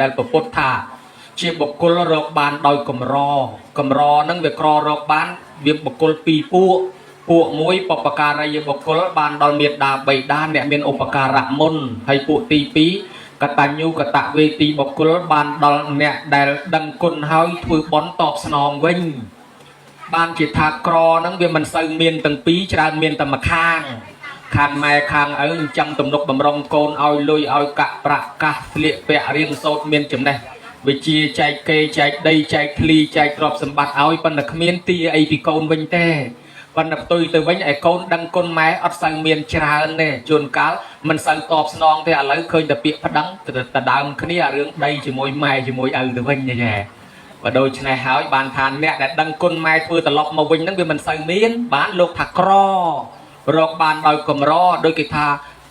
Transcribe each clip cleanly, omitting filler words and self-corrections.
ដែលប្រពុតថាជាបុគ្គលរកបានដោយកម្រនឹងវាក្ររកបានវាបុគ្គលពីរពួកមួយបបការីយបុគ្គលបានដល់មេត្តាបិតាអ្នកមានឧបការៈមុនហើយពួកទី2កតញ្ញូកតវេទីបុគ្គលបានដល់អ្នកដែលដឹងគុណហើយធ្វើបុណ្យតបស្នងវិញបានជាថាក្រនឹងវាមិនសូវមានទាំងពីរច្រើនមានតែម្ខាងម៉ែខាងឪអញ្ចឹងទំនុកបំរុងកូនឲ្យលុយឲ្យកាក់ប្រាក់កាសស្លៀកពាក់រៀនសូត្រមានចំណេះវិជាចែកគេចែកដីចែកឃ្លីចែកទ្រព្យសម្បត្តិឲ្យប៉ុន្តែគ្មានទីអីពីកូនវិញទេប៉ុន្តែផ្ទុយទៅវិញឯកូនដឹងគុណម៉ែអត់សូវមានច្រើនទេជួនកាលមិនសូវតបស្នងទេឥឡូវឃើញតែពាក្យប្តឹងទៅដើមគ្នារឿងដីជាមួយម៉ែជាមួយឪទៅវិញទេបើដូច្នេះហើយបានថាអ្នកដែលដឹងគុណម៉ែធ្វើត្រឡប់មកវិញហ្នឹងវាមិនសូវមានបានលោកថាក្ររកបានដោយកម្រដោយគេថា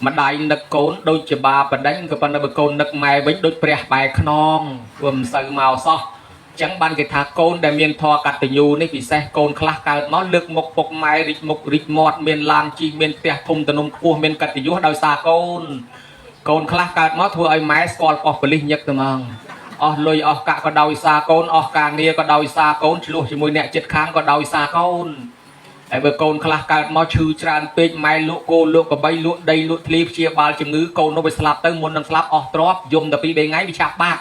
ម្ដាយនឹកកូនដូចជាបាបដិញក៏ប៉ុន្តែបើកូននឹកម៉ែវិញដូចព្រះបែរខ្នងវាមិនសូវមកសោះអញ្ចឹងបានគេថាកូនដែលមានធម៌កតញ្ញូនេះពិសេសកូនខ្លះកើតមកលើកមុខពុកម៉ែរីកមុខរីកមាត់មានឡានជិះមានផ្ទះធំទំនំខ្ពស់មានកតញ្ញូដោយសារកូនខ្លះកើតមកធ្វើឲ្យម៉ែស្គាល់ប៉ោះប៉លិសញឹកទៅហ្មងអស់លុយអស់កាក់ក៏ដោយសារកូនអស់ការងារក៏ដោយសារកូនឆ្លោះជាមួយអ្នកជិតខាងក៏ដោយសារកូនហើយបើកូនខ្លះកើតមកឈឺច្រើនពេកម៉ែលក់គោលក់កបីលក់ដីលក់ធ្លីព្យាបាលជំងឺកូននោះវាស្លាប់ទៅមុននឹងស្លាប់អស់ទ្រព្យយំតែ2 3ថ្ងៃវាឆាប់បាត់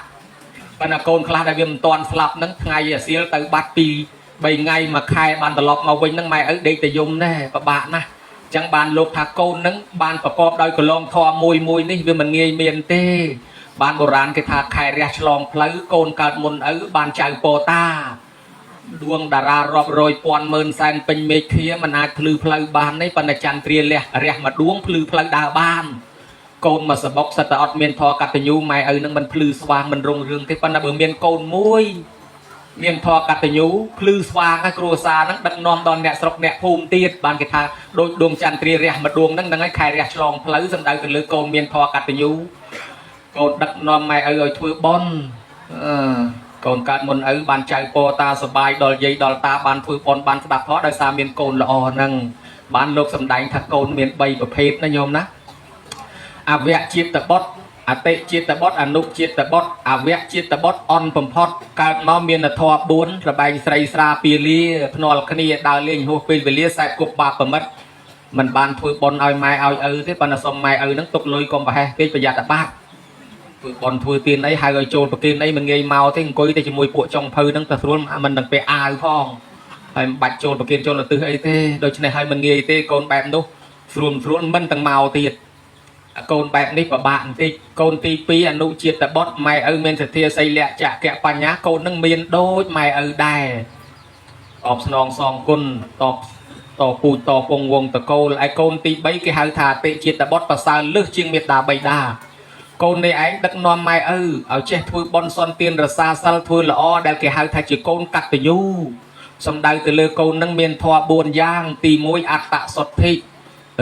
ប៉ុន្តែកូនខ្លះដែលវាមិនទាន់ស្លាប់ហ្នឹងថ្ងៃអាសៀលទៅបាត់2 3ថ្ងៃមួយខែបានត្រឡប់មកវិញហ្នឹងម៉ែឪដេកតែយំដែរពិបាកណាស់អញ្ចឹងបានលោកថាកូនហ្នឹងបានប្រកបដោយកលងធម៌មួយនេះវាមិនងាយមានទេបានបុរាណគេថាខែរះឆ្លងផ្លូវកូនកើតមុនឪបានចៅពោតាដួងតារារាប់រយពាន់ម៉ឺនសែនពេញមេឃធាមិនអាចភ្លឺផ្លូវបានទេប៉ុន្តែចន្ទគ្រាលះរះមួយដួងភ្លឺផ្លូវដើរបានកូនមកសបុកសិតតែអត់មានធម៌កតញ្ញូម៉ែឪនឹងមិនភ្លឺស្វាងមិនរុងរឿងទេប៉ុន្តែបើមានកូនមួយមានធម៌កតញ្ញូភ្លឺស្វាងហើយគ្រួសារហ្នឹងដឹកនាំដល់អ្នកស្រុកអ្នកភូមិទៀតបានគេថាដូចដួងចន្ទគ្រារះមួយដួងហ្នឹងហ្នឹងហើយខែរះឆ្លងផ្លូវសំដៅទៅលើកូនមានធម៌កតញ្ញូកូនដឹកនាំម៉ែឪឲ្យធ្វើបុណ្យកូនកើតមុនឪបានចៅពោតាសបាយដល់យាយដល់តាបានធ្វើបុណ្យបានស្ដាប់ធម៌ដោយសារមានកូនល្អហ្នឹងបានលោកសម្ដែងថាកូនមាន3ប្រភេទណាញោមណាអវៈជាតិបុត្រអតិជាតិបុត្រអនុជាតិបុត្រអវៈជាតិបុត្រអន់បំផុតកើតមកមានធម៌4របែងស្រីស្រាពាលាភ្នាល់គ្នាដើរលេងហួសពេលវេលាខ្សែគប់បាបប្រមិតមិនបានធ្វើបុណ្យឲ្យម៉ែឲ្យឪទេប៉ុន្តែសុំម៉ែឪហ្នឹងទុកលុយកុំប្រហែសពេកប្រយ័ត្នបាបធ្វើបន់ធ្វើទៀនអីហៅឲ្យចូលប្រគិនអីមិនងាយមកទេអង្គុយតែជាមួយពួកចុងភៅហ្នឹងទៅស្រួលមិនដឹងពេលអាវផងហើយមិនបាច់ចូលប្រគិនចូលទៅទិសអីទេដូច្នេះហើយមិនងាយទេកូនបែបនោះស្រួលមិនទាំងមកទៀតកូនបែបនេះពិបាកបន្តិចកូនទី2អនុជាតិបុត្រម៉ែឪមានសទ្ធាសីលៈចក្រៈបញ្ញាកូននឹងមានដូចម៉ែឪដែរតបស្នងសងគុណតពូជតពងវងតកូលឯកូនទី3គេហៅថាអតិជាតិបុត្រប្រសើរលើសជាងមេត្តាបិតាកូននេះឯងដឹកនាំម៉ែឪឲ្យចេះធ្វើបុណ្យសន្តានរសាសិលធ្វើល្អដែលគេហៅថាជាកូនកតញ្ញូសំដៅទៅលើកូននឹងមានធម៌4យ៉ាងទី1អត្តសុទ្ធិ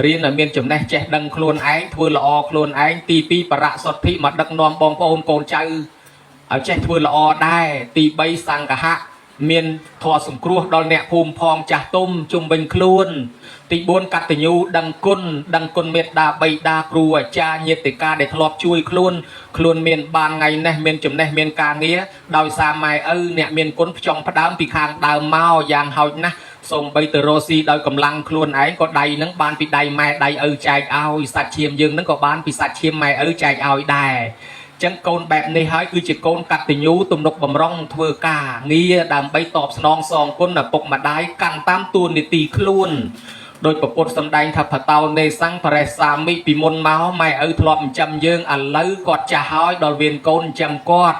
រៀនឲ្យមានចំណេះចេះដឹងខ្លួនឯងធ្វើល្អខ្លួនឯងទី2បរសុទ្ធិមកដឹកនាំបងប្អូនកូនចៅឲ្យចេះធ្វើល្អដែរទី3សង្ឃៈមានធម៌សង្គ្រោះដល់អ្នកភូមិផងចាស់ទុំជុំវិញខ្លួនទី4កតញ្ញូដឹងគុណមេត្តាបិតាគ្រូអាចារ្យញាតិកាដែលធ្លាប់ជួយខ្លួនមានបានថ្ងៃនេះមានចំណេះមានការងារដោយសារម៉ែឪអ្នកមានគុណផ្ចង់ផ្ដើមពីខាងដើមមកយ៉ាងហោចណាស់សូម្បីទៅរស់ស៊ីដោយកម្លាំងខ្លួនឯងក៏ដៃនឹងបានពីដៃម៉ែដៃឪចែកឲ្យសាច់ឈាមយើងនឹងក៏បានពីសាច់ឈាមម៉ែឪចែកឲ្យដែរចឹងកូនបែបនេះហើយគឺជាកូនកតញ្ញូទំនុកបំរុងធ្វើការងារដើម្បីតបស្នងសងគុណឪពុកម្ដាយកាន់តាមទួនាទីខ្លួនដោយប្រពុតសម្ដែងថាបតោនេសង្ឃបរិសាមិពីមុនមកម៉ែឪធ្លាប់ចិញ្ចឹមយើងឥឡូវគាត់ចាស់ហើយដល់វៀនកូនចិញ្ចឹមគាត់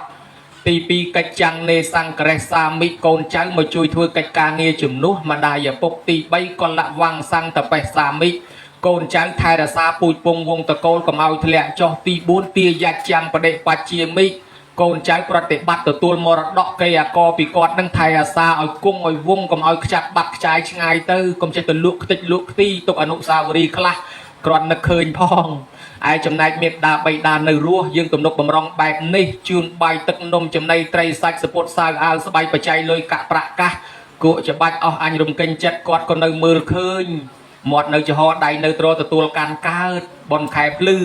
ទី2កិច្ចចាំងនេសង្ឃករេសាមិកូនចៅមកជួយធ្វើកិច្ចការងារជំនួសម្ដាយឪពុកទី3កលវង្សង្ឃតបេសាមិកូនចៅថែរក្សាពូជពងវងតកូលកុំឲ្យធ្លាក់ចុះទី4ទាយាច់ចាំបដិបច្ជាមិកូនចៅប្រតិបត្តិទទួលមរតកគេអកពីគាត់នឹងថែអាសាឲ្យគង់ឲ្យវងកុំឲ្យខ្ចាត់បាត់ខ្ចាយឆ្ងាយទៅកុំចេះទៅលក់ខ្ទេចលក់ខ្ទីទុកអនុស្សាវរីយ៍ខ្លះគ្រាន់នឹកឃើញផងឯចំណែកមេត្តាបិតានៅរស់យើងទំនុកបំរុងបែបនេះជូនបាយទឹកនំចំណីត្រីសាច់សពុតសាវអាវស្បៃបច្ច័យលុយកាក់ប្រាក់កាសគក់ច្បាច់អស់អញរំកិញចិត្តគាត់ក៏នៅមើលឃើញ មាត់នៅចំហដៃនៅត្រទទួលកាន់កើតបនខែភ្លឺ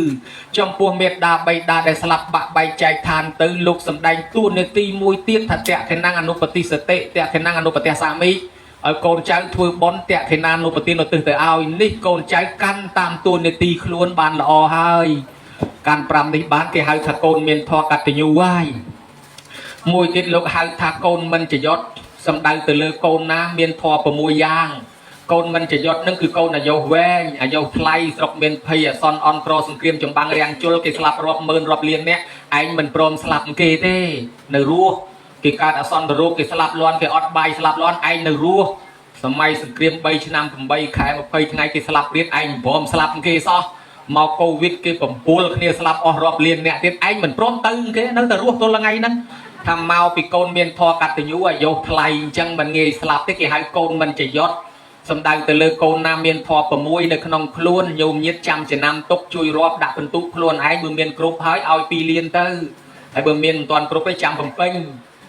ចំពោះមេត្តាបៃតាដែលស្លាប់បាក់បែកចែកឋានទៅលោកសំដែងទួនាទីមួយទៀតថាតេខេណាំងអនុបតិសតិតេខេណាំងអនុបតិសាមីឲ្យកូនចៅធ្វើបន់តេខេណានុបទានឧទ្ទិសទៅឲ្យនេះកូនចៅកាន់តាមទួនាទីខ្លួនបានល្អហើយកាន់5នេះបានគេហៅថាកូនមានធម៌កតញ្ញូហើយមួយទៀតលោកហៅថាកូនមិនចយត់សំដៅទៅលើកូនណាមានធម៌6យ៉ាងកូនមិនចយត់នឹងគឺកូនអាយុវែងអាយុថ្លៃស្រុកមានភ័យអសន្នអន់ក្រសង្គ្រាមចម្បាំងរាំងជលគេស្លាប់រាប់ម៉ឺនរាប់លាននាក់ឯងមិនព្រមស្លាប់គេទេនៅរស់គេកើតអសន្នរោគគេស្លាប់លាន់គេអត់បាយស្លាប់លាន់ឯងនៅរស់សម័យសង្គ្រាម3ឆ្នាំ8ខែ20ថ្ងៃគេស្លាប់រៀនឯងមិនព្រមស្លាប់គេសោះមកកូវីដគេបំពុលគ្នាស្លាប់អស់រាប់លានអ្នកទៀតឯងមិនព្រមទៅគេនៅតែរស់ទល់ថ្ងៃហ្នឹងថាមកពីកូនមានធម៌កតញ្ញូអាយុថ្លៃអញ្ចឹងមិនងាយស្លាប់ទេគេហៅកូនមិនចយត់សំដៅទៅលើកូនណាមានធម៌6នៅក្នុងខ្លួនញោមញាតចាំចំណាំទុកជួយរាប់ដាក់បន្ទុកខ្លួនឯងបើមានគ្រប់ហើយឲ្យ2លានទៅហើយបើមានមិនទាន់គ្រប់ទេចាំបំពេញ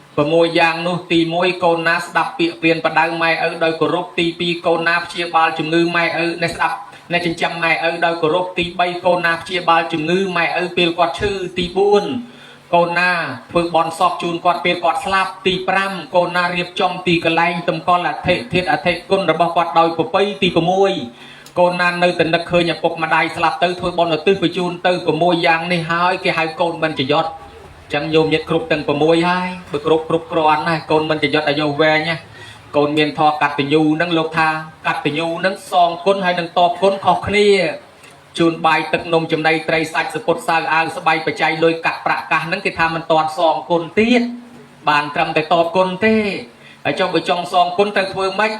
6យ៉ាងនោះទី1កូនណាស្ដាប់ពាក្យព្រានបដៅម៉ែឪដោយគោរពទី2កូនណាព្យាបាលជំងឺម៉ែឪអ្នកស្ដាប់អ្នកចិញ្ចឹមម៉ែឪដោយគោរពទី3កូនណាព្យាបាលជំងឺម៉ែឪពេលគាត់ឈឺទី4កូនណាធ្វើបន់សពជូនគាត់ពេលគាត់ស្លាប់ទី5កូនណារៀបចំទីកន្លែងតម្កល់អធិធិអធិគុណរបស់គាត់ដោយប្រពៃទី6កូនណានៅតែនឹកឃើញឪពុកម្ដាយស្លាប់ទៅធ្វើបន់ឧទ្ទិសបញ្ជូនទៅ6យ៉ាងនេះហើយគេហៅកូនមិនចយត់ចឹងញោមញាតគ្រប់ទាំង6ហើយបើគ្រប់គ្រាន់ណាកូនមិនចយត់អាយុវែងណាកូនមានធម៌កតញ្ញូនឹងលោកថាកតញ្ញូនឹងសងគុណហើយនឹងតបគុណខុសគ្នាជូនបាយទឹកនំចំណីត្រីសាច់សពុតសៅអាវស្បៃបច្ច័យលុយកាក់ប្រាក់កាសហ្នឹងគេថាមិនតាន់សងគុណទៀតបានត្រឹមតែតបគុណទេហើយចុះបើចង់សងគុណទៅធ្វើម៉េច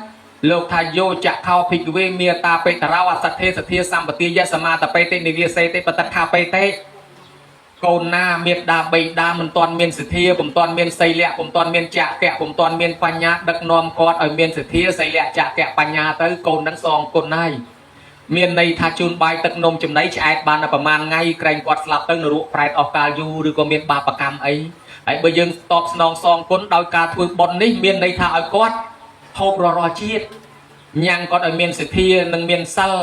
លោកថាយោចៈខោភិក្ខវេមេតាបេតរោអសទ្ធេសធាសម្បទាយសមាតបេតិនិវាសេទេបតថាបេតិកូនណាមេត្តាបៃតាមិនទាន់មានសទ្ធាពុំទាន់មានសីលៈពុំទាន់មានចក្ខៈពុំទាន់មានបញ្ញាដឹកនាំគាត់ឲ្យមានសទ្ធាសីលៈចក្ខៈបញ្ញាទៅកូននឹងសងគុណហើយមានន័យថាជូនបាយទឹកនំចំណីឆ្អែតបានតែប្រហែលថ្ងៃក្រែងគាត់ស្លាប់ទៅនរកប្រែតអស់កាលយូរឬក៏មានបាបកម្មអីហើយបើយើងតបស្នងសងគុណដោយការធ្វើបុណ្យនេះមានន័យថាឲ្យគាត់ហូបរាល់ជាតិញ៉ាំងគាត់ឲ្យមានសទ្ធានិងមានសិល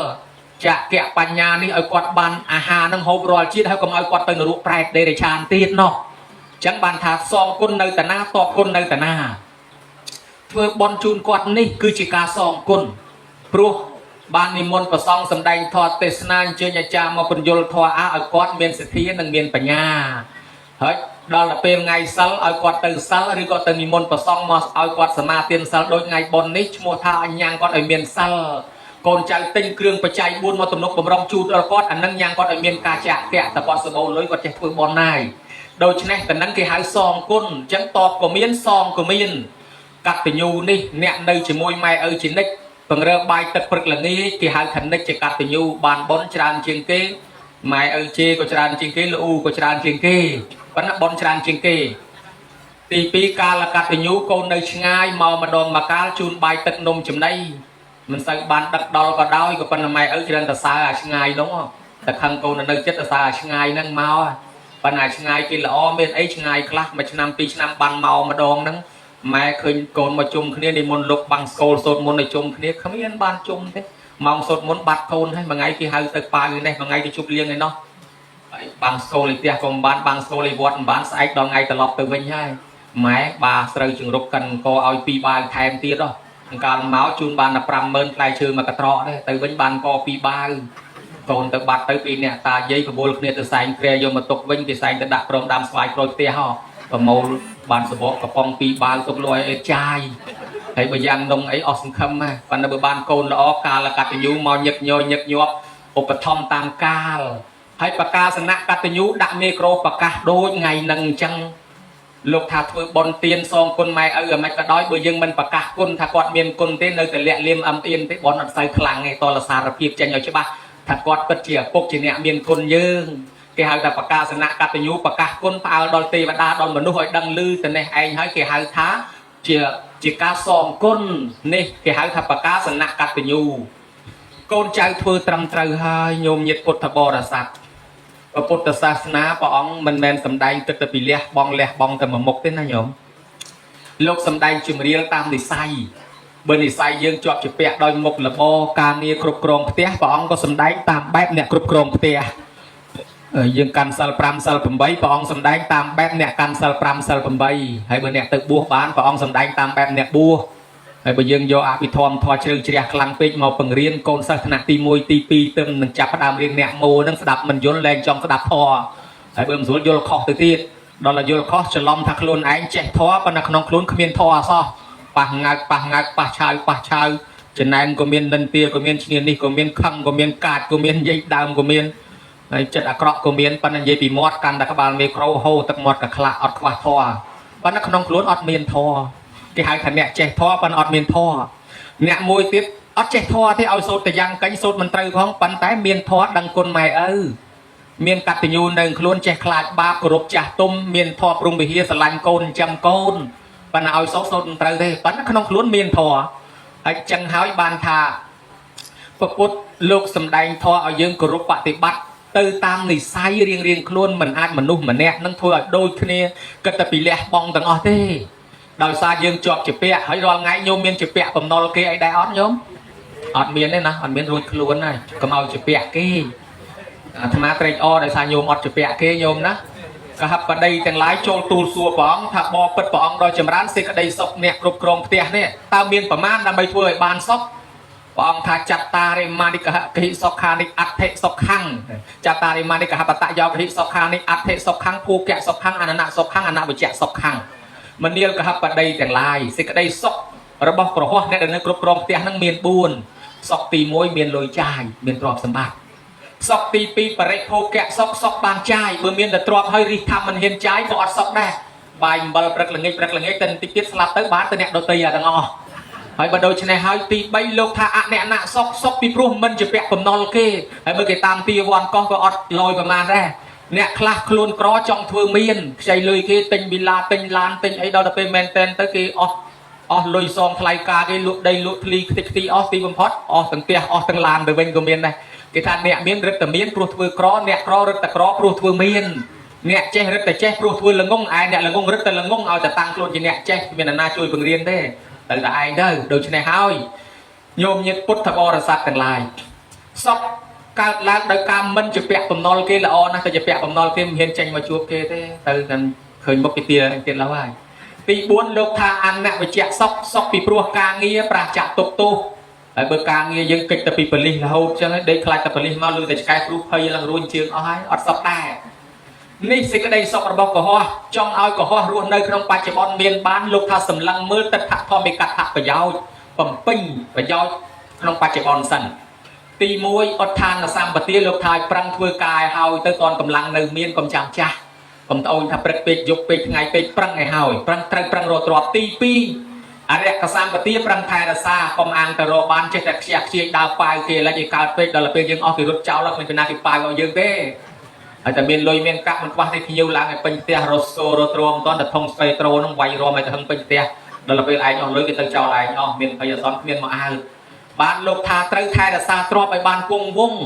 ចក្ខៈបញ្ញានេះឲ្យគាត់បានអាហារនឹងហូបរាល់ជាតិហើយកុំឲ្យគាត់ទៅនរកប្រែតដេរឆានទៀតណោះអញ្ចឹងបានថាសងគុណនៅតាណាតបគុណនៅតាណាធ្វើបុណ្យជូនគាត់នេះគឺជាការសងគុណព្រោះបាននិមន្តប្រសង់សម្ដែងធម៌ទេសនាអញ្ជើញអាចារ្យមកបញ្យលធម៌ឲ្យគាត់មានសទ្ធានិងមានបញ្ញាហើយដល់ទៅពេលថ្ងៃសិលឲ្យគាត់ទៅសិលឬក៏ទៅនិមន្តប្រសង់មកឲ្យគាត់សមាទានសិលដូចថ្ងៃបុណ្យនេះឈ្មោះថាអញ្ញ៉ាំងគាត់ឲ្យមានសិលកូនចៅទិញគ្រឿងបច្ច័យ4មកទំនុកបំរុងជូនដល់គាត់អានឹងញ៉ាំងគាត់ឲ្យមានការចាក់តាក់តែគាត់សបោលុយគាត់ចេះធ្វើបុណ្យណាយដូច្នេះតែនឹងគេហៅសងគុណអញ្ចឹងតបក៏មានសងក៏មានកតញ្ញូនេះអ្នកនៅជាមួយម៉ែឪជានិច្ចបង្រើបាយទឹកព្រឹកល្ងាចគេហៅខនិច្ចជាកតញ្ញូបានបុណ្យច្រើនជាងគេម៉ែឪជេក៏ច្រើនជាងគេលូក៏ច្រើនជាងគេប៉ុន្តែបុណ្យច្រើនជាងគេទី2កាលកតញ្ញូកូននៅឆ្ងាយមកម្ដងមកកាលជូនបាយទឹកនំចំណីមិនសូវបានដឹកដល់ក៏ដោយក៏ប៉ុន្តែម៉ែឪច្រើនតែសើអាឆ្ងាយនោះតែខឹងកូននៅចិត្តតែសើអាឆ្ងាយហ្នឹងមកប៉ុន្តែឆ្ងាយគេល្អមានអីឆ្ងាយខ្លះមួយឆ្នាំ2ឆ្នាំបានមកម្ដងហ្នឹងម៉ែឃើញកូនមកជុំគ្នានិមន្តលោកបាំងស្គលសូត្រមន្តឲ្យជុំគ្នាគ្មានបានជុំទេម៉ោងសូត្រមន្តបាត់កូនហើយមួយថ្ងៃគេហៅទៅប៉ានេះមួយថ្ងៃទៅជប់លៀងឯណោះហើយបាំងស្គលឯផ្ទះក៏មិនបានបាំងស្គលឯវត្តមិនបានស្អែកដល់ថ្ងៃត្រឡប់ទៅវិញហើយម៉ែបាស្រូវជង្រុកកិនអង្គឲ្យ2បាវថែមទៀតហ៎អង្កាលមកជូនបានតែ50000ផ្លែឈើមកកត្រកទេទៅវិញបានក2បាវកូនទៅបាត់ទៅពីអ្នកតាយាយកបួលគ្នាទៅសែងក្រែយកមកទុកវិញគេសែងទៅដាក់ព្រមដាំស្វាយក្រូចផ្ទះហ៎ប្រមូលបានសបកកំប៉ុង2បាវទុកលុយឲ្យចាយហើយបើយ៉ាងនងអីអស់សង្ឃឹមហ៎ប៉ុន្តែបើបានកូនល្អកាលកតញ្ញូមកញឹកញយញឹកញាប់ឧបត្ថម្ភតាមកាលហើយបកាសនៈកតញ្ញូដាក់មេក្រូប្រកាសដូចថ្ងៃនឹងអញ្ចឹងលោកថាធ្វើបុណ្យទានសងគុណម៉ែឪអាម៉េចក៏ដោយបើយើងមិនប្រកាសគុណថាគាត់មានគុណទេនៅតែលាក់លៀមអំអៀនទេបុណ្យអត់សូវខ្លាំងទេតលសារភាពចេញឲ្យច្បាស់ថាគាត់ពិតជាឪពុកជាអ្នកមានគុណយើងគេហៅថាបកាសនៈកតញ្ញូប្រកាសគុណផ្អើលដល់ទេវតាដល់មនុស្សឲ្យដឹងឮទៅនេះឯងហើយគេហៅថាជាការសងគុណនេះគេហៅថាបកាសនៈកតញ្ញូកូនចៅធ្វើត្រឹមត្រូវហើយញោមញាតិពុទ្ធបរិស័ទពុទ្ធសាសនាព្រះអង្គមិនមែនសម្ដែងទឹកទៅពីលះបងតែមួយមុខទេណាញោមលោកសម្ដែងជំរាលតាមនិស័យ បើនិស័យយើងជាប់ជាពាក់ដោយមុខលបការងារគ្រប់គ្រងផ្ទះព្រះអង្គក៏សម្ដែងតាមបែបអ្នកគ្រប់គ្រងផ្ទះយើងកាន់សិល5សិល8ព្រះអង្គសម្ដែងតាមបែបអ្នកកាន់សិល5សិល8ហើយបើអ្នកទៅបួសបានព្រះអង្គសម្ដែងតាមបែបអ្នកបួសហើយបើយើងយកអភិធម្មធម៌ជ្រៅជ្រះខ្លាំងពេកមកបង្រៀនកូនសិស្សថ្នាក់ទី1ទី2ទៅនឹងចាប់ផ្ដើមរៀនអ្នកម៉ូនឹងស្ដាប់មិនយល់លែងចង់ស្ដាប់ធម៌ហើយបើមិនស្រួលយល់ខុសទៅទៀតដល់តែយល់ខុសច្រឡំថាខ្លួនឯងចេះធម៌ប៉ុន្តែក្នុងខ្លួនគ្មានធម៌អសោះប៉ះងើកប៉ះឆាវចំណែនក៏មាននិន្ទាក៏មានឈ្នានេះក៏មានខឹងក៏មានកាចក៏មាននិយាយដើមក៏មានហើយចិត្តអាក្រក់ក៏មានប៉ុន្តែនិយាយពីមាត់កាន់តែក្បាលមេក្រូហូរទឹកមាត់កខ្លាក់អត់ខ្វះធម៌ប៉ុន្តែក្នុងខ្លួនអត់មានធម៌គេហៅថាអ្នកចេះធម៌ប៉ុន្តែអត់មានធម៌អ្នកមួយទៀតអត់ចេះធម៌ទេឲ្យសូត្រតែយ៉ាងកេញសូត្រមិនត្រូវផងប៉ុន្តែមានធម៌ដឹងគុណម៉ែឪមានកតញ្ញូនៅខ្លួនចេះខ្លាចបាបគោរពចាស់ទុំមានធម៌ព្រំវិហារស្រឡាញ់កូនចិញ្ចឹមកូនប៉ុន្តែឲ្យសូត្រមិនត្រូវទេប៉ុន្តែក្នុងខ្លួនមានធម៌ហើយចឹងហើយបានថាព្រះពុទ្ធលោកសម្ដែងធម៌ឲ្យយើងគោរពបប្រតិបត្តិទៅតាមនិស័យរៀងខ្លួនមិនអាចមនុស្សម្នាក់នឹងធ្វើឲ្យដូចគ្នាគិតតែពីលះបង់ទាំងអស់ទេដោយសារយើងជាប់ជាពាក់ហើយរាល់ថ្ងៃញោមមានជាពាក់បំណុលគេអីដែរអត់ញោមអត់មានទេណាអត់មានរួចខ្លួនហើយកុំឲ្យជាពាក់គេអាត្មាត្រេកអរដោយសារញោមអត់ជាពាក់គេញោមណាកហបដីទាំងឡាយចូលទូលសួរព្រះអង្គថាបបិទ្ធព្រះអង្គដ៏ចម្រើនសេចក្តីសុខអ្នកគ្រប់គ្រងផ្ទះនេះតើមានប្រមាណដើម្បីធ្វើឲ្យបានសុខព្រះអង្គថាចត្តារិមានិកហកិសុខានិអដ្ឋិសុខੰចត្តារិមានិកហបតយោកិសុខានិអដ្ឋិសុខੰភូកៈសុខੰអននៈសុខੰអនវជ្ជៈសុខੰមនាលកហបដីទាំងឡាយសេចក្តីសុខរបស់ប្រហោះអ្នកដែលនៅគ្រប់គ្រងផ្ទះនឹងមាន4សុខទី1មានលុយចាយមានទ្រព្យសម្បត្តិសុខទី2បរិភោគៈសុខបានចាយបើមានតែទ្រព្យហើយរិះថាមិនហ៊ានចាយក៏អត់សុខដែរបាយអំបិលព្រឹកល្ងាចទៅបន្តិចទៀតស្លាប់ទៅបានទៅអ្នកដតីទាំងអស់ហើយបើដូច្នេះហើយទី3លោកថាអអ្នកណាសុខពីព្រោះមិនជាពាក់បំណុលគេហើយបើគេតាមទីវ័នកោះក៏អត់លយប្រមាណដែរអ្នកខ្លះខ្លួនក្រចង់ធ្វើមានខ្ចីលុយគេទិញវិឡាទិញឡានទិញអីដល់ទៅពេលមែនតែនទៅគេអស់លុយសងថ្លៃការគេលក់ដីលក់ធ្លីខ្ទេចខ្ទីអស់ទីបំផុតអស់ទាំងផ្ទះអស់ទាំងឡានទៅវិញក៏មានដែរគេថាអ្នកមានរឹតតែមានព្រោះធ្វើក្រអ្នកក្ររឹតតែក្រព្រោះធ្វើមានអ្នកចេះរឹតតែចេះព្រោះធ្វើល្ងងឯអ្នកល្ងងរឹតតែល្ងងឲ្យតែតាំងខ្លួនជាអ្នកចេះមានអ្នកណាជួយបង្រៀនទេទៅតែឯងទៅដូច្នេះហើយញោមញាតិពុទ្ធបរិស័ទទាំងឡាយសុខកើតឡើងដោយការមិនជាពាក់បំណុលគេល្អណាស់តែជាពាក់បំណុលគេមិនហ៊ានចេញមកជួបគេទេទៅតែឃើញមុខគេទៀតឡើយទី4លោកថាអនវជ្ជៈសុខពីព្រោះការងារប្រះចាក់ទុកទោសហើយបើការងារយើងកិច្ចទៅពីប៉ូលីសរហូតចឹងហើយដេកខ្លាចតែប៉ូលីសមកលឺតែឆ្កែព្រុសភ័យឡើងរួញជើងអស់ហើយអត់សុខដែរនេះសេចក្តីសុខរបស់កុហកចង់ឲ្យកុហករស់នៅក្នុងបច្ចុប្បន្នមានបានលោកថាសម្លឹងមើលទឹកធម្មិកថាប្រយោជន៍បំពេញប្រយោជន៍ក្នុងបច្ចុប្បន្នសិនទី1អត់ឋានសម្បទាលោកថាឲ្យប្រឹងធ្វើកាយហើយទៅតនកម្លាំងនៅមានកុំចាំចាស់កុំត្អូញថាព្រឹកពេកយប់ពេកថ្ងៃពេកប្រឹងឲ្យហើយប្រឹងត្រូវប្រឹងរកទ្រព្យទី2អរិយកសម្បទាប្រឹងថែរក្សាកុំអាងទៅរកបានចេះតែខ្ជះខ្ជាយដើរប៉ាវគេឡើយឲ្យកើតពេកដល់ពេលយើងអស់គេរត់ចោលហើយមិនគណៈគេប៉ាវឲ្យយើងទេហើយតែមានលុយមានកាក់មិនខ្វះទេភៀវឡើងឲ្យពេញផ្ទះរស់សូរត់ទ្រាំតតែធំស្ពេត្រូនឹងវាយរំឲ្យទៅហឹងពេញផ្ទះដល់ពេលឯងអស់លុយគេទៅចោលឯងអស់មានភ័យអសន្នគ្មានមកអើបានលោកថាត្រូវថែរក្សាទ្រព្យឲ្យបានគង់វង្ស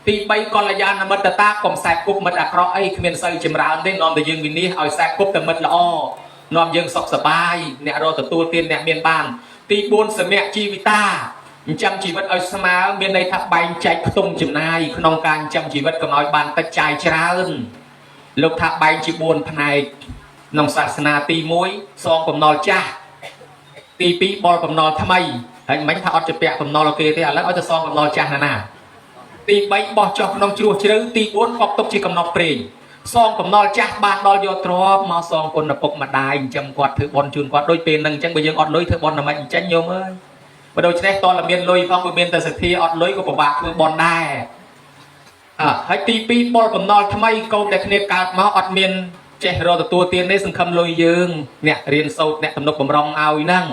ទី3កល្យាណមិត្តតាកុំខ្សែគប់មិត្តអាក្រក់អីគ្មានសូវចម្រើនទេនាំតែយើងវិនិច្ឆ័យឲ្យខ្សែគប់តែមិត្តល្អនាំយើងសុខសប្បាយអ្នករកទទួលទានអ្នកមានបានទី4សមៈជីវិតាចិញ្ចឹមជីវិតឲ្យស្មើមានន័យថាបែងចែកខ្ទង់ចំណាយក្នុងការចិញ្ចឹមជីវិតកុំឲ្យបានតិចចាយច្រើនលោកថាបែងជា4ផ្នែកក្នុងសាសនាទី1សងបំណុលចាស់ទី2បលបំណុលថ្មីហើយមិនថាអត់ជាពាក់បំណុលគេទេឥឡូវឲ្យទៅសងបំណុលចាស់ណាទី3បោះចុះក្នុងជ្រោះជ្រៅទី4កប់ទុកជាកំណត់ព្រេងសងបំណុលចាស់បានដល់យកទ្រព្យមកសងគុណពុកម្ដាយចិញ្ចឹមគាត់ធ្វើបុណ្យជូនគាត់ដូចពេលហ្នឹងអញ្ចឹងបើយើងអត់លុយធ្វើបុណ្យតែមិនអញ្ចឹងញោមអើយបើដូច្នេះតើមានលុយផងបើមានតែសទ្ធាអត់លុយក៏ពិបាកធ្វើបុណ្យដែរហើយទី2បុលបំណុលថ្មីកូនដែលគ្នាកើតមកអត់មានចេះរកទទួលទាននេះសង្ឃឹមលុយយើងអ្នករៀនសូត្រអ្នកទំនុកបំរុងឲ្យហ្នឹង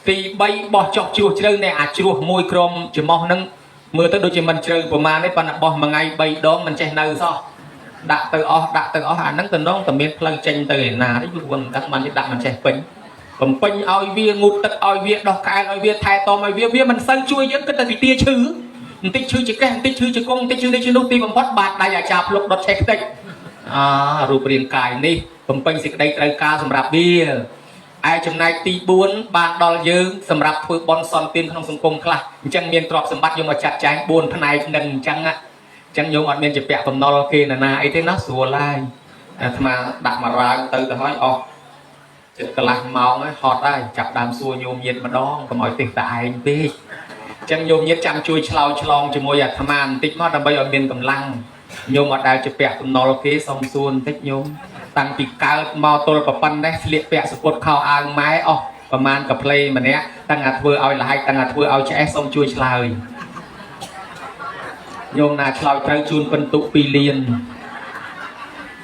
ទី3បោះចុះជ្រោះជ្រៅអ្នកអាចជ្រោះមួយក្រុមច្រមុះហ្នឹងមើលទៅដូចជាមិនជ្រៅប្រមាណទេប៉ុន្តែបោះមួយថ្ងៃ3ដងមិនចេះនៅសោះដាក់ទៅអស់អាហ្នឹងតំណងតែមានផ្លូវចេញទៅឯណានេះវាមិនដឹងបានគេដាក់មិនចេះពេញបំពេញឲ្យវាងូតទឹកឲ្យវាដោះក្អែលឲ្យវាថែទាំឲ្យវាមិនសូវជួយយើងគិតតែពីទាឈឺបន្តិចឈឺជាកេះបន្តិចឈឺជាកងបន្តិចឈឺនេះឈឺនោះទីបំផុតបាតដៃអាចារ្យភ្លុកដុតឆេះខ្ទេចរូបរាងកាយនេះបំពេញសេចក្តីត្រូវការសម្រាប់វា ai chấm này tí buôn ban đo dương sầm rạp thôi bon son tiên không sung cung khla chẳng miền trọp sầm bắt nhưng mà chặt trái buôn thân này nâng chẳng á chẳng nhung ở miền chỉ bẹt tầm nol kia là ấy thế nó sủa lai mà đặt mà ra từ từ hỏi chỉ cần làm màu ấy hot đây chặt đàm xua nhôm nhiệt mà đong còn mọi tiền tại biết chẳng nhôm nhiệt chăm chui chlong chỉ môi tham ăn tích mót đâm bay ở miền cầm lăng nhôm ở đây chỉ bẹt tầm nol kia xong xuôn tích nhôm tăng bị cao màu tôi và pan đấy liệt bẹt sụp khao ăn máyประมาณกับเพลงมันเนี้ยตั้งแต่เพื่อเอาหลายตั้งแต่เพื่อเอาแช่ส้มช่วยชลายโยมนาชลายใจจูนเป็นตุปีเลียน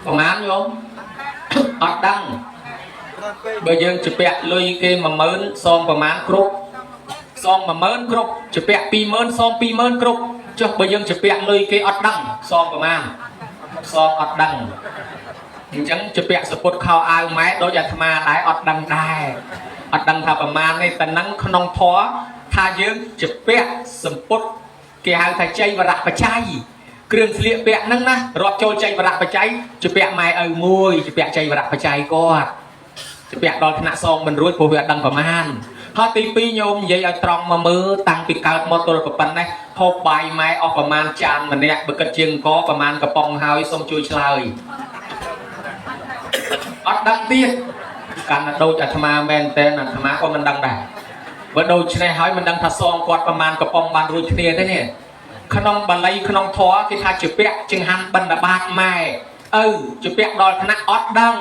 ประมาณโยมอัดดังเบย์ยังจะแปะลุยเกมมาเมินซองประมาณครบซองมาเมินครบจะแปะปีเมินซองปีเมินครบจะเบย์ยังจะแปะลุยเกมอัดดังซองประมาณซองอัดดังจังจะแปะสปอตข่าวอ่านไหมโดยจะทำมาได้อัดดังได้อัดดังทำประมาณในแต่นั้นขนมท้อถ้ายังจะแปะสปอตเกี่ยวกับใจวรักปัจจัยเครื่องเสียแปะนั่งนะรอโจใจวรักปัจจัยจะแปะไม้มวยจะแปะใจวรักปัจจัยก็จะแปะดอนขณะซองมันรู้ผู้เวดังประมาณพอตีปีโยมยัยตรองมามือตั้งปีกาดมอตัวประปันนะพอใบไม้ออกประมาณจานมันเนี่ยเบิกกระเจียงก็ประมาณกระปองหายส้มจุยชลายอัดดังเตี้ยการโดยอัตมาแมนเตนอัตมาก็มันดังได้ว่าโดยชนะหายมันดังทัศน์กวาดประมาณกระปองบานรูชเนียได้เนี่ยขนมบันไลขนมท้อที่ทาจุเปะจึงหันบันดาบาดไม้จุเปะดอยคณะอัดดัง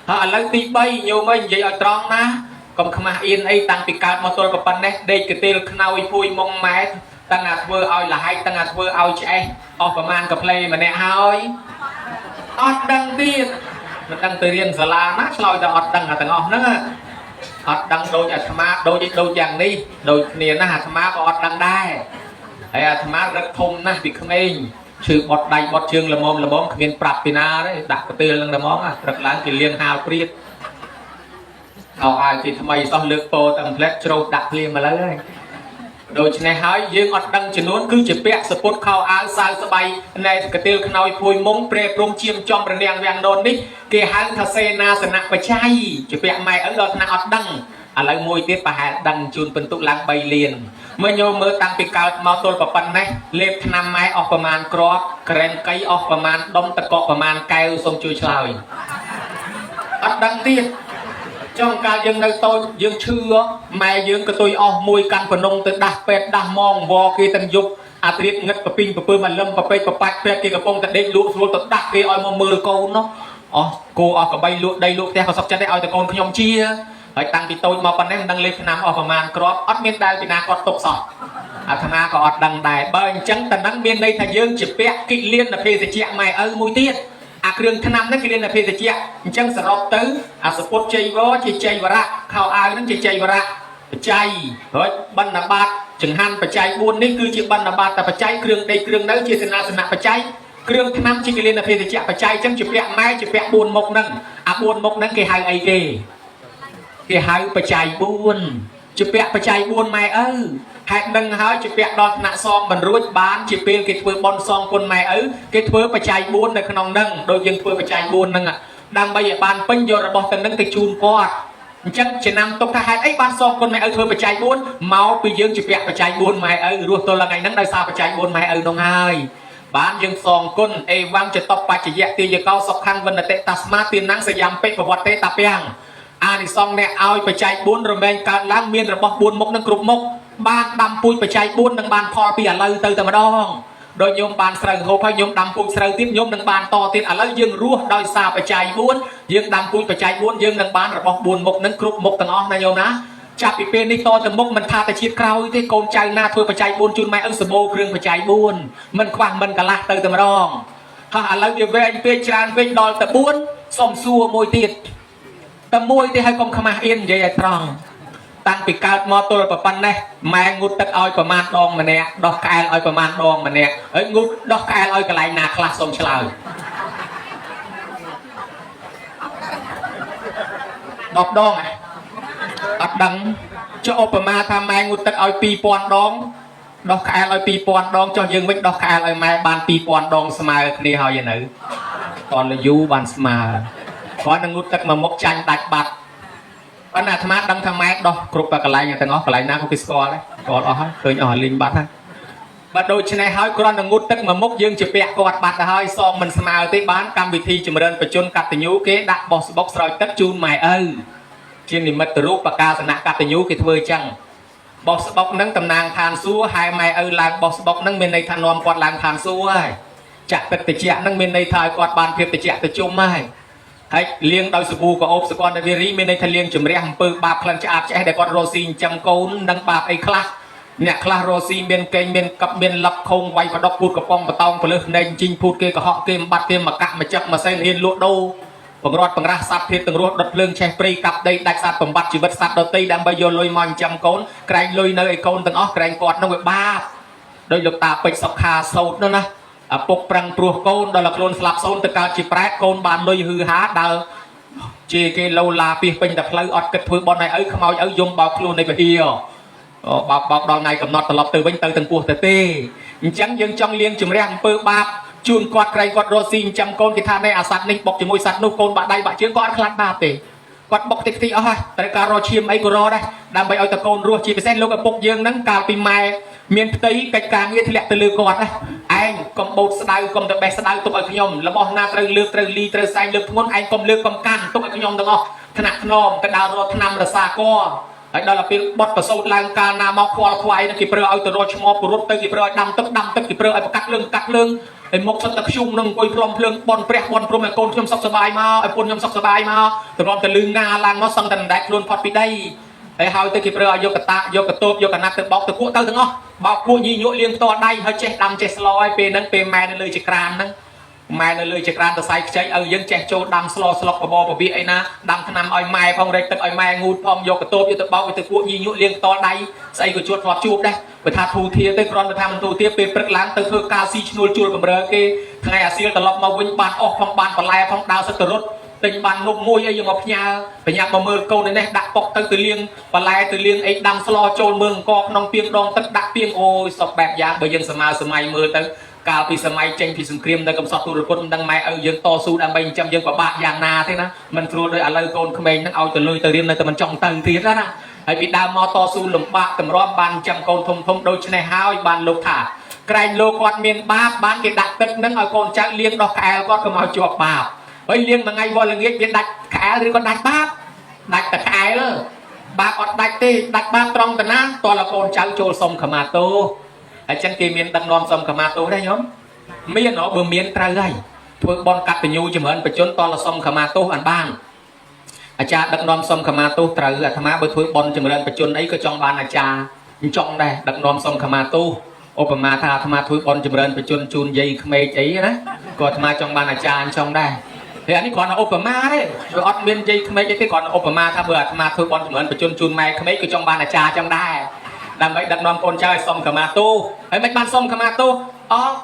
ถ้าอะไรตีใบโยมไม่ยัยตรองนะกรมขมาอินไอตั้งปีกาดมาตัวประปันเนี่ยเด็กกระเตลขนาวพุยมองไม้ตั้งอัดเวอร์เอาหลายตั้งอัดเวอร์เอาใจออกประมาณกับเพลย์มันเนี่ยหายอัดดังเตี้ยมันดังตัวเรียนสลานะเราจะอัดดังหาต่างออกนั่นอัดดังโดยธรรมะโดยอย่างนี้โดยเนียนนะธรรมะก็อัดดังได้ไอ้ธรรมะรักทมนะปิดข้างเองชื่อบทใดบทเชิงละมอมเขียนปรับปีนาได้ดักกระเตือนลังละมอมรักล้างกินเลี้ยงหาวเปรี้ยเอาไอ้ที่ทำไมต้องเลือกโปรตั้งเพลชโรดักเลี้ยงมาเลยโดยในหายยืงอัดดังจนนู้นคือจะเปะสปอตข่าวอาสายสบายในกระเตียวขนอยพุยมงเปรย์ปรุงเชียมจอมประเดียงแวงโดนนี่เกี่ยหันทเซนาสนักประชัยจะเปะไม่อันโดนนักอัดดังอะไรมวยเตี้ยประหารดังจูนเป็นตุลังใบเลียนเมื่อโยมเมื่อตั้งปีกาวมาตัวประปันนี่เล็บนำไม้ออกประมาณกรอบแกรงไก่ออกประมาณดมตะกอกประมาณไก่ทรงจุยชลายอัดดังเตี้ยtrongการยังในตัวยังเชื่อแม่ยังกระตุยออกมวยกันพนงตึกดักเป็ดดักมองวอกีตังยุบอาทิตย์งัดปะปิงปะปืนมันเริ่มปะเป็ดปะปัดเป็ดกีกระปงแต่เด็กลุกลุกตึกดักกีออยมือโกนเนาะโกออกกับใบลุกได้ลุกแต่เขาสับจะได้เอาแต่โกนขยมเชียไอ้ตังปีโตมาปันนั้นดังเล็กน้ำออกประมาณกรอบอัดเมียนได้ปีนากอดตกสอบอาธนาก็อัดดังได้เบย์จังแต่นั้นเมียนในทะเยิงจิบเปะกิเลียนนะเพศเจียไม่มวยเตี้ยเครื่องขนำนั่นคือเรียนในเพศเจียจังสรบตื้อสปอตใจวะใจวระข่าวอายนั่นใจวระใจเฮ้ยบรรณาบัตจึงหันปัจจัยบุญนี่คือจีบรรณาบัตแต่ปัจจัยเครื่องใดเครื่องนั้นเจตนาสนะปัจจัยเครื่องขนำจีเรียนในเพศเจียปัจจัยจังจีเปียไม้จีเปียบุญมกนั่งบุญมกนั่งเกี่ยหายไอเกี่ยหายปัจจัยบุญจีเปียปัจจัยบุญไม้หากดังหายจะเปียดอนหน้าซองบรรลุบ้านจะเป็นกิจเพื่อบอลซองคนใหม่กิจเพื่อปัจจัยบุญในขนมดังโดยยังเพื่อปัจจัยบุญนั่งดังใบบ้านเป็นโยระบบกันนั่งติจูนกอดจังจะนำตกทหารไอ้บ้านซองคนใหม่เพื่อปัจจัยบุญเมาไปยังจะเปียปัจจัยบุญใหม่รวมตัวละไงนั่งได้ซาปัจจัยบุญใหม่น้องหายบ้านยังซองคนวังจะตบปัจจัยตีจะเก้าสกขังวันเตตัสมาตีนังสยามเป็ดประวัติเตตาเปียงอานิซองเนี่ยเอาปัจจัยบุญรวมเป็นการล้างเมียนระบบบุญมกนั่งกรุบมกบ้านดำปุยปัจจัยบุญดังบ้านพอปีอะไรเติมแต่มาดองโดยโยมบ้านเสริงโหพยมดำปุยเสริงทิพย์โยมดังบ้านต่อทิพย์อะไรยังรู้โดยซาปัจจัยบุญยังดำปุยปัจจัยบุญยังดังบ้านระบบบุญมกนั่งกรุบมกต่างอ้อนะโยมนะจับปีเป็นนิโตแต่มกมันทาแต่ชีดคราวที่โกนใจหน้าถวยปัจจัยบุญจุนไม่สมบูรณ์เครื่องปัจจัยบุญมันคว้างมันกะละเติมแต่มาดองถ้าอะไรยังเวงเป็นจานเป็นดอลแต่บุญสมซัวมวยติดแต่มวยที่ให้กรมขมาเอ็นใหญ่ตรองตั้งปีกาดมอตัวประปันเนี่ยแมงงุดตักอ้อยประมาณดองมันเนี่ยดอกแกลอ้อยประมาณดองมันเนี่ยงุดดอกแกลอ้อยกระไรนาคลาสมฉลาดดอกดองอัดดังจะอประมาณทำแมงงุดตักอ้อยปีปอนดองดอกแกลอ้อยปีปอนดองจนยังไม่ดอกแกลอ้อยแม่บานปีปอนดองสมัยนี้เขาอย่างไหนตอนเลยยูบานสมาเพราะนังงุดตักมามกจันดัดบัด បណ្ណាអាត្មាដឹងថាម៉ែដោះគ្រប់តែកន្លែងទាំងអស់កន្លែងណាក៏គេស្គាល់ដែរស្គាល់អស់ហើយឃើញអស់លីងបាត់ហើយបើដូច្នេះហើយគ្រាន់តែងូតទឹកមួយមុខយើងជាពាក់គាត់បាត់ទៅហើយសងមិនស្មើទេបានកម្មវិធីចម្រើនបច្ចុប្បន្នកតញ្ញូគេដាក់បោះស្បុកស្រោចទឹកជូនម៉ែឪជានិមិត្តរូបបកាសនៈកតញ្ញូគេធ្វើអញ្ចឹងបោះស្បុកនឹងតំណាងឋានសួគ៌ហើយម៉ែឪឡើងបោះស្បុកនឹងមានន័យថានាំគាត់ឡើងឋានសួគ៌ហើយចាក់ទឹកតិចនឹងមានន័យថាឲ្យគាត់បានភាពតិចទៅជុំហើយលាងដោយសាប៊ូក៏អូបសកលនារីមានន័យថាលាងជំរះអំពើបាបក្លិនឆ្អាបឆ្អេះដែលគាត់រស់ស៊ីចិញ្ចឹមកូននិងបាបអីខ្លះអ្នកខ្លះរស់ស៊ីមានកេងមានកັບមានលឹកខោងវាយបដកពូតកំប៉ុងបតោងពលឹះណែងជីងភូតគេកុហកគេបំបត្តិគេមកកាក់មកចឹកមកសែនហ៊ានលក់ដូរបង្រាត់បង្រាស់សត្វភេទទាំងរស់ដុតភ្លើងឆេះព្រៃកាប់ដីដាច់សត្វបំបត្តិជីវិតសត្វដទៃដើម្បីយកលុយមកចិញ្ចឹមកូនក្រែងលុយនៅឲ្យកូនទាំងអស់ក្រែងគាត់នឹងវាបាបដោយលោកតាពេជ្រសុខាសោតនោះណាឪពុកប្រឹងព្រោះកូនដល់ខ្លួនស្លាប់សូនទៅកើតជាប្រែតកូនបានលុយហឺហាដើរជាគេលោឡាពីពេញតែផ្លូវអត់គិតធ្វើបន់ឲ្យឪខ្មោចឪយំបោកខ្លួននៃពហិបោកដល់ថ្ងៃកំណត់ត្រឡប់ទៅវិញទៅទាំងពោះទៅទេអញ្ចឹងយើងចង់លៀងជំរះអំពើបាបជូនគាត់ក្រែងគាត់រស់ស៊ីចិញ្ចឹមកូនគេថានៃអាសត្វនេះបុកជាមួយសត្វនោះកូនបាក់ដៃបាក់ជើងគាត់អត់ខ្លាចបាបទេគាត់បុកតិចអស់ហើយត្រូវការរកឈាមអីក៏រកដែរដើម្បីឲ្យតកូនរស់ជាពិសេសលោកឪពុកយើងហ្នឹងកាលពីម៉ែមានផ្ទៃកិច្ចការងារធ្លាក់ទៅលើគាត់ណាឯងកុំបោតស្ដៅកុំទៅបេះស្ដៅទុកឲ្យខ្ញុំរបស់ណាត្រូវលើកត្រូវលីត្រូវសែងលើកធ្ងន់ឯងកុំលើកកុំកាន់ទុកឲ្យខ្ញុំទាំងអស់ថ្នាក់ធ្នមទៅដើររត់ឆ្នាំរសាកហើយដល់ទៅពេលបត់ប្រសូតឡើងកាលណាមកខ្វល់ខ្វាយគេប្រើឲ្យទៅរត់ឈ្មោះពុរុតទៅគេប្រើឲ្យដាំទឹកគេប្រើឲ្យប្រកាត់លឿងហើយមុខសុទ្ធតែខ្ជុំនឹងអង្គុយផ្លុំភ្លើងបន់ព្រះបន់ព្រមឲ្យកូនខ្ញុំសុខសប្បាយមកឲ្យពុនខ្ញុំសុខសប្បាយមកទៅរំទៅលឿងងាឡើងមកសឹងតែមិនដាច់ខ្លួនផុតពីដីហើយទៅគេប្រើឲ្យយកកតាយកកតូបយកកណាត់ទៅបោកទៅគក់ទៅទាំងអស់បោកគក់ញីញក់លៀងផ្ទាល់ដៃហើយចេះដាំចេះស្លឲ្យពេលហ្នឹងពេលម៉ែនៅលើចក្រានហ្នឹងម៉ែនៅលើចក្រានទៅសៃខ្ចីឲ្យយើងចេះចូលដាំស្លស្លុកបបរបៀអីណាដាំថ្នាំឲ្យម៉ែផងរែកទឹកឲ្យម៉ែងូតផងយកកតូបយកទៅបោកទៅគក់ញីញក់លៀងផ្ទាល់ដៃស្អីក៏ជួតធ្លាប់ជួបដែរបើថាធូធាទៅគ្រាន់តែថាមិនធូធាពេលព្រឹកឡើងទៅធ្វើការស៊ីឈ្នួលជួលបំរើគេថ្ងៃអាសៀលត្រឡប់មកវិញបានអស់ផងបានបន្លែផងដើរសឹកទៅរត់ទិញបាននំមួយអីយកមកផ្ញើបញ្ញាប់មកមើលកូននេះដាក់ប៉ុកទៅលាងបន្លែទៅលាងអីដាំស្លចូលមើលអង្គក្នុងពាងដងទឹកដាក់ពាងអូយសពបែបយ៉ាងបើយើងសម័យមើលទៅកាលពីសម័យចេញពីសង្គ្រាមនៅកំសត់ទូរពុតមិនដឹងម៉ែឪយើងតស៊ូដើម្បីចិញ្ចឹមយើងពិបាកយ៉ាងណាទេណាមិនស្រួលដូចឥឡូវកូនក្មេងហ្នឹងឲ្យទៅលុយទៅរៀននៅតែមិនចង់ទៅទៀតណាហើយពីដើមមកតស៊ូលំបាកតម្រាំបានចិញ្ចឹមកូនធំដូច្នេះហើយបានលោកថាក្រែងលោកគាត់មានបាបបានគេដាក់ទឹកហ្នឹងឲ្យកូនចៅលាងដោះក្អែលគាត់កុំឲ្យជាប់បាបហើយលាងមួយថ្ងៃវល់ល្ងាចវាដាច់ក្អែលឬក៏ដាច់បាបដាច់តែក្អែលបាបអត់ដាច់ទេដាច់បាបត្រង់តាណាតលកូនចៅចូលសុំខមាទោសហើយចឹងគេមានដឹកនាំសុំខមាទោសដែរញោមមានបើមានត្រូវហើយធ្វើបន់កតញ្ញូចម្រើនបច្ចុប្បន្នតលសុំខមាទោសអានបានអាចារ្យដឹកនាំសុំខមាទោសត្រូវអាត្មាបើធ្វើបន់ចម្រើនបច្ចុប្បន្នអីក៏ចង់បានអាចារ្យអញ្ចឹងដែរដឹកនាំសុំខមាទោសឧបមាថាអាត្មាធ្វើបន់ចម្រើនបច្ចុប្បន្នជូនយាយក្មេកអីណាក៏អាត្មាចង់បានអាចារ្យអញ្ចឹងដែរហើយនេះគ្រាន់តែឧបមាទេវាអត់មានយាយក្មេកអីទេគ្រាន់តែឧបមាថាបើអាត្មាធ្វើបន់ចម្រើនបច្ចុប្បន្នជូនម៉ែក្មេកក៏ចង់បានអាចារ្យអញ្ចឹងដែរដើម្បីដឹកនាំកូនចៅឲ្យសុំខមាទោសហើយមិនបានសុំខមាទោស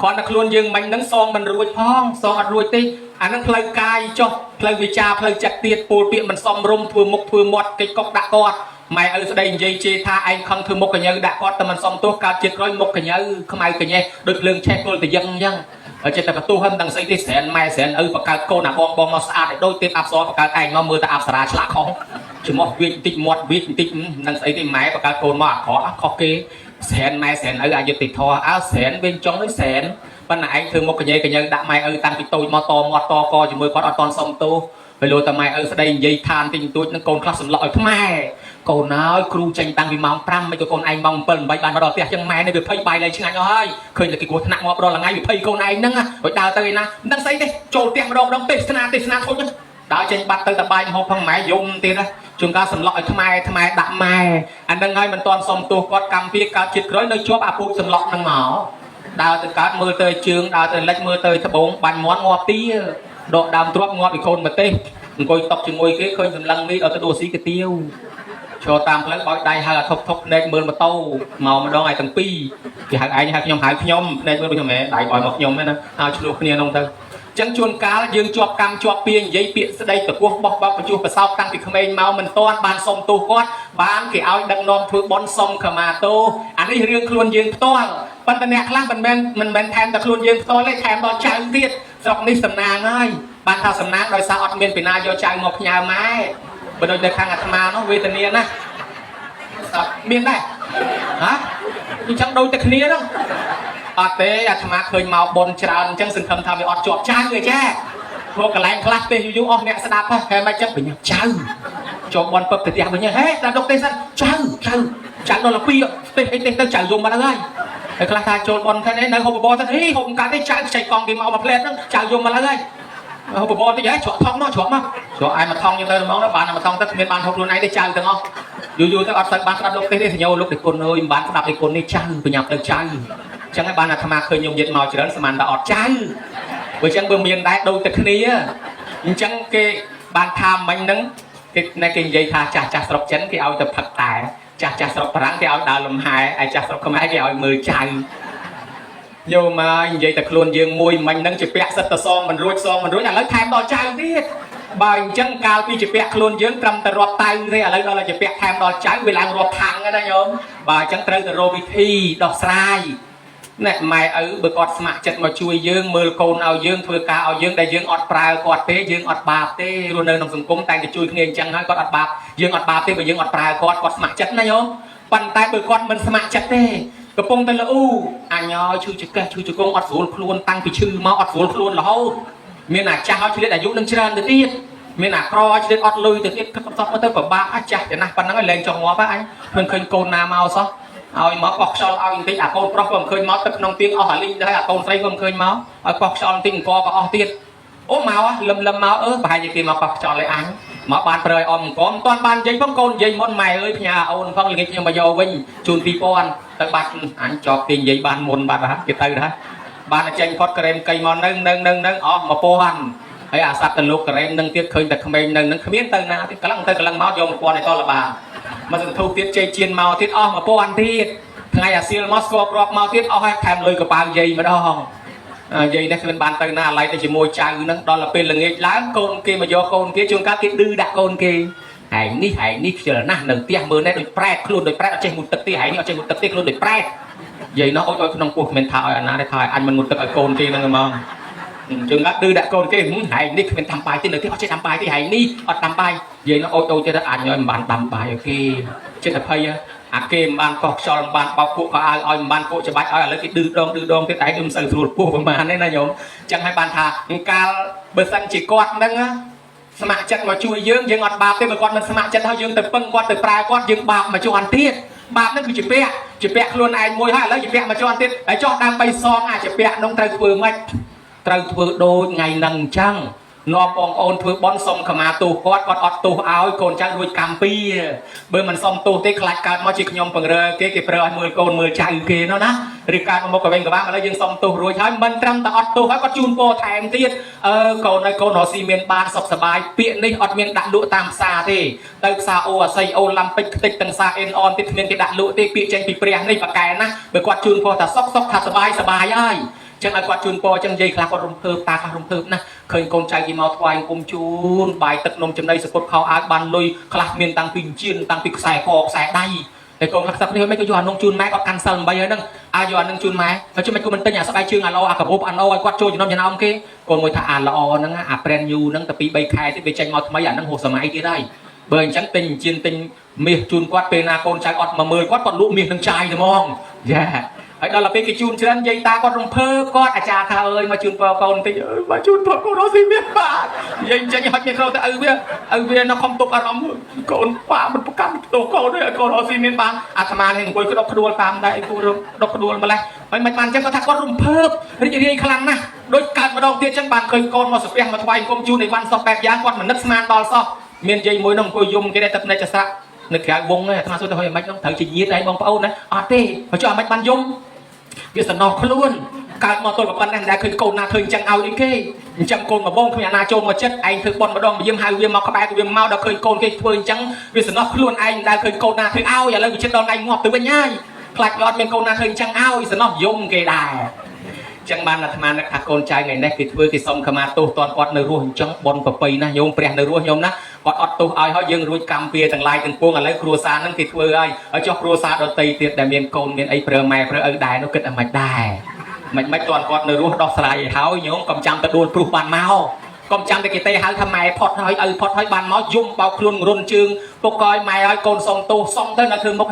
គ្រាន់តែខ្លួនយើងមិននឹងសងមិនរួចផងសងអត់រួចទេអានឹងផ្លូវកាយចុះផ្លូវវិចារផ្លូវចិត្តទៀតពោលពាក្យមិនសមរម្យធ្វើមុខធ្វើមាត់កិច្ចកុកដាក់គាត់ម៉ែឪស្ដីនិយាយជេរថាឯងខំធ្វើមុខកញ្ញើដាក់គាត់តែមិនសមទោសកើតជាតិក្រោយមុខកញ្ញើខ្មៅកញ្ញេះដូចភ្លើងឆេះគល់ទៅយ៉ាងអញ្ចឹងហើយចិត្តតែបន្ទោសហ្នឹងដឹងស្អីទេស្រានម៉ែស្រានឪបកើតកូនអាបងមកស្អាតឲ្យដូចទេអប្សរបកើតឯងមកមើលតែអប្សរាឆ្លាក់ខុសច្រមុះវាបន្តិចមាត់វាបន្តិចនឹងស្អីទេម៉ែបកើតកូនមកអាក្រក់ខុសគេស្រានម៉ែស្រានឪអយុត្តិធម៌ស្រានវិញចង់ដូចស្រានប៉ុន្តែឯងធ្វើមុខកញ្ញើដាក់ម៉ែឪតាំងពីតូចមកតមាត់តកជាមួយគាត់អត់តន់សមទោសហើយលោកតាម៉ែឪស្ដីនិយាយឋានតិចតួចនឹងកូនខ្លះសម្លក់ឲ្យខ្មែរកូនហើយគ្រូចេញតាំងពីម៉ោង5មិនក៏កូនឯងម៉ោង7 8បានមកដល់ផ្ទះចឹងម៉ែនេះវាភ័យបាយលែងឆ្ងាញ់អស់ហើយឃើញតែគេគោះថ្នាក់ងាប់រាល់ថ្ងៃវាភ័យកូនឯងហ្នឹងហើយដើរទៅឯណាមិនដឹងស្អីទេចូលផ្ទះម្ដងទេសនាធុញដើរចេញបាត់ទៅតែបាយមហូបផងម៉ែយំទៀតណាជួនកាលសម្លក់ឲ្យខ្មែរដាក់ម៉ែអាហ្នឹងហើយមិនទាន់សមទោសគាត់កម្មពីកើតជាតិក្រោយនៅជាប់អាពូជសម្លក់ហ្នឹងមកដើរទៅកើតមើលទៅជើងដើរទៅលិចមើលទៅត្បូងបាញ់មាត់ងាប់ទីដកដើមទ្រាប់ងាប់ពីកូនប្រទេសអង្គុយតុកជាមួយគេឃើញសម្លឹងមីឲ្យទៅដួលស៊ីកាទៀវឈរតាមផ្លូវបោចដៃហៅអាធប់ភ្នែកមើលម៉ូតូមកម្ដងឯទាំងពីរគេហៅឯងហៅខ្ញុំភ្នែកមើលដូចខ្ញុំហ៎ដៃបោចមកខ្ញុំហ្នឹងណាឲ្យឆ្លោះគ្នានោះទៅចឹងជួនកាលយើងជាប់កម្មជាប់ពៀនិយាយពាក្យស្ដីតកោះបោះបោកបញ្ជុះប្រសោតតាំងពីក្មេងមកមិនទាន់បានសុំទោសគាត់បានគេឲ្យដឹកនាំធ្វើបន់សុំខមាទោសអានេះរឿងខ្លួនយើងផ្ទាល់ប៉ុន្តែអ្នកខ្លះមិនមែនថែមតែខ្លួនយើងផ្ទាល់ទេថែមដល់ចៅទៀតស្រុកនេះសំណាងហើយបានថាសំណាងដោយសារអត់មានពីណាយកចៅមកផ្ញើម៉ែ បើដូចនៅខាងអាត្មានោះវេទនាណាមានដែរហ៎អញ្ចឹងដូចតែគ្នាហ្នឹងអត់ទេអាត្មាឃើញមកបនច្រើនអញ្ចឹងសង្ឃឹមថាវាអត់ជាប់ចៅទេចាព្រោះកន្លែងខ្លះទេយូរអស់អ្នកស្ដាប់ហ៎មិនចឹងវិញចៅចូលបនពឹកទៅផ្ទះវិញហេដល់លោកទេសិនចៅដល់ទៅ2ទេអីទេទៅចៅយំមកហើយហើយខ្លះថាចូលបនទៅនៅហូបបបរទៅហីហូបកាត់ទេចៅខ្ចីកង់គេមកមួយផ្លែតហ្នឹងចៅយំមកហើយហូបបបរតិចហ៎ច្រកថងមកច្រកមកច្រកឯមកថងយើងទៅហ្មងបានមកថងទៅគ្មានបានហូបខ្លួនឯងទេចៅទាំងអស់យូរទៅអត់ទៅបានស្ដាប់លោកទេសទេសញ្ញោលោកទេគុណអើយមិនបានស្ដាប់ទេគុណនេះចៅបញ្ញាប់ទៅចៅអញ្ចឹងហើយបានអាត្មាឃើញញោមញាតមកច្រើនស្មានតែអត់ចៅបើអញ្ចឹងបើមានដែរដូចតែគ្នាអញ្ចឹងគេបានថាមិញហ្នឹងគេនិយាយថាចាស់ស្រុកចិនគេឲ្យទៅផឹកតែចាស់ស្រុកបារាំងគេឲ្យដើរលំហែឯចាស់ស្រុកខ្មែរគេឲ្យមើលចៅយកមកនិយាយតែខ្លួនយើងមួយមិញហ្នឹងជាពាក់សិតតសងមិនរួចឥឡូវថែមដល់ចៅទៀតបើអញ្ចឹងកាលពីជាពាក់ខ្លួនយើងត្រឹមតែរាប់តៅទេឥឡូវដល់ជាពាក់ថែមដល់ចៅវាឡើងរាប់ថាំងណាញោមបើអញ្ចឹងត្រូវទៅរកវិធីដោះស្រាយណែម៉ែឪបើគាត់ស្ម័គ្រចិត្តមកជួយយើងមើលកូនឲ្យយើងធ្វើការឲ្យយើងដែលយើងអត់ប្រើគាត់ទេយើងអត់បាបទេរស់នៅក្នុងសង្គមតែតែជួយគ្នាអញ្ចឹងហើយគាត់អត់បាបយើងអត់បាបទេបើយើងអត់ប្រើគាត់ស្ម័គ្រចិត្តណាញោមប៉ុន្តែបើគាត់មិនស្ម័គ្រចិត្តទេកំពុងតែលូអញឲ្យឈឺចកេះឈឺចកងអត់ស្រួលខ្លួនតាំងពីឈឺមកអត់ស្រួលខ្លួនរហូតមានអាចាស់ឲ្យឆ្លៀតអាយុនឹងច្រើនទៅទៀតមានអាក្រឲ្យឆ្លៀតអត់លុយទៅទៀតគិតបន្ទប់ទៅពិបាកអាចាស់តែណាស់ប៉ុណ្ណឹងឲ្យលែងចង់ងាប់អញមិនឃើញកូនណាមកសោះឲ្យមកបោះខ្យល់ឲ្យបន្តិចអាកូនប្រុសក៏មិនឃើញមកទឹកក្នុងទៀងអស់អាលីងដែរអាកូនស្រីក៏មិនឃើញមកឲ្យបោះខ្យល់បន្តិចអង្គក៏អស់ទៀតអូមកលឹមមកប្រហែលជាគេមកបោះខ្យល់ឲ្យអញមកបានប្រើឲ្យអមអង្គមិនទាន់បាននិយាយផងកូននិយាយមុនម៉ែអើយផ្ញើអូនផងល្ងាចខ្ញុំមកយកវិញជូន2000ទៅបាត់អញជាប់គេនិយាយបានមុនបាត់ហើយគេទៅដែរបានចេញផុតក្រែមកៃមកនឹងអស់1000ហើយអាសត្វទៅលោកក្រែមនឹងទៀតឃើញតែក្មេងនឹងគ្មានទៅណាទៀតកន្លងមកយក1000ឲ្យតលបាមកសន្ធុទៀតជ័យជៀនមកទៀតអស់1000ទៀតថ្ងៃអាសៀលមកស្គរក្របមកទៀតអស់ហើយថែមលុយកប៉ាវយាយម្ដងយាយនេះគ្មានបានទៅណាឡៃទៅជាមួយចៅនឹងដល់ពេលល្ងាចឡើងកូនគេមកយកកូនគេជួនកាលគេឌឺដាក់កូនគេហែងនេះខ្ជិលណាស់នៅផ្ទះមើលនេះដូចប្រែតខ្លួនដូចប្រែតអត់ចេះមុតទឹកទេហែងនេះអត់ចេះមុតទឹកទេខ្លួនដូចប្រែតយាយនោះអុចឲ្យក្នុងពោះគ្មានថាឲ្យអាណាទេថាឲ្យអញមិនមុតទឹកឲ្យកូនគេហ្នឹងហ្មងជើងកាត់ឌឺដាក់កូនគេហែងនេះគ្មានដាំបាយទេនៅទីអត់ចេះដាំបាយទេហែងនេះអត់ដាំបាយយាយនោះអុចទៀតអញឲ្យមិនបានដាំបាយឲ្យគេចិត្តអភ័យអាគេមិនបានកោះខ្យល់មិនបានបោកពួកក៏ឲ្យមិនបានពួកច្បាច់ឲ្យឥឡូវគេឌឺដងទៀតឯងខ្ញុំមិនសូវស្រួលពោះប្រហែលទេណាញោមអញ្ចឹងឲ្យបានថាកាលបើសិនជាគាត់ហ្នឹងស្ម័គ្រចិត្តមកជួយយើងអត់បាបទេបើគាត់មិនស្ម័គ្រចិត្តហើយយើងទៅពឹងគាត់ទៅប្រើគាត់យើងបាបមកជាន់ទៀតបាបហ្នឹងគឺជាពាក់ខ្លួនឯងមួយហើយឥឡូវជាពាក់មកជាន់ទៀតហើយចោះដើម្បីសងអាចពាក់នោះត្រូវធ្វើម៉េចត្រូវធ្វើដូចថ្ងៃហ្នឹងអញ្ចឹងនាំបងប្អូនធ្វើបន់សុំខមាទោសគាត់អត់ទោសឲ្យកូនចៅរួចកម្មពីបើមិនសុំទោសទេខ្លាចកើតមកជាខ្ញុំបង្រើគេប្រើឲ្យមើលកូនមើលចៅគេនោះណាឬកើតមកមុខកវិញក្បាលឥឡូវយើងសុំទោសរួចហើយមិនត្រឹមតែអត់ទោសហើយគាត់ជូនពរថែមទៀតកូនឲ្យកូនរស់ស៊ីមានបានសុខសប្បាយពាក្យនេះអត់មានដាក់លក់តាមផ្សារទេទៅផ្សារអូអាស័យអូឡាំពិចខ្ទេចទាំងផ្សារអេនអនទៀតគ្មានគេដាក់លក់ទេពាក្យចេញពីព្រះនេះបកកែណាបើគាត់ជូនពរថាសុខថាសប្បាយហើយចឹងឲ្យគាត់ជូនពរចឹងនិយាយខ្លះគាត់រំភើបតាខ្លះរំភើបណាឃើញកូនចៅគេមកថ្វាយអង្គមជូនបាយទឹកនំចំណីសពុតខោអាវបានលុយខ្លះមានតាំងពីជៀនតាំងពីខ្សែកខ្សែដៃតែកូនខ្លះនេះមិនក៏យកអានងជូនម៉ែគាត់កាន់សិល8ហើយហ្នឹងឲ្យយកអានឹងជូនម៉ែហើយជុំមិនគួរមិនទិញអាស្បែកជើងអាល្អអាកាបូបអាណោឲ្យគាត់ចូលចំណោមគេកូនមួយថាអាល្អហ្នឹងអា brand new ហ្នឹងតែ2 3ខែទៀតវាចេញមកថ្មីអាហ្នឹងហួសសម័យទៀតហើយបើអញ្ចឹងទិញជៀនទិញមាសជូនគាត់ពេលណាកូនចៅអត់មកមើលគាត់លក់មាសនឹងចាយតែហ្មងយ៉ាហើយដល់ពេលគេជូនច្រើនយាយតាគាត់រំភើបគាត់អាចារ្យថាអើយមកជូនពរកូនបន្តិចអើយមកជូនពរកូនរស់ស៊ីមានបាទយាយចេញហុចមីក្រូទៅឪវានៅខំទុកអារម្មណ៍កូនប៉ាមិនប្រកាន់ផ្ទោកូនទេឲ្យកូនរស់ស៊ីមានបានអាត្មានេះអង្គុយក្តុកក្ដួលតាមដែរគូដុកក្ដួលម្លេះហើយមិនបានអញ្ចឹងគាត់ថាគាត់រំភើបរីករាយខ្លាំងណាស់ដូចកើតម្ដងទៀតអញ្ចឹងបានឃើញកូនមកស្ពះមកថ្វាយអង្គមជូនអីវ៉ាន់សោះបែបយ៉ាងគាត់មិននឹកស្មានដល់សោះមានយាយមួយនោះអង្គុយយំគេដែរទឹកភ្នែកចសាក់នៅក្រៅវងអាត្មាសួរទៅហើយមិនហ្នឹងត្រូវជាញាតិឯងបងប្អូនណាអត់ទេបើចុះអាមិនបានយំវាសំណោះខ្លួនកើតមកទល់ប៉ុណ្ណេះមិនដែលឃើញកូនណាធ្វើអញ្ចឹងឲ្យគេអញ្ចឹងកូនមកបងគ្មានអាណាចូលមកចិត្តឯងធ្វើបន់ម្ដងយើងហៅវាមកក្បែរវាមកដល់ឃើញកូនគេធ្វើអញ្ចឹងវាសំណោះខ្លួនឯងមិនដែលឃើញកូនណាធ្វើឲ្យឥឡូវវាចិត្តដល់ថ្ងៃងាប់ទៅវិញហើយខ្លាចវាអត់មានកូនណាធ្វើអញ្ចឹងឲ្យសំណោះយំគេដែរចឹងបានអាត្មានឹកថាកូនចៅថ្ងៃនេះគេធ្វើគេសុំខមាទោសតន់គាត់នៅរស់អញ្ចឹងបនប្រពៃណាញោមព្រះនៅរស់ញោមណាគាត់អត់ទោសឲ្យហើយយើងរួចកម្មពៀទាំងឡាយទាំងពួងឥឡូវគ្រួសារហ្នឹងគេធ្វើឲ្យចុះគ្រួសារដតីទៀតដែលមានកូនមានអីប្រើម៉ែប្រើឪដែរនោះគិតឲ្យមិនដែរមិនតន់គាត់នៅរស់ដោះស្រាយឲ្យហើយញោមកុំចាំទៅដួលព្រោះបានមក កុំចាំតែគេទេហៅថាម៉ែផុតហើយឪផុតហើយបានមកយំបោកខ្លួនរុនជើងពុកកយម៉ែឲ្យកូនសុំទោសសុំទៅនៅធ្វើមុខ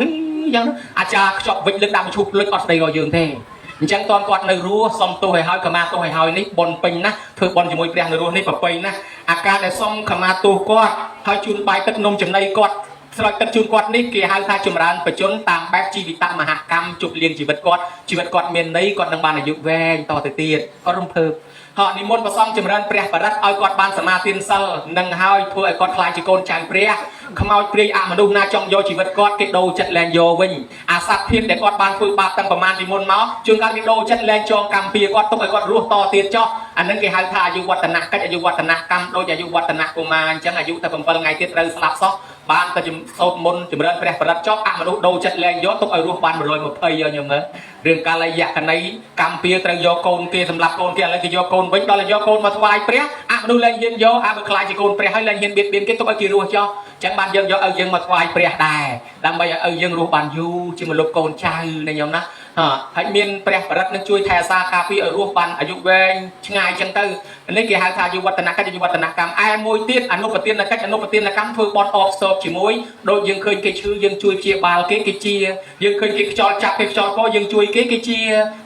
យ៉ាងអាចារ្យខ្ចប់វិចលើកដាក់ឈូសលុចអត់ស្ដីរកយើងទេអញ្ចឹងតើគាត់នៅរស់សុំទោសឲ្យហើយខមាទោសឲ្យហើយនេះបនពេញណាធ្វើបនជាមួយព្រះនៅរស់នេះប្រពៃណាអាការដែលសុំខមាទោសគាត់ហើយជូនបាយទឹកនំចំណីគាត់ស្រោចទឹកជូនគាត់នេះគេហៅថាចម្រើនបច្ចុប្បន្នតាមបែបជីវិតមហកម្មជប់លៀងជីវិតគាត់មានន័យគាត់នឹងបានអាយុវែងតទៅទៀតគាត់រំភើបហើយនិមន្តព្រះសង្ឃចម្រើនព្រះបរិត្តឲ្យគាត់បានសមាធិសិលនឹងហើយធ្វើឲ្យគាត់ខ្លាចជាកូនចៅព្រះខ្មោចព្រាយអមនុស្សណាចង់យកជីវិតគាត់គេដូរចិត្តលែងយកវិញអាសត្វភាពដែលគាត់បានធ្វើបាបតាំងប្រមាណពីមុនមកជួនកាលគេដូរចិត្តលែងចងកម្មពៀគាត់ទុកឲ្យគាត់រស់តទៀតចោះអានឹងគេហៅថាអាយុវឌ្ឍនកិច្ចអាយុវឌ្ឍនកម្មដូចអាយុវឌ្ឍនកុមារអញ្ចឹងអាយុតែ7ថ្ងៃទៀតត្រូវស្លាប់សោះបានទៅសោតមុនចម្រើនព្រះបរិត្តចោះអមនុស្សដូរចិត្តលែងយកទុកឲ្យរស់បាន120យកញោមមើលរឿងកាលយៈកណីកម្មពៀត្រូវយកកូនគេសម្រាប់កូនគេឥឡូវគេយកកូនវិញដល់យកកូនមកថ្វាយព្រះអមនុស្សលែងហ៊ានយកអាបើខ្លាចជាកូនព្រះហើយលែងហ៊ានបៀតបៀនគេទុកឲ្យគេរស់ចោះចឹងបានយើងយកឲ្យយើងមកថ្វាយព្រះដែរដើម្បីឲ្យយើងរស់បានយូរជាមលុបកូនចៅណាញោមណាហើយមានព្រះបរិត្តនឹងជួយថែរក្សាការពារឲ្យរស់បានអាយុវែងឆ្ងាយចឹងទៅនេះគេហៅថាអាយុវឌ្ឍនកិច្ចអាយុវឌ្ឍនកម្មឯមួយទៀតអនុប្រទានកិច្ចអនុប្រទានកម្មធ្វើបន់អបស្ទប់ជាមួយដូចយើងឃើញគេឈឺយើងជួយព្យាបាលគេជាយើងឃើញគេខ្យល់ចាប់គេខ្យល់កយើងជួយគេជា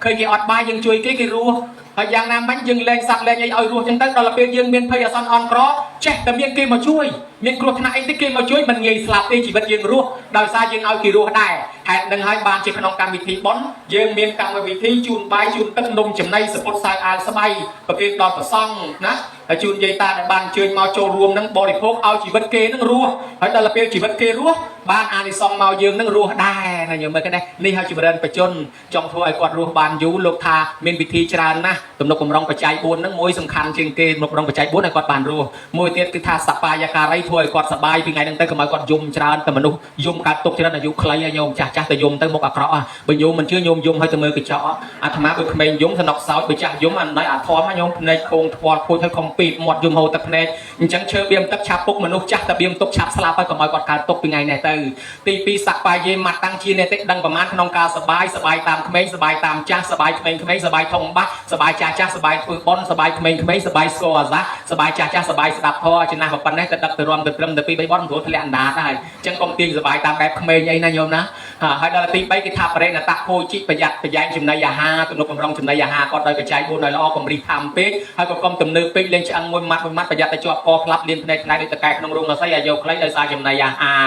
ឃើញគេអត់បាយយើងជួយគេរស់ហើយយ៉ាងណាមិញយើងលែងសัตว์លែងអីឲ្យរស់ចឹងទៅដល់ពេលយើងមានភ័យអាសន្នអន់ក្រចេះតែមានគេមកជួយមានគ្រោះថ្នាក់អីទៅគេមកជួយមិនងាយស្លាប់ទេជីវិតយើងរស់ដោយសារយើងឲ្យគេរស់ដែរហេតុនឹងហើយបានជាក្នុងកម្មវិធីបុណ្យយើងមានកម្មវិធីជូនបាយជូនទឹកនំចំណីសពុតសើអាលស្បៃប្រគេនដល់ព្រះសង្ឃណាហើយជូនយាយតាដែលបានអញ្ជើញមកចូលរួមនឹងបរិភោគឲ្យជីវិតគេនឹងរស់ហើយដល់ពេលជីវិតគេរស់បានអានិសង្សមកយើងនឹងរស់ដែរណាញោមមើលគេនេះហើយចម្រើនបច្ចុប្បន្នចង់ធ្វើឲ្យគាត់រស់បានយូរលោកថាមានវិធីច្រើនណាស់ទំនុកបំរុងបច្ច័យ4ហ្នឹងមួយសំខាន់ជាងគេទំនុកបំរុងបច្ច័យ4ឲ្យគាត់បានរស់មួយទៀតគឺថាសបាយការីធ្វើឲ្យគាត់សប្បាយពីថ្ងៃហ្នឹងទៅកុំឲ្យគាត់យំច្រើនតែមនុស្សយំកើតទុកច្រើនអាយុខ្លីហើយញោមចាស់ទៅយំទៅមុខអាក្រក់បើញោមមិនជឿញោមយំឲ្យទៅមើលកញ្ចក់អាត្មាដូចក្មេងយំសំណុកសោចបើចាស់យំអាណៃអាធំញោមភ្នែកខងថ្ពាល់ខូចហើយខំពីបមាត់យំហូរទឹកភ្នែកអញ្ចឹងឈើបៀមទឹកឆាប់ពុកមនុស្សចាស់តែបៀមទុកឆាប់ស្លាប់ហើយកុំឲ្យគាត់កើតទុកពីថ្ងៃនេះទៅទី2សបាយេម៉ាត់តាំងជានេតិដឹងប្រមាណក្នុងការសបាយតាមក្មេងសបាយតាមចាស់សបាយក្មេងសបាយធំបាស់សបាយចាស់សបាយធ្វើបុណ្យសបាយក្មេងសបាយស្គាល់អាសាសបាយចាស់សបាយស្ដាប់ធម៌ចំណាស់ប៉ុណ្ណេះទៅដឹកទៅរំទៅត្រឹមទៅ2 3បន់ព្រោះធ្លាក់អណ្ដាតហើយអញ្ចឹងកុំទាញសបាយតាមបែបក្មេងអីណាញោមណាហើយដល់ទី3គេថាបរិណតៈភោជិប្រយ័ត្នប្រយែងចំណីអាហារទំនុកបំរុងចំណីអាហារគាត់ដោយបច្ច័យ4ឲ្យល្អកុំរិះខំពេកហើយក៏កុំទំនើបពេកលេងឆ្អឹងមួយម៉ាត់ប្រយ័ត្នតែជាប់កផ្លាប់លៀនភ្នែកខ្លាយដូចតកែក្នុងរោងរស័យអាយុខ្លីដោយសារចំណីអាហារ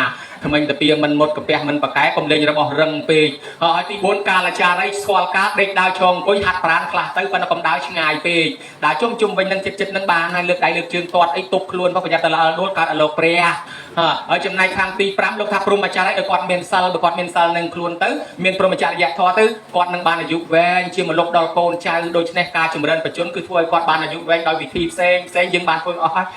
ក្មេងតាពីមិនមុតកាពះមិនប្រកែកុំលេងរបស់រឹងពេកហើយទី4កាលអាចារ្យស្គាល់ការដេកដើរឈរអង្គុយហាត់ប្រាណខ្លះទៅប៉ុន្តែកុំដើរឆ្ងាយពេកដើរជុំវិញនឹងចិត្តនឹងបានហើយលើកដៃលើកជើងទាត់អីទប់ខ្លួនប្រយ័ត្នតែល្អដួលកើតអលោកព្រះហើយចំណែកខាងទី5លោកថាព្រមអាចារ្យឲ្យគាត់មានសិលបើគាត់មានសិលនឹងខ្លួនទៅមានព្រមអាចារ្យធម៌ទៅគាត់នឹងបានអាយុវែងជាមលុបដល់កូនចៅដូច្នេះការចម្រើនបច្ចុប្បន្នគឺធ្វើឲ្យគាត់បានអាយុវែងដោយវិធីផ្សេងយើងបានធ្វើអស់ហើយ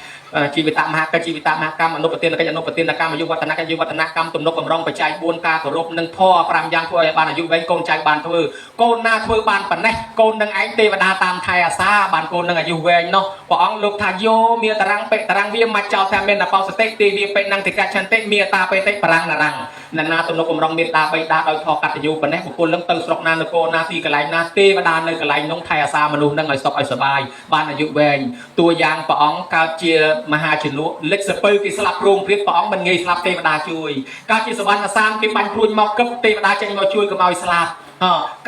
ជីវិតមហាកិច្ចជីវិតមហាកម្មអនុប្រទានកិច្ចអនុប្រទានកម្មអាយុវឌ្ឍនកិច្ចអាយុវឌ្ឍនកម្មទំនុកបំរុងបច្ច័យ4ការគោរពនិងធម៌5យ៉ាងធ្វើឲ្យបានអាយុវែងកូនចៅបានធ្វើកូនណាធ្វើបានប៉ុណ្ណេះកូននឹងឯងទេវតាតាមថែអាសាបានកូននឹងអាយុវែងនោះព្រះអង្គលោកថាយោមានតារាងពេតារាងវាមកចោលថាមានអបោសតិទេវាពេនឹងតិកឆន្តិមានតាបេតិបរាំងណារាំងណាទំនុកបំរុងមានតាបៃតាដោយធម៌កតញ្ញូប៉ុណ្ណេះបុគ្គលនឹងទៅស្រុកណានគរណាទីកន្លែងណាទេវតានៅកន្លែងនោះថែអាសាមនុស្សនឹងឲ្យសុខឲ្យសប្បាយបានអាយុវែងតួយ៉ាងព្រះអង្គកើតជាមហាជនុលិចសពើគេស្លាប់រោងព្រាបព្រះអង្គមិនងាយស្លាប់ទេវតាជួយកើតជាសវណ្ណសាមគេបាញ់ព្រួយមកគប់ទេវតាចេញមកជួយកុំឲ្យស្លាប់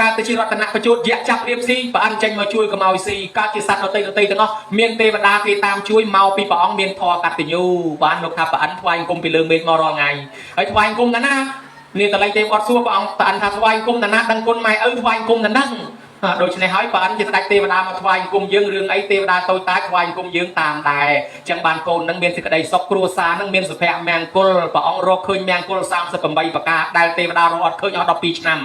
កើតទៅជារតនបញ្ជូតយៈចាប់រៀបស៊ីព្រះអង្គចេញមកជួយកុំឲ្យស៊ីកើតជាសត្វដតីទាំងអស់មានទេវតាគេតាមជួយមកពីព្រះអង្គមានធម៌កតញ្ញូបានលោកថាព្រះអង្គថ្វាយអង្គមពីលើមេឃមករាល់ថ្ងៃហើយថ្វាយអង្គមណានេះតឡៃទេវអត់សួរព្រះអង្គព្រះអង្គថាថ្វាយអង្គមណាដឹងគុណម៉ែឪថ្វាយអង្គមណាដឹងដូច្នេះហើយព្រះអង្គជាស្ដេចទេវតាមកថ្វាយអង្គមយើងរឿងអីទេវតាតូចតាចថ្វាយអង្គមយើងតាមដែរចឹងបានកូននឹងមានសេចក្តីសុខគ្រួសារនឹងមានសុភមង្គលព្រះអង្គរកឃើញមង្គល38ប្រការដែលទេវតារកអត់ឃើញអស់12ឆ្នាំ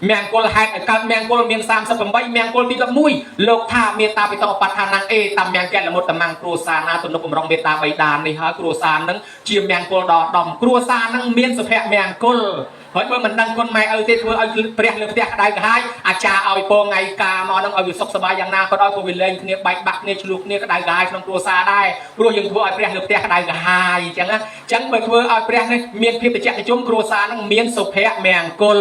មង្គលហេតុឲ្យកើតមង្គលមាន38មង្គលទី11លោកថាមេត្តាបិតកបដ្ឋានអេតាមមង្គលលមុតតំងគ្រួសារណាទំនុកបំរុងមេត្តាបៃតានេះហើយគ្រួសារនឹងជាមង្គលដល់ដំគ្រួសារនឹងមានសុភមង្គល ហើយបើមិនដឹងគុណម៉ែឪទេធ្វើឲ្យព្រះលើផ្ទះក្តៅក្រហាយអាចារ្យឲ្យពងថ្ងៃការមកនឹងឲ្យវាសុខសប្បាយយ៉ាងណាក៏ដោយក៏វាលែងគ្នាបែកបាក់គ្នាឆ្លោះគ្នាក្តៅក្រហាយក្នុងគ្រួសារដែរព្រោះយើងធ្វើឲ្យព្រះលើផ្ទះក្តៅក្រហាយអញ្ចឹងណាអញ្ចឹងបើធ្វើឲ្យព្រះនេះមានភាពត្រជាក់ត្រជុំគ្រួសារនឹងមានសុភមង្គល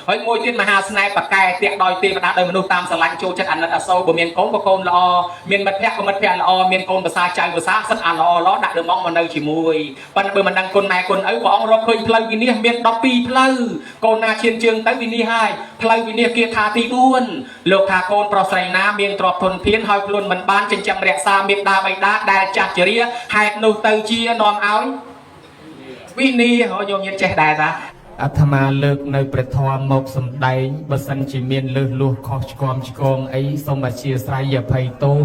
ហើយមួយទៀតមហាស្នេហ៍បកែតាក់ដោយទេវតាដោយមនុស្សតាមស្រឡាញ់ចូលចិត្តអាណិតអាសូរបើមានកូនក៏កូនល្អមានមិត្តភក្តិក៏មិត្តភក្តិល្អមានកូនភាសាចៅភាសាសិតអាល្អដាក់ដើមមកនៅជាមួយប៉ុន្តែបើមិនដឹងគុណម៉ែគុណឪព្រះអង្គរកឃើញផ្លូវវិនិច្ឆ័យមាន12ផ្លូវកូនណាឈានជើងទៅវិនិច្ឆ័យហើយផ្លូវវិនិច្ឆ័យគេថាទី4លោកថាកូនប្រុសស្រីណាមានទ្រព្យធនធានហើយខ្លួនមិនបានចិញ្ចឹមរក្សាមេត្តាបិតាដែលចាស់ជរាហេតុនោះទៅជានាំឲ្យវិនិច្ឆ័យហើយយកញាតិចេះដែរតាអាត្មាលើកនៅព្រះធម៌មកសំដែងបើសិនជាមានលើសលួសខុសឆ្គំឆ្គងអីសូមអធិស្ឋានអភ័យទោស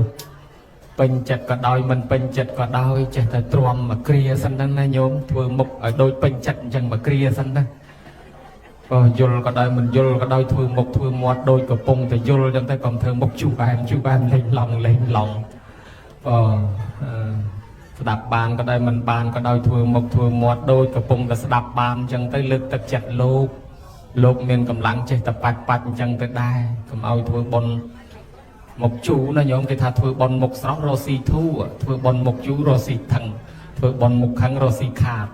ពេញចិត្តក៏ដោយមិនពេញចិត្តក៏ដោយចេះតែទ្រាំមកគ្រាសិនណាញោមធ្វើមុខឲ្យដូចពេញចិត្តអញ្ចឹងមកគ្រាសិនណាក៏យល់ក៏ដោយមិនយល់ក៏ដោយធ្វើមុខធ្វើមាត់ដូចកំពុងតែយល់អញ្ចឹងទៅកុំធ្វើមុខជូបែបលេងឡងស្ដាប់បានក៏ដោយមិនបានក៏ដោយធ្វើមុខធ្វើមាត់ដូចកំពុងតែស្ដាប់បានអញ្ចឹងទៅលើកទឹកចិត្តលោកមានកម្លាំងចេះតែបាច់អញ្ចឹងទៅដែរកុំឲ្យធ្វើបុណ្យមុខជូណាញោមគេថាធ្វើបន់មុខស្រស់រស់ស៊ីធូធ្វើបន់មុខជូរស់ស៊ីថឹងធ្វើបន់មុខខឹងរស់ស៊ីខាត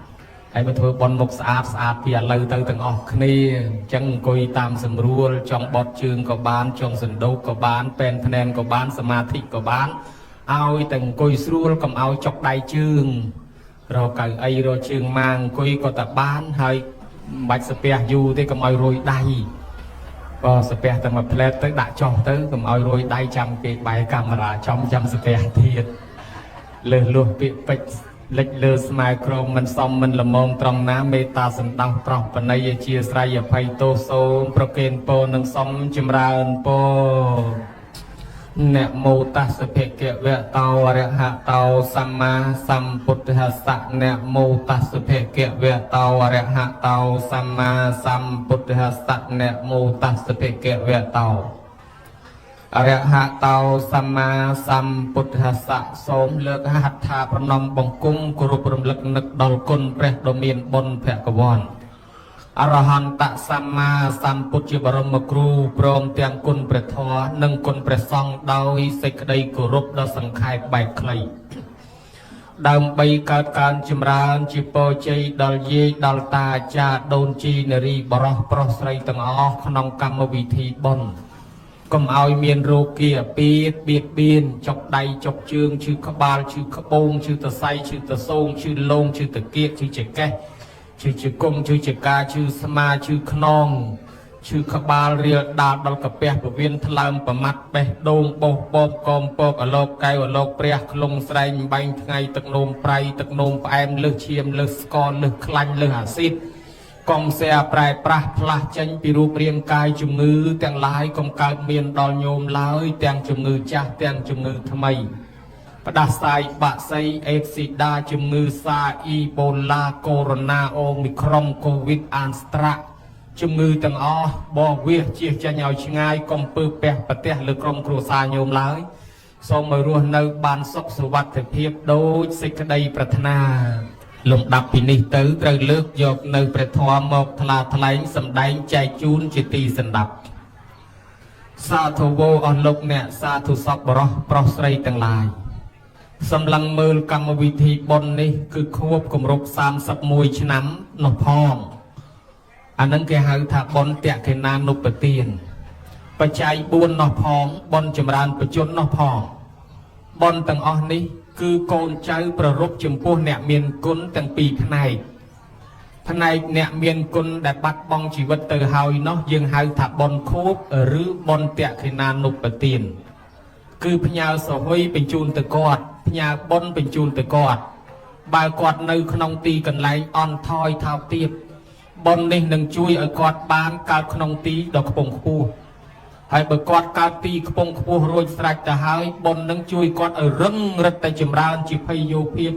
ហើយបើធ្វើបន់មុខស្អាតពីឥឡូវទៅទាំងអស់គ្នាអញ្ចឹងអង្គុយតាមស្រួលចង់បត់ជើងក៏បានចង់សណ្ដូកក៏បានពេនភ្នែនក៏បានសមាធិក៏បានឲ្យតែអង្គុយស្រួលកុំឲ្យចុកដៃជើងរកកៅអីរកជើងម៉ាងអង្គុយក៏តែបានហើយមិនបាច់ស្ពះយូរទេកុំឲ្យរួយដៃក៏ស្ពះតែមួយផ្លែតទៅដាក់ចុះទៅកុំឲ្យរួយដៃចាំគេបែរកាមេរ៉ាចាំស្ពះទៀតលើសលួសពាក្យពេចន៍លិចលើស្មាក្រមមិនសមមិនល្មមត្រង់ណាមេត្តាសន្តោសប្រោសបណីអជាស្រ័យអភ័យទោសសូមប្រគេនពរនឹងសមចម្រើនពរនមោតស្សភគវៈតោអរហតោសម្មាសម្ពុទ្ធស្សៈនមោតស្សភគវៈតោអរហតោសម្មាសម្ពុទ្ធស្សៈនមោតស្សភគវៈតោអរហតោសម្មាសម្ពុទ្ធស្សៈសូមលើកហដ្ឋាប្រណម្យបង្គំគោរពរំលឹកនឹកដល់គុណព្រះដ៏មានបុណ្យភគវន្តអរហន្តសម្មាសម្ពុទ្ធជាបរមគ្រូព្រមទាំងគុណព្រះធម៌និងគុណព្រះសង្ឃដោយសេចក្តីគោរពដ៏សង្ខេបបែបខ្លីដើម្បីកើតការចម្រើនជាពរជ័យដល់យាយដល់តាអាចារ្យដូនជីនារីបរោះប្រុសស្រីទាំងអស់ក្នុងកម្មវិធីបុណ្យកុំឲ្យមានរោគាបៀតបៀនចុកដៃចុកជើងឈឺក្បាលឈឺក្បូងឈឺសរសៃឈឺតសូងឈឺលងឈឺតកៀកឈឺចកេះឈឺជង្គង់ឈឺចកាឈឺស្មាឈឺខ្នងឈឺក្បាលរៀលដាលដល់កាពះពវៀនថ្លើមប្រមាត់បេះដូងបោសបបកោមពកអលោកកែវអលោកព្រះខ្លងស្រែងបែងថ្ងៃទឹកនោមប្រៃទឹកនោមផ្អែមលើសឈាមលើសស្ករលើសខ្លាញ់លើសអាស៊ីតកុំស្អាប្រែប្រាស់ផ្លាស់ចេញពីរូបរាងកាយជំងឺទាំងឡាយកុំកើតមានដល់ញោមឡើយទាំងជំងឺចាស់ទាំងជំងឺថ្មីផ្ដាសាយបាក់សីអេបស៊ីដាជំងឺសាអ៊ីបូឡាកូរ៉ូណាអូមីក្រុងកូវីដអានស្ត្រាក់ជំងឺទាំងអស់បោះវាជៀសចេញឲ្យឆ្ងាយកុំពើពះប្រទេសលើក្រុមគ្រួសារញោមឡើយសូមឲ្យរស់នៅបានសុខសុវត្ថិភាពដូចសេចក្តីប្រាថ្នាលំដាប់ពីនេះទៅត្រូវលើកយកនៅព្រះធម៌មកថ្លាថ្លែងសម្ដែងចែកជូនជាទីសន្តាប់សាធុវោអស់លោកអ្នកសាធុសពបរោះប្រុសស្រីទាំងឡាយសម្លឹងមើលកម្មវិធីបុណ្យនេះគឺខួបគម្រប់31ឆ្នាំនោះផងអានឹងគេហៅថាបុណ្យតក្កិណានុប្បទានបច្ច័យ4នោះផងបុណ្យចម្រើនបជននោះផងបុណ្យទាំងអស់នេះគឺកូនចៅប្ររពចំពោះអ្នកមានគុណទាំងពីរផ្នែកអ្នកមានគុណដែលបាត់បង់ជីវិតទៅហើយនោះយើងហៅថាបុណ្យខួបឬបុណ្យតក្កិណានុប្បទានគឺផ្ញើសហុយបញ្ជូនទៅគាត់ផ្ញើបុណ្យបញ្ជូនទៅគាត់បើគាត់នៅក្នុងទីកន្លែងអន់ថយថោកទាបបុណ្យនេះនឹងជួយឲ្យគាត់បានកើតក្នុងទីដ៏ខ្ពង់ខ្ពស់ហើយបើគាត់កើតទីខ្ពង់ខ្ពស់រួចស្រេចទៅហើយបុណ្យនឹងជួយគាត់ឲ្យរឹងរិតតែចម្រើនជាភ័យយោភាព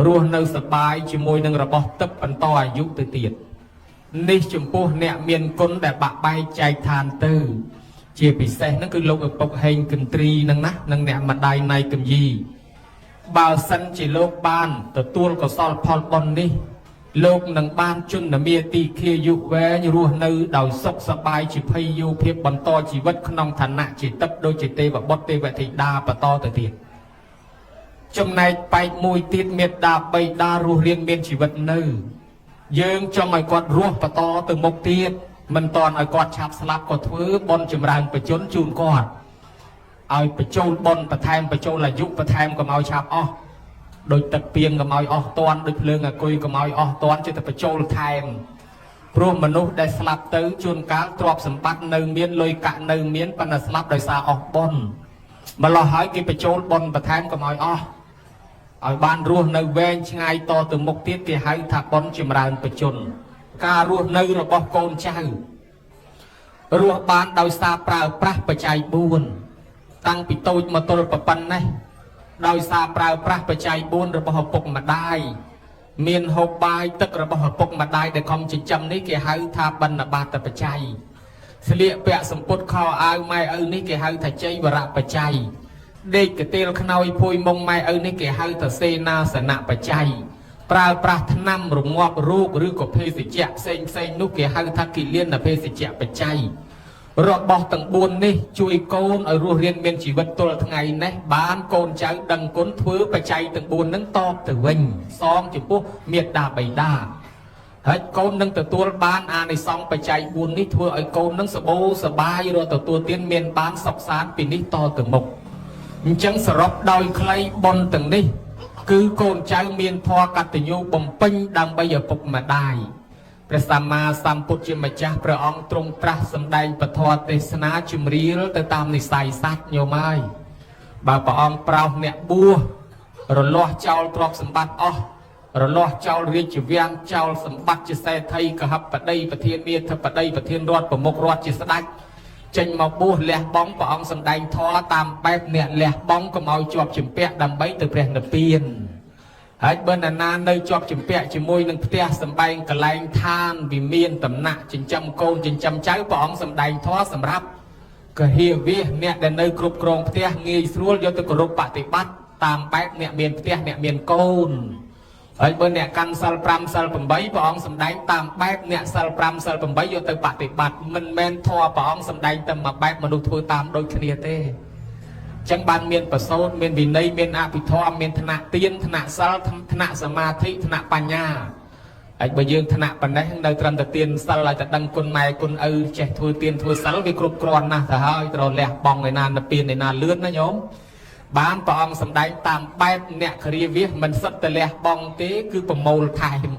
រស់នៅសប្បាយជាមួយនឹងរបស់ទឹកបន្តអាយុទៅទៀតនេះចំពោះអ្នកមានគុណដែលបាក់បែកចែកឋានទៅជាពិសេសហ្នឹងគឺលោកឪពុកហេងកន្ទ្រីហ្នឹងណានិងអ្នកម្ដាយណៃកំយីបើសិនជាលោកបានទទួលកុសលផលបុណ្យនេះ លោកនឹងបានជន់នាមាទីគាយុវែងរស់នៅដោយសុខសប្បាយជាភ័យយោភាពបន្តជីវិតក្នុងឋានៈជាទឹកដូចជាទេវបុត្រទេវធីតាបន្តទៅទៀតចំណែកបែកមួយទៀតមេត្តាបៃតារស់រៀនមានជីវិតនៅយើងចង់ឲ្យគាត់រស់បន្តទៅមុខទៀតមិនតន់ឲ្យគាត់ឆាប់ស្លាប់ក៏ធ្វើបន់ចម្រើនបជនជូនគាត់ឲ្យបញ្ចូលបន់បន្ថែមបញ្ចូលអាយុបន្ថែមកុំឲ្យឆាប់អស់ដោយទឹកពីងកុំឲ្យអស់តន់ដោយភ្លើងអាគុយកុំឲ្យអស់តន់ចិត្តបញ្ចូលថែមព្រោះមនុស្សដែលស្លាប់ទៅជួនកាលទ្រព្យសម្បត្តិនៅមានលុយកាក់នៅមានប៉ុន្តែស្លាប់ដោយសារអស់បន់ម្ល៉េះហើយគេបញ្ចូលបន់បន្ថែមកុំឲ្យអស់ឲ្យបានរស់នៅវែងឆ្ងាយតទៅមុខទៀតគេហៅថាបន់ចម្រើនបជនការរស់នៅរបស់កូនចៅរស់បានដោយសារប្រើប្រាស់បច្ច័យ4តាំងពីតូចមកទល់ប៉ុណ្ណេះដោយសារប្រើប្រាស់បច្ច័យ4របស់ឪពុកម្ដាយមានហូបបាយទឹករបស់ឪពុកម្ដាយដែលខំចិញ្ចឹមនេះគេហៅថាបណ្ឌបាតបច្ច័យស្លៀកពាក់សម្ពុតខោអាវម៉ែឪនេះគេហៅថាជ័យវរៈបច្ច័យដេកកទេលខ្នើយភួយមុងម៉ែឪនេះគេហៅថាសេនាសនៈបច្ច័យប្រើប្រាស់ថ្នាំរងាប់រោគឬក៏ភេសជ្ជៈផ្សេងនោះគេហៅថាគិលានភេសជ្ជៈបច្ច័យរបស់ទាំង4នេះជួយកូនឲ្យរស់រៀនមានជីវិតទល់ថ្ងៃនេះបានកូនចៅដឹងគុណធ្វើបច្ច័យទាំង4នឹងតបទៅវិញសងចំពោះមេត្តាបិតាហើយកូននឹងទទួលបានអានិសង្សបច្ច័យ4នេះធ្វើឲ្យកូននឹងសបោសបាយរត់ទទួលទានមានបានសុខសាន្តពីនេះតទៅមុខអញ្ចឹងសរុបដោយខ្លីបុណ្យទាំងនេះគឺកូនចៅមានធម៌កតញ្ញូបំពេញដើម្បីឪពុកម្ដាយព្រះសម្មាសម្ពុទ្ធជាម្ចាស់ព្រះអង្គទ្រង់ត្រាស់សម្ដែងពធទេសនាជំរាលទៅតាមនិស័យសត្វញោមហើយបើព្រះអង្គប្រោសអ្នកបួសរលាស់ចោលទ្រព្យសម្បត្តិអស់រលាស់ចោលរាជវាំងចោលសម្បត្តិជាសេដ្ឋីកហបតីប្រធានមាធិបតីប្រធានរដ្ឋប្រមុខរដ្ឋជាស្ដេចចេញមកបួសលះបង់ព្រះអង្គសម្ដែងធម៌តាមបែបអ្នកលះបង់កុំឲ្យជាប់ជំពាក់ដើម្បីទៅព្រះនិព្វានហើយបើនរណានៅជាប់ជំពាក់ជាមួយនឹងផ្ទះសម្បែងកលែងឋានវិមានតំណាក់ចិញ្ចឹមកូនចិញ្ចឹមចៅព្រះអង្គសម្ដែងធម៌សម្រាប់កហេវិសអ្នកដែលនៅគ្រប់គ្រងផ្ទះងាយស្រួលយកទៅគោរពបប្រតិបត្តិតាមបែបអ្នកមានផ្ទះអ្នកមានកូនហើយបើអ្នកកាន់សិល5សិល8ព្រះអង្គសម្ដែងតាមបែបអ្នកសិល5សិល8យកទៅបប្រតិបត្តិមិនមែនធម៌ព្រះអង្គសម្ដែងតែមួយបែបមនុស្សធ្វើតាមដូចគ្នាទេចឹងបានមានប្រសូតមានវិន័យមានអភិធម្មមានឋានៈទានឋានៈសិលឋានៈសមាធិឋានៈបញ្ញាហើយបើយើងឋានៈប៉ុណ្ណេះនៅត្រឹមតែទានសិលឲ្យតែដឹងគុណម៉ែគុណឪចេះធ្វើទានធ្វើសិលវាគ្រប់គ្រាន់ណាស់ទៅហើយត្រូវលះបង់ឯណាទៅពៀនឯណាលឿនណាញោមបានព្រះអង្គសម្ដែងតាមបែបអ្នកគរិយាមិនសិតតែលះបង់ទេគឺប្រមូលថែម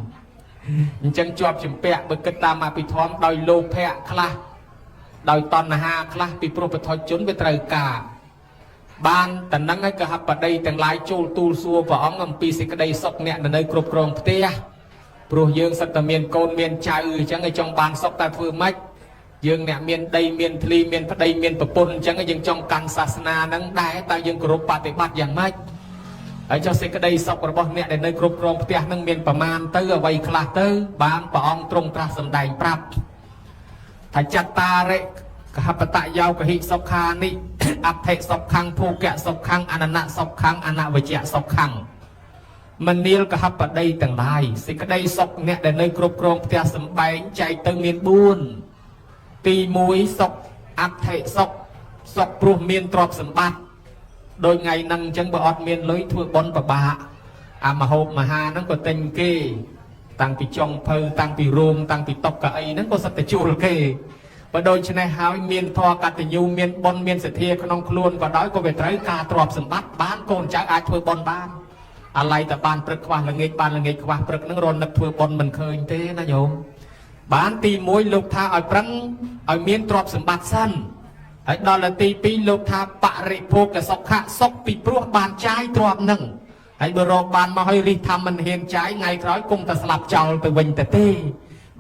អញ្ចឹងជាប់ជំពាក់បើគិតតាមអភិធម្មដោយលោភៈខ្លះដោយតណ្ហាខ្លះពីព្រោះពធជនវាត្រូវការបានតនឹងឲ្យកហបតីទាំងឡាយចូលទូលសួរព្រះអង្គអំពីសេចក្តីសុខអ្នកនៅគ្រប់គ្រងផ្ទះព្រោះយើងសិតតែមានកូនមានចៅអញ្ចឹងឲ្យចង់បានសុខតែធ្វើម៉េចយើងអ្នកមានដីមានធ្លីមានប្តីមានប្រពន្ធអញ្ចឹងយើងចង់កាន់សាសនាហ្នឹងដែរតែយើងគោរពបប្រតិបត្តិយ៉ាងម៉េចហើយចុះសេចក្តីសុខរបស់អ្នកដែលនៅគ្រប់គ្រងផ្ទះហ្នឹងមានប្រមាណទៅអ្វីខ្លះទៅបានព្រះអង្គទ្រង់ត្រាស់សម្ដែងប្រាប់ថាចត្តារិកហបតយោកហិសុខានិអដ្ឋិសុខੰភោគៈសុខੰអននៈសុខੰអនវជ្ជៈសុខੰមនាលកហបតីទាំងឡាយសេចក្តីសុខអ្នកដែលនៅគ្រប់គ្រងផ្ទះសម្បែងចែកទៅមាន4ទី1សុខអដ្ឋិសុខព្រោះមានទ្រព្យសម្បត្តិដោយថ្ងៃហ្នឹងអញ្ចឹងបើអត់មានលុយធ្វើបុណ្យពិបាកអាមហូបមហាហ្នឹងក៏ទិញគេតាំងពីចុងភៅតាំងពីរោងតាំងពីតុកៅអីហ្នឹងក៏សិតតែជួលគេបើដូច្នេះហើយមានធម៌កតញ្ញូមានបុណ្យមានសទ្ធាក្នុងខ្លួនក៏ដោយក៏វាត្រូវការទ្រព្យសម្បត្តិបានកូនចៅអាចធ្វើបុណ្យបានអាឡ័យតែបានព្រឹកខ្វះល្ងាចបានល្ងាចខ្វះព្រឹកហ្នឹងរនឹកធ្វើបុណ្យមិនឃើញទេណាញោមបានទី1លោកថាឲ្យប្រឹងឲ្យមានទ្រព្យសម្បត្តិសិនហើយដល់ទី2លោកថាបរិភោគសុខៈសុខពីព្រោះបានចាយទ្រព្យហ្នឹងហើយបើរកបានមកឲ្យរិះថាមិនហ៊ានចាយថ្ងៃក្រោយគង់តែស្លាប់ចោលទៅវិញទៅទេ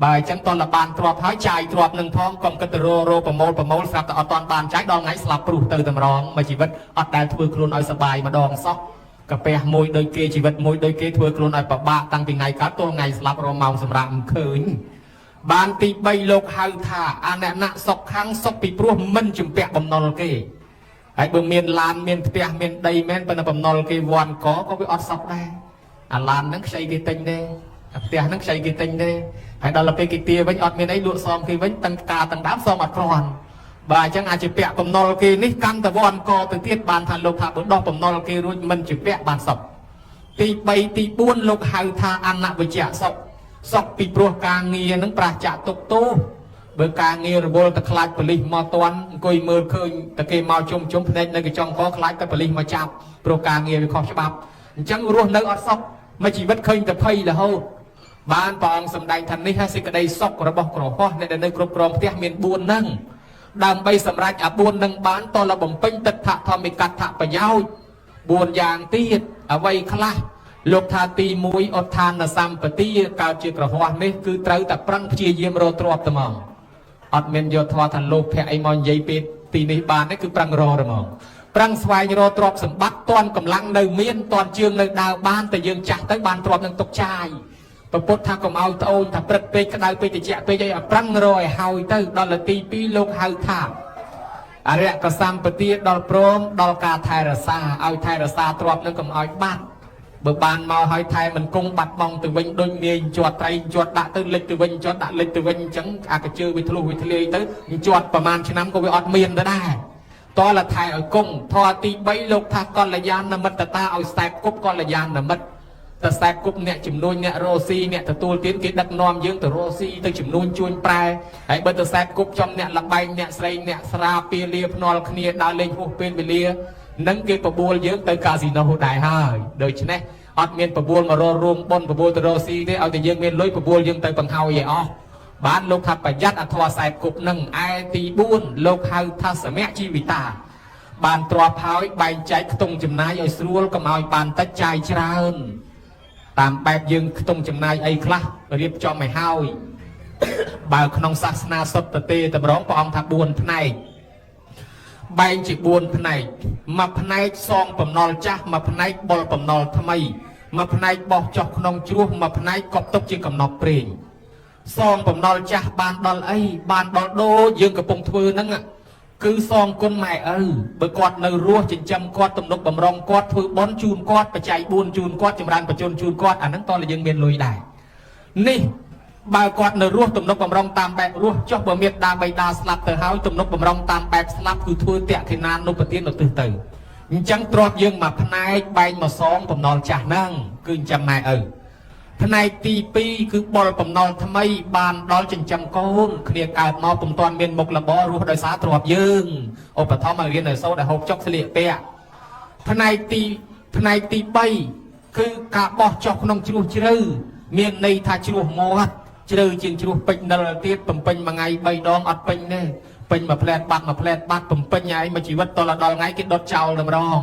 បើអញ្ចឹងតលបានទ្រព្យហើយចាយទ្រព្យនឹងផងកុំគិតទៅរប្រមូលស្រាប់តែអត់តាន់បានចាយដល់ថ្ងៃស្លាប់ព្រោះទៅតម្រងមួយជីវិតអត់ដែលធ្វើខ្លួនឲ្យសុបាយម្ដងសោះកាពះមួយដូចគេជីវិតមួយដូចគេធ្វើខ្លួនឲ្យពិបាកតាំងពីថ្ងៃកើតទល់ថ្ងៃស្លាប់រម៉ោងសម្រាប់មិនឃើញបានទី3លោកហៅថាអននៈសុខੰសុខពីព្រោះមិនជំពាក់បំណុលគេហើយបើមានឡានមានផ្ទះមានដីមែនប៉ុន្តែបំណុលគេវាន់កក៏វាអត់សុខដែរអាឡានហ្នឹងខ្ចីគេទិញទេ ផ្ទះហ្នឹងខ្ចីគេទិញទេហើយដល់ទៅគេទាវិញអត់មានអីលក់សមគេវិញទាំងការទាំងដើមសមអត់គ្រាន់បាទអញ្ចឹងអាចជាពាក់បំណុលគេនេះកាន់តវ៉ាន់កទៅទៀតបានថាលោកថាបើដោះបំណុលគេរួចមិនជាពាក់បានសុខទី3ទី4លោកហៅថាអនវជ្ជៈសុខពីព្រោះការងារហ្នឹងប្រះចាក់ទុកទោសបើការងាររវល់តែខ្លាចប៉ូលីសមកតាន់អង្គុយមើលឃើញតែគេមកជុំភ្នែកនៅកញ្ចង់កខ្លាចតែប៉ូលីសមកចាប់ព្រោះការងារវាខុសច្បាប់អញ្ចឹងរស់នៅអត់សុខមួយជីវិតឃើញតែភ័យរហូតបានព្រះអង្គសម្ដែងថានេះហើយសេចក្តីសុខរបស់ក្រហមអ្នកដែលនៅគ្រប់គ្រងផ្ទះមាន4ហ្នឹងដើម្បីសម្រេចអា4ហ្នឹងបានតលបំពេញទឹកថធម្មិកថប្រយោជន៍4យ៉ាងទៀតអ្វីខ្លះលោកថាទី1អដ្ឋានសម្បទាកើតជាក្រហមនេះគឺត្រូវតែប្រឹងព្យាយាមរកទ្រព្យតែហ្មងអត់មានយកធម៌ថាលោកភ័ក្រអីមកនិយាយពីទីនេះបានទេគឺប្រឹងរកតែហ្មងប្រឹងស្វែងរកទ្រព្យសម្បត្តិតន់កម្លាំងនៅមានតន់ជើងនៅដើរបានតែយើងចាស់ទៅបានទ្រព្យនឹងទុកចាយព្រះពុទ្ធថាកុំឲ្យត្អូនថាព្រឹកពេកក្តៅពេកតិចពេកអីឲ្យប្រឹងរកឲ្យហើយទៅដល់ទី2លោកហៅថាអរិយកសម្បទាដល់ព្រមដល់ការថែរក្សាឲ្យថែរក្សាទ្រព្យនឹងកុំឲ្យបាត់បើបានមកឲ្យថែមិនគង់បាត់បង់ទៅវិញដូចនាយជាប់ត្រីជាប់ដាក់ទៅលិចទៅវិញជាប់ដាក់លិចទៅវិញអញ្ចឹងអាកជើវាធ្លុះវាធ្លាយទៅជាប់ប្រហែលឆ្នាំក៏វាអត់មានទៅដែរតលថែឲ្យគង់ធម៌ទី3លោកថាកល្យាណមិត្តតាឲ្យខ្សែគប់កល្យាណមិត្តតែខ្សែគប់អ្នកចំនួនអ្នករស់ស៊ីអ្នកទទួលទានគេដឹកនាំយើងទៅរស់ស៊ីទៅចំនួនជួញប្រែហើយបើទៅខ្សែគប់ចំអ្នកលបែងអ្នកស្រីអ្នកស្រាពាលាភ្នាល់គ្នាដើរលេងហួសពេលវេលានឹងគេបបួលយើងទៅកាស៊ីណូដែរហើយដូច្នេះអត់មានបបួលមករករួមបនបបួលទៅរស់ស៊ីទេឲ្យតែយើងមានលុយបបួលយើងទៅបង្ហើយឲ្យអស់បានលោកថាប្រយ័ត្នអធរខ្សែគប់នឹងឯទី4លោកហៅថាសមៈជីវិតាបានទ្របហើយបែងចែកខ្ទង់ចំណាយឲ្យស្រួលកុំឲ្យបានតិចចាយច្រើនតាមបែបយើងខ្ទង់ចំណាយអីខ្លះរៀបចំឲ្យហើយបើក្នុងសាសនាសុទ្ធទេតម្រងព្រះអង្គថា4ផ្នែកបែងជា4ផ្នែកមួយផ្នែកសងបំណុលចាស់មួយផ្នែកបុលបំណុលថ្មីមួយផ្នែកបោះចុះក្នុងជ្រោះមួយផ្នែកកប់ទុកជាកំណប់ព្រេងសងបំណុលចាស់បានដល់អីបានដល់ដូរយើងកំពុងធ្វើហ្នឹងគឺសងគុណម៉ែឪបើគាត់នៅរស់ចិញ្ចឹមគាត់ទំនុកបំរុងគាត់ធ្វើបុណ្យជូនគាត់បច្ច័យ4ជូនគាត់ចម្រើនបញ្ជូនជូនគាត់អាហ្នឹងតើយើងមានលុយដែរនេះបើគាត់នៅរស់ទំនុកបំរុងតាមបែបរស់ចុះបើមានដាបៃតាស្លាប់ទៅហើយទំនុកបំរុងតាមបែបស្លាប់គឺធ្វើតេខេណានុបទានឧទ្ទិសទៅអញ្ចឹងទ្រព្យយើងមកផ្នែកបែងមកសងបំណុលចាស់ហ្នឹងគឺចិញ្ចឹមម៉ែឪផ្នែកទី2គឺបុលបំណុលថ្មីបានដល់ចិញ្ចឹមកូនគ្នាកើតមកពុំទាន់មានមុខរបររស់ដោយសារទ្រព្យយើងឧបត្ថម្ភឲ្យរៀននៅសូត្រឲ្យហូបចុកស្លៀកពាក់ផ្នែកទី3គឺការបោះចុះក្នុងជ្រោះជ្រៅមានន័យថាជ្រោះមាត់ជ្រៅជាងជ្រោះពេជ្រនិលទៀតបំពេញមួយថ្ងៃ3ដងអត់ពេញទេពេញមួយផ្លែតបាត់បំពេញហើយមួយជីវិតតដល់ថ្ងៃគេដុតចោលតែម្ដង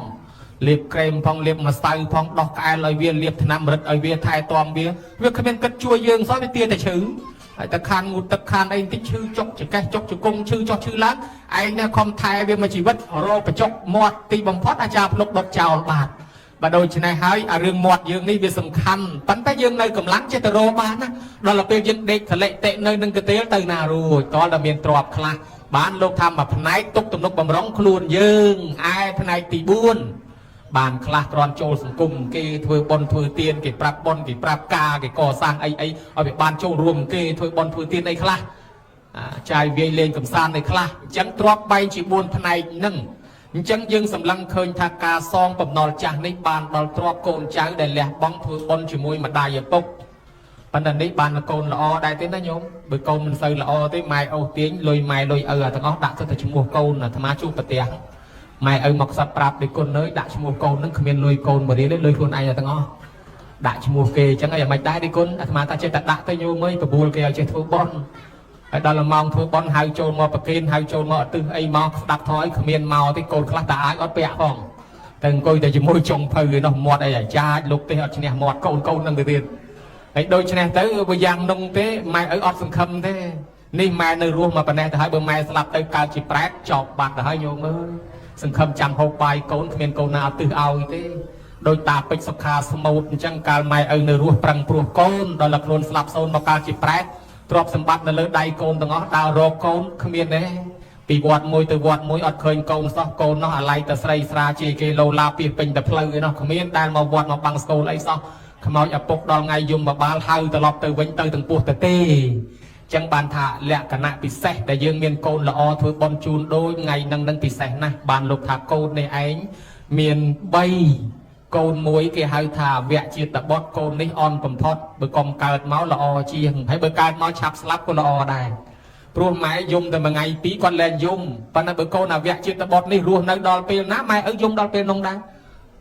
លាបក្រែមផងលាបម្សៅផងដោះក្អែលឲ្យវាលាបថ្នាំរឹតឲ្យវាថែទាំវាគ្មានគិតជួយយើងសោះវាទាតែឈឺហើយតែខានងូតទឹកខានអីបន្តិចឈឺចុកចកេះចុកជង្គង់ឈឺចុះឈឺឡើងឯងនេះខំថែវាមួយជីវិតរកបញ្ចុកមាត់ទីបំផុតអាចារ្យភ្លុកដុតចោលបាត់បើដូច្នេះហើយអារឿងមាត់យើងនេះវាសំខាន់ប៉ុន្តែយើងនៅកម្លាំងចេះតែរកបានណាដល់ពេលយើងដេកទលេតិនៅនឹងកទេលទៅណារួចតើតែមានទ្រព្យខ្លះបានលោកថាមួយផ្នែកទុកទំនុកបំរុងខ្លួនយើងឯផ្នែកទី4បានខ្លះគ្រាន់ចូលសង្គមគេធ្វើបុណ្យធ្វើទានគេប្រាប់បុណ្យគេប្រាប់ការគេកសាងអីឲ្យវាបានចូលរួមគេធ្វើបុណ្យធ្វើទានអីខ្លះចាយវាយលេងកំសាន្តអីខ្លះអញ្ចឹងទ្រព្យបែងជា4ផ្នែកហ្នឹងអញ្ចឹងយើងសម្លឹងឃើញថាការសងបំណុលចាស់នេះបានដល់ទ្រព្យកូនចៅដែលលះបង់ធ្វើបុណ្យជាមួយម្ដាយឪពុកប៉ុន្តែនេះបានកូនល្អដែរទេណាញោមបើកូនមិនសូវល្អទេម៉ែអូសទាញលុយម៉ែលុយឪទាំងអស់ដាក់ទៅតែឈ្មោះកូនអាត្មាជួបប្រទះម៉ែឪមកខ្សត់ប្រាប់ដូចគុណអើយដាក់ឈ្មោះកូននឹងគ្មានលុយកូនមករៀនទេលុយខ្លួនឯងទាំងអស់ដាក់ឈ្មោះគេអញ្ចឹងអីមិនដែរទេគុណអាត្មាថាចេះតែដាក់ទៅញោមអើយបបួលគេឲ្យចេះធ្វើបុណ្យហើយដល់ម៉ោងធ្វើបុណ្យហៅចូលមកប្រគេនហៅចូលមកអត់ទឹះអីមកស្ដាប់ធម៌អីគ្មានមកទេកូនខ្លះតាអាចអត់ពាក់ផងតែអង្គុយតែជាមួយចុងភៅឯនោះមាត់អីអាចារ្យលោកទេអត់ឈ្នះមាត់កូននឹងទៅទៀតហើយដូច្នេះទៅបើយ៉ាងនោះទេម៉ែឪអត់សង្ឃឹមទេនេះម៉ែនៅរស់មកប៉ុណ្ណេះទៅហើយបើម៉ែស្លាប់ទៅកើតជាប្រែតចោបបាត់ទៅហើយញោមអើយសង្ឃឹមចាំហូបបាយកូនគ្មានកូនណាអត់ទឹះឲ្យទេដោយតាពេជ្រសុខាស្មូតអញ្ចឹងកាលម៉ែឪនៅរស់ប្រឹងព្រោះកូនដល់តែខ្លួនស្លាប់សូន្យមកកើតជាប្រែតទ្រព្យសម្បត្តិនៅលើដៃកូនទាំងអស់ដើររកកូនគ្មានទេពីវត្តមួយទៅវត្តមួយអត់ឃើញកូនសោះកូននោះអាឡ័យតែស្រីស្រាជាគេលោឡាពីពេញតែផ្លូវឯនោះគ្មានដែលមកវត្តមកបាំងស្គលអីសោះ ខ្មោចឪពុកដល់ថ្ងៃយមបាលហៅត្រឡប់ទៅវិញទៅទាំងពោះទៅទេចឹងបានថាលក្ខណៈពិសេសដែលយើងមានកូនល្អធ្វើបន់ជូនដូចថ្ងៃនឹងពិសេសណាស់បានលោកថាកូននេះឯងមាន3កូនមួយគេហៅថាវគ្គជាតិបុត្រកូននេះអន់បំផុតបើកុំកើតមកល្អជាងហើយបើកើតមកឆាប់ស្លាប់ក៏ល្អដែរព្រោះម៉ែយំតែមួយថ្ងៃពីរគាត់លែងយំប៉ុន្តែបើកូនអាវគ្គជាតិបុត្រនេះរស់នៅដល់ពេលណាម៉ែឪយំដល់ពេលនោះដែរ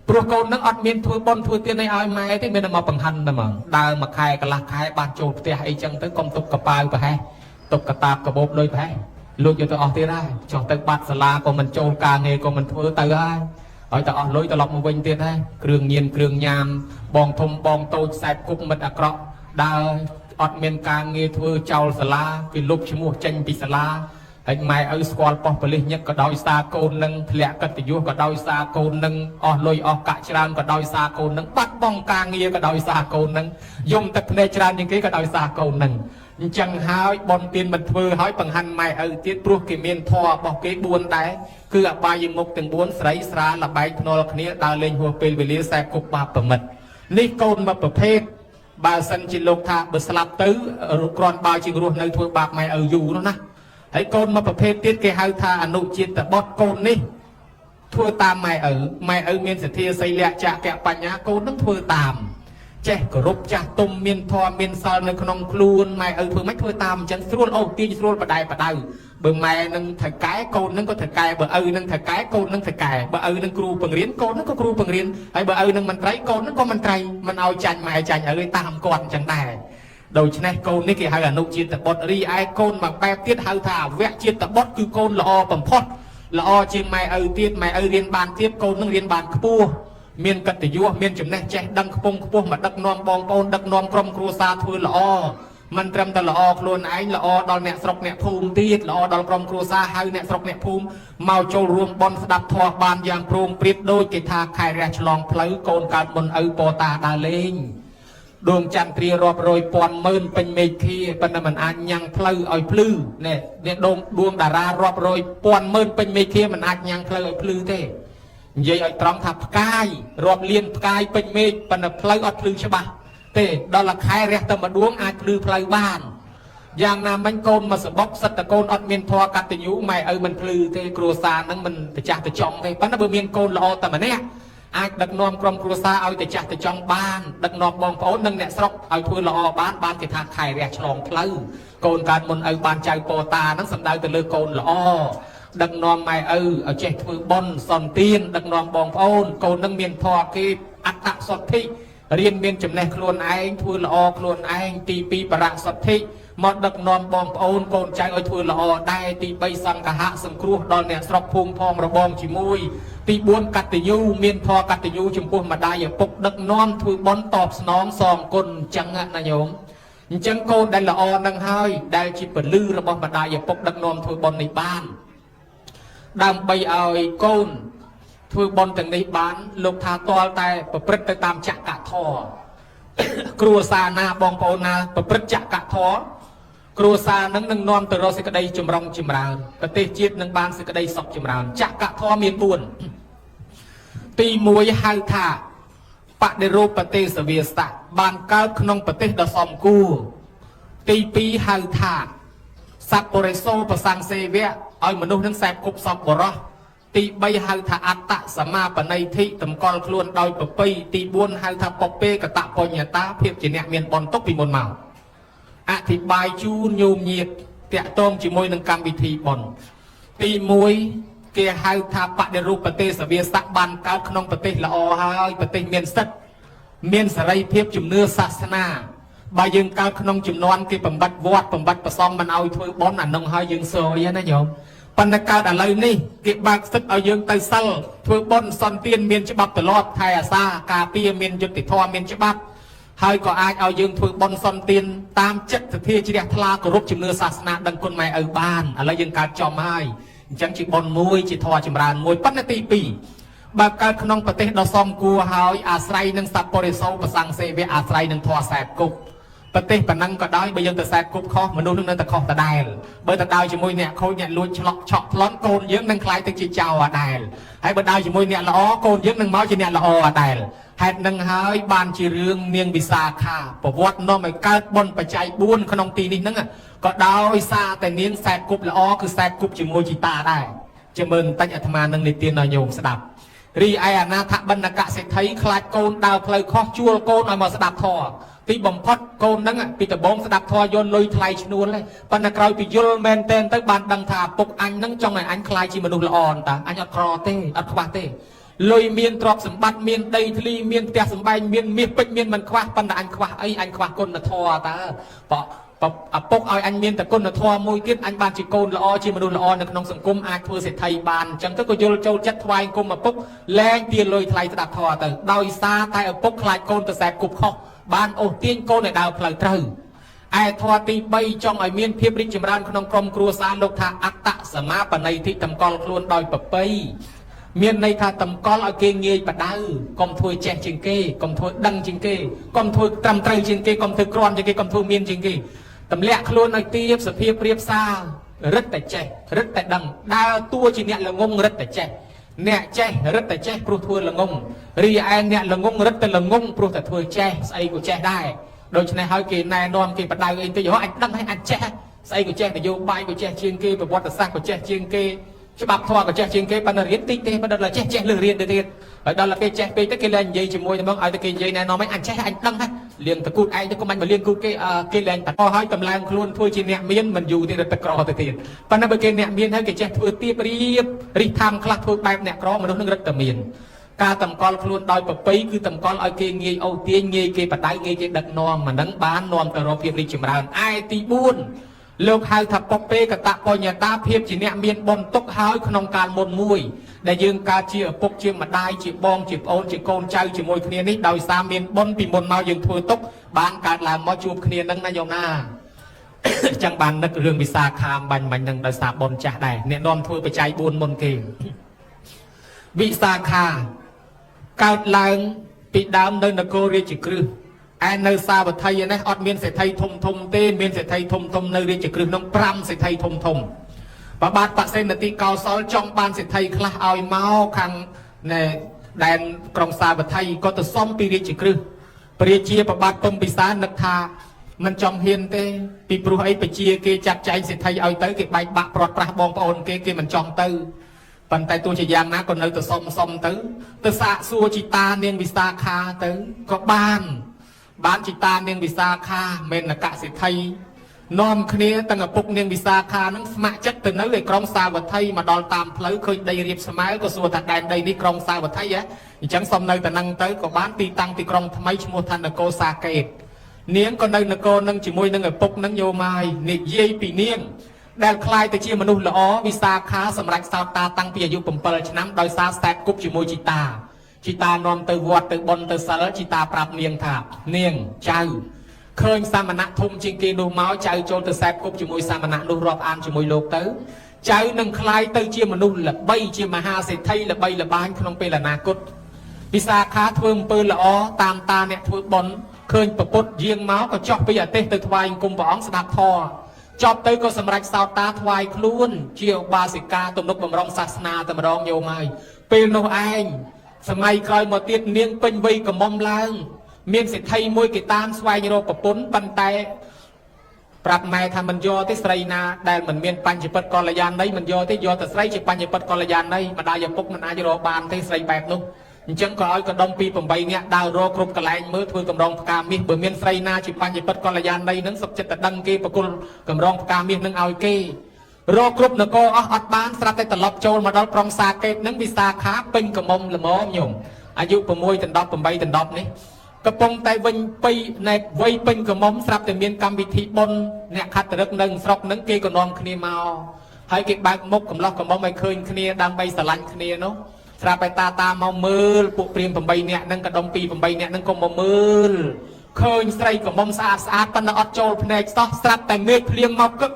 ព្រោះកូននឹងអត់មានធ្វើបន់ធ្វើទានឲ្យម៉ែទេមានតែមកបង្ហាន់តែហ្មងដើរមួយខែកន្លះខែបានចូលផ្ទះអីចឹងទៅកុំទុកកប៉ាវប្រហែសទុកកតាបកបោបដូចប្រហែសលួចយកទៅអស់ទៀតហើយចុះទៅបាត់សាលាក៏មិនចូលការងារក៏មិនធ្វើទៅហើយតែអស់លុយត្រឡប់មកវិញទៀតហើយគ្រឿងញៀនគ្រឿងញ៉ាំបងធំបងតូចខ្សែគប់មិត្តអាក្រក់ដើរអត់មានការងារធ្វើចោលសាលាគេលុបឈ្មោះចេញពីសាលាហើយម៉ែឪស្គាល់ប៉ុស្តិ៍ប៉ូលីសញឹកក៏ដោយសារកូននឹងធ្លាក់កិត្តិយសក៏ដោយសារកូននឹងអស់លុយអស់កាក់ច្រើនក៏ដោយសារកូននឹងបាត់បង់ការងារក៏ដោយសារកូននឹងយំទឹកភ្នែកច្រើនជាងគេក៏ដោយសារកូននឹងអញ្ចឹងហើយបនទានមិនធ្វើហើយបង្ហាន់ម៉ែឪទៀតព្រោះគេមានធម៌របស់គេ4ដែរគឺអបាយមុខទាំង4ស្រីស្រាលបែកភ្នាល់គ្នាដើរលេងហួសពេលវេលាខ្សែគប់បាបប្រមិតនេះកូនមកប្រភេទបើសិនជាលោកថាបើស្លាប់ទៅគ្រាន់បើជារស់នៅធ្វើបាបម៉ែឪយូរនោះណាហើយកូនមកប្រភេទទៀតគេហៅថាអនុជាតិបុត្រកូននេះធ្វើតាមម៉ែឪមានសទ្ធាសីលៈចក្ខបញ្ញាកូននឹងធ្វើតាមចេះគោរពចាស់ទុំមានធម៌មានសិលនៅក្នុងខ្លួនម៉ែឪធ្វើមិនធ្វើតាមអញ្ចឹងស្រួលអូសទាញស្រួលបដៅបើម៉ែនឹងថៅកែកូននឹងក៏ថៅកែបើឪនឹងថៅកែកូននឹងថៅកែបើឪនឹងគ្រូបង្រៀនកូននឹងក៏គ្រូបង្រៀនហើយបើឪនឹងមន្ត្រីកូននឹងក៏មន្ត្រីមិនឲ្យចាញ់ម៉ែចាញ់ឪឲ្យតាមគាត់អញ្ចឹងដែរដូច្នេះកូននេះគេហៅអនុជាតិបុត្ររីឯកូនមកបែបទៀតហៅថាអវគ្គជាតិបុត្រគឺកូនល្អបំផុតល្អជាងម៉ែឪទៀតម៉ែឪរៀនបានទៀតកូននឹងរៀនបានខ្ពស់មានកិត្តិយសមានចំណេះចេះដឹងខ្ពង់ខ្ពស់មកដឹកនាំបងប្អូនដឹកនាំក្រុមគ្រួសារធ្វើល្អមិនត្រឹមតែល្អខ្លួនឯងល្អដល់អ្នកស្រុកអ្នកភូមិទៀតល្អដល់ក្រុមគ្រួសារហៅអ្នកស្រុកអ្នកភូមិមកចូលរួមបន់ស្ដាប់ធម៌បានយ៉ាងព្រមព្រៀបដូចគេថាខែរះឆ្លងផ្លូវកូនកើតមុនឪពតាដើរលេងដួងចន្ទ្រារាប់រយពាន់ម៉ឺនពេញមេឃាប៉ុន្តែមិនអាចញ៉ាំងផ្លូវឲ្យភ្លឺនេះដួងតារារាប់រយពាន់ម៉ឺនពេញមេឃាមិនអាចញ៉ាំងផ្លូវឲ្យភ្លឺទេនិយាយឲ្យត្រង់ថាផ្កាយរាប់លានផ្កាយពេញមេឃប៉ុន្តែផ្លូវអត់ភ្លឺច្បាស់ទេដល់តែខែរះតែមួយដួងអាចភ្លឺផ្លូវបានយ៉ាងណាមិញកូនមកសបុកសិតតែកូនអត់មានធម៌កតញ្ញូម៉ែឪមិនភ្លឺទេគ្រួសារនឹងមិនទៅចាស់ទៅចង់ទេប៉ុន្តែបើមានកូនល្អតែម្នាក់អាចដឹកនាំក្រុមគ្រួសារឲ្យទៅចាស់ទៅចង់បានដឹកនាំបងប្អូននិងអ្នកស្រុកឲ្យធ្វើល្អបានគេថាខែរះឆ្លងផ្លូវកូនកើតមុនឪបានចៅពតាហ្នឹងសំដៅទៅលើកូនល្អដឹកនាំម៉ែឪឲ្យចេះធ្វើបុណ្យសន្តានដឹកនាំបងប្អូនកូននឹងមានធម៌គេអត្តសទ្ធិរៀនមានចំណេះខ្លួនឯងធ្វើល្អខ្លួនឯងទី2បរសទ្ធិមកដឹកនាំបងប្អូនកូនចៅឲ្យធ្វើល្អដែរទី3សង្ឃៈសង្គ្រោះដល់អ្នកស្រុកភូមិផងរបងជាមួយទី4កតញ្ញូមានធម៌កតញ្ញូចំពោះម្ដាយឪពុកដឹកនាំធ្វើបុណ្យតបស្នងសងគុណអញ្ចឹងណាញោមអញ្ចឹងកូនដែលល្អនឹងហើយដែលជាពលឺរបស់ម្ដាយឪពុកដឹកនាំធ្វើបុណ្យនេះបានដើម្បីឲ្យកូនធ្វើបុណ្យទាំងនេះបានលោកថាទាល់តែប្រព្រឹត្តទៅតាមចក្រធម៌គ្រួសារណាបងប្អូនណាប្រព្រឹត្តចក្រធម៌គ្រួសារនឹងនាំទៅរកសេចក្តីចម្រុងចម្រើនប្រទេសជាតិនឹងបានសេចក្តីសុខចម្រើនចក្រធម៌មាន4ទី1ហៅថាបដិរូបទេសវាសៈបានកើតក្នុងប្រទេសដ៏សមគួរទី2ហៅថាសัพពរិសោប្រសង្សេវៈឲ្យមនុស្សនឹងខ្សែគប់សពបរោះទី3ហៅថាអត្តសមាបណៃធិតម្កល់ខ្លួនដោយប្រពៃទី4ហៅថាពពេកតបញ្ញតាភាពជាអ្នកមានបនទុកពីមុនមកអធិប្បាយជូនញោមញាតតាក់ទងជាមួយនឹងកម្មវិធីបនទី1គេហៅថាបដិរូបទេសវាសៈបានកើតក្នុងប្រទេសល្អហើយប្រទេសមានសិទ្ធិមានសេរីភាពជំនឿសាសនាបើយើងកើតក្នុងចំនួនគេបំបត្តិវត្តបំបត្តិប្រសងមិនឲ្យធ្វើបនអានឹងហើយយើងសយណាញោមប៉ុន្តែកើតឥឡូវនេះគេបើកសិទ្ធឲ្យយើងទៅសិលធ្វើបុណ្យសន្តានមានច្បាប់ទលាប់ថែអាសាការពារមានយុត្តិធម៌មានច្បាប់ហើយក៏អាចឲ្យយើងធ្វើបុណ្យសន្តានតាមចិត្តសទ្ធាជ្រះថ្លាគោរពជំនឿសាសនាដឹងគុណម៉ែឪបានឥឡូវយើងកើតចំហើយអញ្ចឹងជាបុណ្យមួយជាធម៌ចម្រើនមួយប៉ុន្តែទី2បើកើតក្នុងប្រទេសដ៏សមគួរហើយអាស្រ័យនឹងសัพពរិសោប្រសង្សេវៈអាស្រ័យនឹងធម៌ខ្សែគប់ប្រទេសប៉ុណ្ណឹងក៏ដោយបើយើងទៅខ្សែគប់ខុសមនុស្សនឹងនៅតែខុសដដែលបើទៅដើរជាមួយអ្នកខូចអ្នកលួចឆ្លក់ឆក់ប្លន់កូនយើងនឹងខ្លាយទៅជាចៅដដែលហើយបើដើរជាមួយអ្នកល្អកូនយើងនឹងមកជាអ្នកល្អដដែល ហេតុនឹងហើយបានជារឿងនាងវិសាខាប្រវត្តិនាំឲ្យកើតបុណ្យបច្ច័យ4ក្នុងទីនេះហ្នឹងក៏ដោយសារតែនាងខ្សែគប់ល្អគឺខ្សែគប់ជាមួយជីតាដែរជាមើលបន្តិចអាត្មានឹងនិទានដល់ញោមស្ដាប់រីឯអនាថបណ្ឌកសេដ្ឋីខ្លាចកូនដើរផ្លូវខុសជួលកូនឲ្យមកស្ដាប់ធម៌ទីបំផុតកូនហ្នឹងពីដំបងស្ដាប់ធម៌យល់លុយថ្លៃឈ្នួលទេប៉ុន្តែក្រោយពីយល់មែនតែនទៅបានដឹងថាពុកអញហ្នឹងចង់ឲ្យអញខ្លាចជាមនុស្សល្អតាអញអត់ក្រទេអត់ខ្វះទេលុយមានទ្រព្យសម្បត្តិមានដីធ្លីមានផ្ទះសម្បែងមានមាសពេជ្រមានមិនខ្វះប៉ុន្តែអញខ្វះអីអញខ្វះគុណធម៌តើឪពុកឲ្យអញមានតែគុណធម៌មួយទៀតអញបានជាកូនល្អជាមនុស្សល្អនៅក្នុងសង្គមអាចធ្វើសេដ្ឋីបានអញ្ចឹងទៅក៏យល់ចូលចិត្តថ្វាយគុំឪពុកលែងទាលុយថ្លៃស្ដាប់ធម៌ទៅដោយសារតែឪពុកខ្លាចកូនទៅខ្សែគប់ខុសបានអូសទាញកូនឲ្យដើរផ្លូវត្រូវឯធម៌ទី3ចង់ឲ្យមានភាពរីកចម្រើនក្នុងក្រុមគ្រួសារលោកថាអត្តសមាបណៃធិតម្កល់ខ្លួនដោយប្រពៃមានន័យថាតម្កល់ឲ្យគេងាយបដៅកុំធ្វើចេះជាងគេកុំធ្វើដឹងជាងគេកុំធ្វើត្រឹមត្រូវជាងគេកុំធ្វើក្រាន់ជាងគេកុំធ្វើមានជាងគេទម្លាក់ខ្លួនឲ្យទាបសភាពព្រៀបសាររឹតតែចេះរឹតតែដឹងដើរតួជាអ្នកល្ងងរឹតតែចេះអ្នកចេះរឹតតែចេះព្រោះធ្វើល្ងងរីឯអ្នកល្ងងរឹតតែល្ងងព្រោះតែធ្វើចេះស្អីក៏ចេះដែរដូច្នេះហើយគេណែនាំគេបដៅអីទៅអញដឹងហើយអញចេះស្អីក៏ចេះនយោបាយក៏ចេះជាងគេប្រវត្តិសាស្ត្រក៏ចេះជាងគេច្បាប់ធម៌ក៏ចេះជាងគេប៉ុន្តែរៀនតិចទេប៉ុន្តែចេះលើរៀនទៅទៀតហើយដល់តែគេចេះពេកទៅគេលែងនិយាយជាមួយទៅមកឲ្យតែគេនិយាយណែនាំឲ្យអញចេះអញដឹងហើយលៀងតកូតឯងទៅកុំអញមកលៀងគូតគេលែងតឲ្យតម្លើងខ្លួនធ្វើជាអ្នកមានមិនយូរទេរត់ទៅក្រទៅទៀតប៉ុន្តែបើគេអ្នកមានហើយគេចេះធ្វើទៀបរៀបរិះថាមខ្លះធ្វើបែបអ្នកក្រមនុស្សនឹងរត់តែមានការតម្កល់ខ្លួនដោយប្រពៃគឺតម្កល់ឲ្យគេងាយអូសទាញងាយគេបដៅងាយគេដឹកនាំអាហ្នឹងបាននាំទៅរកភាពរីកចម្រើនឯទី4លោកហៅថាពុកពេកតបញ្ញតាភាពជាអ្នកមានបុណ្យទុកហើយក្នុងកាលមុនមួយដែលយើងកើតជាឪពុកជាម្ដាយជាបងជាប្អូនជាកូនចៅជាមួយគ្នានេះដោយសារមានបុណ្យពីមុនមកយើងធ្វើទុកបានកើតឡើងមកជួបគ្នានឹងណាយោមណាអញ្ចឹងបាននឹករឿងវិសាខាបាញ់នឹងដោយសារបុណ្យចាស់ដែរអ្នកនាំធ្វើបច្ច័យ4មុនគេវិសាខាកើតឡើងពីដើមនៅនគររាជក្រឹសឯនៅសាវត្ថីនេះអត់មានសេដ្ឋីធំទេមានសេដ្ឋីធំនៅរាជក្រឹសនោះ5សេដ្ឋីធំប្របាទបសេនតិកោសលចង់បានសេដ្ឋីខ្លះឲ្យមកខាងដែនក្រុងសាវត្ថីក៏ទៅសុំពីរាជក្រឹសព្រះជាប្របាទពុំពិសានឹកថាមិនចង់ហ៊ានទេពីព្រោះអីបជាគេចាត់ចែងសេដ្ឋីឲ្យទៅគេបែកបាក់ព្រាត់ប្រាសបងប្អូនគេមិនចង់ទៅប៉ុន្តែទោះជាយ៉ាងណាក៏នៅទៅសុំទៅសាកសួរជីតានាងវិសាខាទៅក៏បានជីតានាងវិសាខាមេនកសិទ្ធិនាំគ្នាទាំងឪពុកនាងវិសាខានឹងស្ម័គ្រចិត្តទៅនៅឯក្រុងសាវត្ថីមកដល់តាមផ្លូវឃើញដីរៀបស្មើក៏សួរថាដែនដីនេះក្រុងសាវត្ថីអញ្ចឹងសុំនៅតែនឹងទៅក៏បានទីតាំងទីក្រុងថ្មីឈ្មោះថានគរសាកេតនាងក៏នៅនគរនឹងជាមួយនឹងឪពុកនឹងយោម៉ាយនិយាយពីនាងដែលคล้ายទៅជាមនុស្សល្អវិសាខាសម្រាប់សោតតាតាំងពីអាយុ7ឆ្នាំដោយសារស្ទែបគប់ជាមួយជីតានាំទៅវត្តទៅបុណ្យទៅសិលជីតាប្រាប់នាងថានាងចៅឃើញសាមណៈធំជាងគេនោះមកចៅចូលទៅខ្សែគប់ជាមួយសាមណៈនោះរាប់អានជាមួយលោកទៅចៅនឹងคล้ายទៅជាមនុស្សល្បីជាមហាសេដ្ឋីល្បីល្បាញក្នុងពេលអនាគតវិសាខាធ្វើអំពើល្អតាមតាអ្នកធ្វើបុណ្យឃើញប្រពុតយាងមកក៏ចោះពីអាទេសទៅថ្វាយអង្គមព្រះអង្គស្ដាប់ធម៌ចប់ទៅក៏សម្រេចសោតតាថ្វាយខ្លួនជាឧបាសិកាទំនុកបំរុងសាសនាតែម្ដងយោមហើយពេលនោះឯងសម័យក្រោយមកទៀតនាងពេញវ័យកំមុំឡើងមានសេដ្ឋីមួយគេតាមស្វែងរកប្រពន្ធប៉ុន្តែប្រាប់ម៉ែថាមិនយកទេស្រីណាដែលមិនមានបញ្ញពិតកល្យាណីមិនយកទេយកតែស្រីជាបញ្ញពិតកល្យាណីម្ដាយឪពុកមិនអាចរកបានទេស្រីបែបនោះអញ្ចឹងក៏ឲ្យកដុំពី8នាក់ដើររកគ្រប់កន្លែងមើលធ្វើកម្រងផ្កាមាសបើមានស្រីណាជាបញ្ញពិតកល្យាណីនឹងសុខចិត្តតែដឹងគេបកុលកម្រងផ្កាមាសនឹងឲ្យគេរកគ្រប់នគរអស់អត់បានស្រាប់តែត្រឡប់ចូលមកដល់ក្រុងសាកេតនឹងវិសាខាពេញកំមុំល្មមញោមអាយុ6 10 8 10នេះកំពុងតែវិញពីណែវ័យពេញកំមុំស្រាប់តែមានកម្មវិធីបុណ្យអ្នកខត្តរឹកនៅស្រុកនឹងគេក៏នាំគ្នាមកហើយគេបើកមុខកំឡោះកំមុំឲ្យឃើញគ្នាដើម្បីស្រឡាញ់គ្នានោះស្រាប់តែតាមកមើលពួកព្រាម8នាក់នឹងកដុំពី8នាក់នឹងក៏មកមើលឃើញស្រីកំមុំស្អាតប៉ុន្តែអត់ចូលភ្នែកសោះស្រាប់តែមេឃភ្លៀងមកគឹក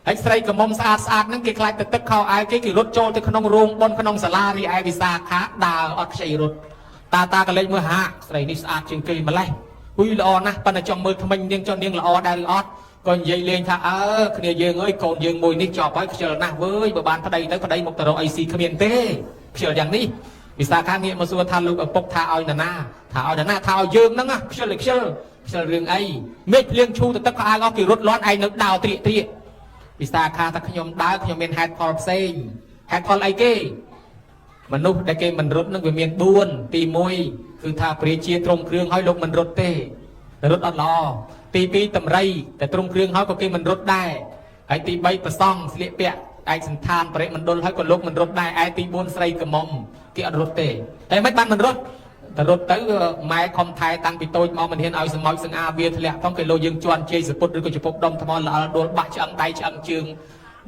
ហើយស្រីកំមុំស្អាតហ្នឹងគេខ្លាចទៅទឹកខោអាវគេរត់ចូលទៅក្នុងរោងបុណ្យក្នុងសាលារីឯវិសាខាដើរអត់ខ្ចីរត់តាក៏លេចមើលហាស្រីនេះស្អាតជាងគេម្លេះហ៊ុយល្អណាស់ប៉ុន្តែចង់មើលថ្មិញនាងចង់នាងល្អដែរឬអត់ក៏និយាយលេងថាគ្នាយើងអើយកូនយើងមួយនេះជាប់ហើយខ្ជិលណាស់វើយបើបានប្តីទៅប្តីមកទៅរកអីស៊ីគ្មានទេខ្ជិលយ៉ាងនេះ วิสาขาเนี่ยมาสู่ทานลูกปกท่าเอาหน้าท่าเอาหน้าท่าเอายืงนั่งอ่ะเชื่อเลยเชื่อเรื่องไอ้เม็ดเลี้ยงชูแต่ตะกายก็กี่รถร้อนไอ้นึกดาวเตะวิสาขาตะขยมดาวขยมเป็นแฮดคอร์เซนแฮดคอร์ไอเก้มนุษย์ได้เกมันรถนั่งเป็นเมียนบ้วนตีมวยคือท่าเปรียเชียตรงเครื่องให้ลงมันรถเต้รถอัลลอตีปีตำไรแต่ตรงเครื่องเขาก็เกมันรถได้ไอ้ตีใบประซ่องเสียเปียไอ้สันทานเปรมันโดนให้ก็ลกมันรถได้ไอ้ตีบนใส่กระมอมที่อัดรถเต้แต่ไม่บ้านมันรถแต่รถเต้ไม้คอมไทยตั้งปีโตมองมันเห็นเอาสมอยสังอาเบียทะเลต้องเกลโลยิงจวนเจสปุตหรือก็จะพบดมทมอลละโดนบะจังไตจังจึง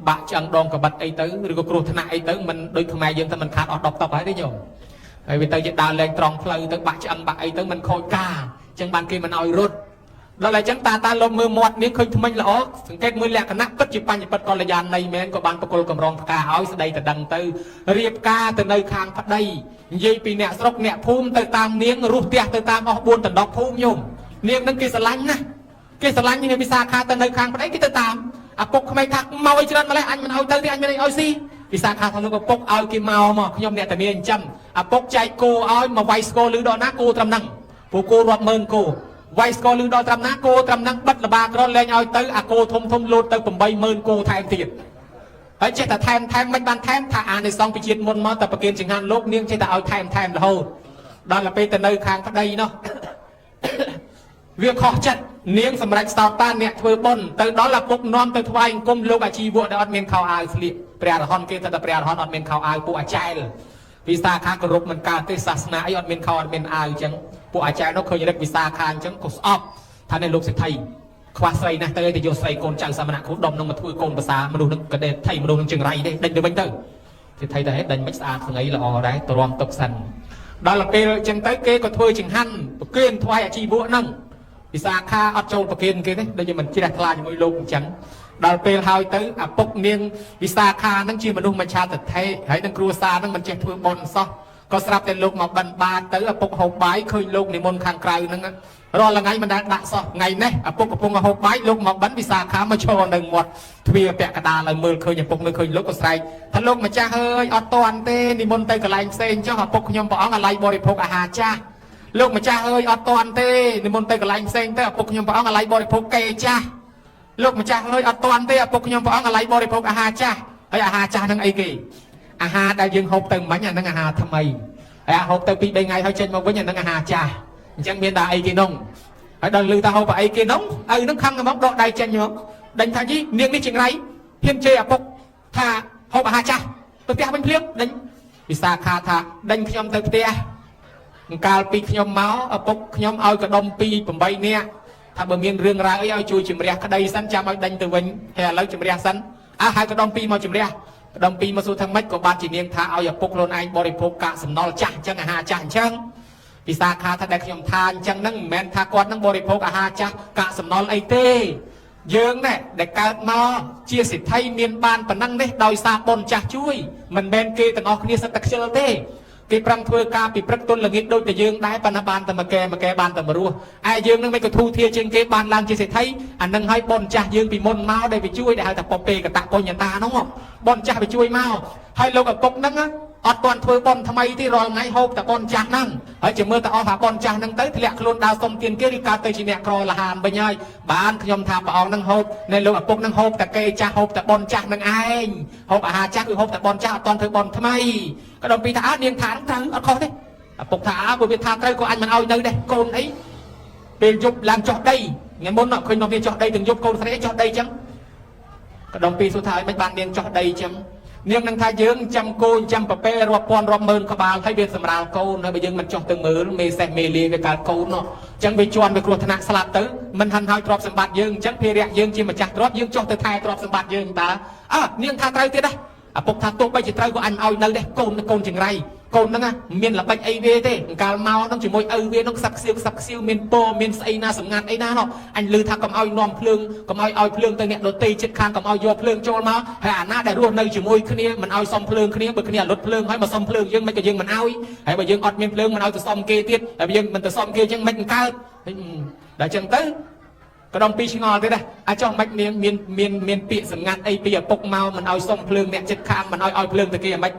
บะจังดองกับบัดไอ้ตื้อหรือก็กรุธนาไอ้ตื้อมันโดยทำไมยังแต่มันขาดออกดอกตอกอะไรได้ยังไอ้เวทีจะดาวแรงตรองเพลย์ตื้อบะจังบะไอ้ตื้อมันโคตรกล้าจังบานเกมันเอารถเราเลยจังตาลมมือหมดนี้เคยทำไมละอ๋อสังเกตมือแหลกนักปัจจุบันจะปัดกรยานในแมนก็บานประกอบกำรองกาเอาสดแต่ดังตื้อเรียบกาแต่ในคางพัดได้ยี่ปีเนี่ยสกเนี่ยภูมิแต่ตามเนียงรูปเตียแต่ตามออกบวนแต่ดอกภูมิยมเนียงนั่งกิสลันนะกิสลันยังไงพิซาคาแต่ในคางพัดได้กิตตามอ่ะปกทำไมทักเมาไอ้จรันมาเลยอันมันเอาเตอร์ที่อันไม่ได้เอาสิพิซาคาทำลูกปกเอากิเมาหมอกยมเนี่ยแต่เนียนจำอ่ะปกใจโกเอามาไวสโกหรือดอนักโกตำนังผู้โกรวดเมินโกไวสโกหรือดอตำนักโกตำนังบัดระบากรอนเลยเอาเตอร์อ่ะโกทมโลดเตอร์ผมใบเมินโกแทนเตียดไอ้เจ้าแต่แทนไม่บันแทนถ้าอ่านในซองปิจิตมนมาแต่ประเกณฑ์จึงหันโลกเนียงเจ้าแต่เอาแทนละโหดดอนละไปแต่ในคางพัดได้เนาะเวียงขอจัดเนียงสำหรับสตาร์ต้าเนี่ยเพื่อบนแต่ดอนละปกนอนแต่ทวายกลมโลกอาชีวะได้อดเมียนข่าวอายสลิปเปรียร์ฮอนเกตแต่เปรียร์ฮอนอดเมียนข่าวอายปูอาจารย์วิสาขากรุบมันการเทศศาสนาไออดเมียนข่าวอดเมียนอายจังปูอาจารย์นกเคยเรียกวิสาขานจังกุศออบท่านในโลกเศรษฐีควาใส่นะแต่แต่โยใส่โกนจังสมณะขุดดมนงมาทุ่ยโกนภาษามนุษย์กระเด็นไทยมนุษย์จึงไรได้ดันเดือบังเตอร์ที่ไทยแต่ดันไม่สะอาดไงละอ๋อได้ตัวรอมตกสันดอลลาร์เกลจังเตอร์เกก็ทุ่ยจึงหันเกณฑ์ทวายอาชีพบัวนั่งวิสาขาอัดโจลประเคนเกนี่โดยยังมันจีรัตลาอย่างไม่ลงจังดอลเปลหายเตอร์ปกเนียงวิสาขานั่งชีมนุษย์มันชาติไทยให้ตั้งครัวซานั่งมันเจ็บทุ่ยบนซอก็สลับแต่ลูกมาบันบานเตอร์ปกหกใบเคยลูกในมณฑลไกลนั่งรอละไงมันดักซอไงเนี่ยปกกระพงหกใบลูกมาบันวิสาขามาโชว์หนึ่งหมดทวีแปะกระดาษเลยมือเคยอย่างปกมือเคยลูกก็ใส่ถ้าลูกมาจ้าเฮ้ยอดตอนเต้ในมณฑลไกลเซนเจ้าปกยมบอกอะไรบริโภคอาหารจ้าลูกมาจ้าเฮ้ยอดตอนเต้ในมณฑลไกลเซนเต้ปกยมบอกอะไรบริโภคเกจ้าลูกมาจ้าเฮ้ยอดตอนเต้ปกยมบอกอะไรบริโภคอาหารจ้าไออาหารจ้านั่งไอเกอาหารได้ยังหกเต็มมันอย่างนั่งอาหารทำไมไอหกเต็มปีได้ไงเขาเช่นมาไว้อย่างนั่งอาหารจ้าจังเมียนดาไอเกนงไอ้ดอนลือตาเขาไปไอ้เกน้องไอ้น้องคำกับมอกดอกได้เจนอยู่ดันทายี่เนียงนี่จริงไรเพียงเจอปกถ้าเขาไปหาจ้าตัวเตี้ยเป็นเพียงดันวิสาขาถ้าดันขยมตัวเตี้ยการปีขยมเมาปกขยมเอากระดมปีผมใบเนี่ยถ้าเมื่อมีเรื่องราวเอาจูจิมเรียกระไดสันจำเอาดันตัวเวงแห่แล้วจิมเรียสันหายกระดมปีมาจิมเรียกระดมปีมาสู่ทางมัดกับบานจีเนียงถ้าเอาอย่าปกโลนไอบริโภคกะสำนอลจ้าจังหาจ้าจังวิสาขาถ้าได้ขยมทานจังนั่งแมนทากรนั่งบริโภคอาหารจักกะสำนอนไอเต้เยิงเนี่ยได้การมาเชียสิทธิ์ไทยเมียนบานปนังเนี่ยโดยซาบนจักช่วยมันแมนเกตังออกเนี่ยสตักเชลเต้เกปรังเพื่อกาปิปรักต้นละงิดโดยแต่เยิงได้ปนบานแต่มาแกบานแต่มารัวไอเยิงนั่งไม่กระทูเทียจึงเกบานลางเชียสิทธิ์ไทยอันนั่งให้บนจักเยิงปีมนเมาได้ไปช่วยได้แต่ปอเปกับตะปนยันตาน้องบนจักไปช่วยเมาให้เรากับปกนั่งนะอดตอนเพื่อบอลทำไมที่รอไงโฮปแต่บอลจากนั่งไอ้เจ้าเมื่อแต่เอาหาบอลจากนั่งเตะที่แหลกโคลนดาวสมเตียนเกลิกาเตยจีเนกรอละหานไปย่อยบ้านขยมทาปะเอานั่งโฮปในโลกปกนั่งโฮปแต่เกจากโฮปแต่บอลจากนั่งไอ้โฮปอาหารจากคือโฮปแต่บอลจากตอนเธอบอลทำไมก็โดนปีถาเนียงฐานทางเอาคอได้ปกถาบนเป็นทางใกล้ก็อันมันเอาเนยได้โกนไอ้เป็นยุบลางจอดได้เงี้ยมนเนาะเคยนอนเรียนจอดได้ถึงยุบโกนใส่จอดได้จังก็โดนปีสุดท้ายไม่บานเนียงจอดได้จังเนียงนังทายเยิงจำโกนจำปะเป้รวบปอนรวบเมินขบาลให้เบียดสำราญโกนให้ไปเยิงมันจอดตึงมือเมเซเมลีกับการโกนเนาะจังไปจวนไปกลัวธนาสลับตื้อมันทันหายตรอบสมบัติเยิงจังเพรียเยิงจีมาจักตรอบเยิงจอดตะไทยตรอบสมบัติเยิงตาเนียงทาไตรเตี้ยได้ปกทาตัวไปจิตไตรก็อันเอาเนยได้โกนจังไรโกนนั่งเมียนละไปไอเวเต้การเมาต้องจุ่มมวยไอเวต้องสักซิวเมียนโปเมียนไอนาสำงานไอนาเนาะอันลือทางกับเอานอมเพลิงกับเอาเพลิงตัวเนี้ยโดนตีจิตคานกับเอาโยเพลิงโจลมาให้อ่านหน้าได้รวมในจุ่มมวยคืนนี้มันเอาซ่อมเพลิงคืนนี้เบิกคืนนี้ลดเพลิงให้มาซ่อมเพลิงยังไม่ก็ยังมันเอาให้มายังอดเมียนเพลิงมันเอาแต่ซ่อมเกย์ติดให้ยังมันแต่ซ่อมเกย์ยังไม่กันก้าวได้จังตื้อกระดองปีชิงอติได้อาจารย์ไม่เมียนปีสำงานไอปีปกเมามันเอาซ่อมเพลิงเนี่ยจิตคานมันเอาเพลิงตะเกียบไม่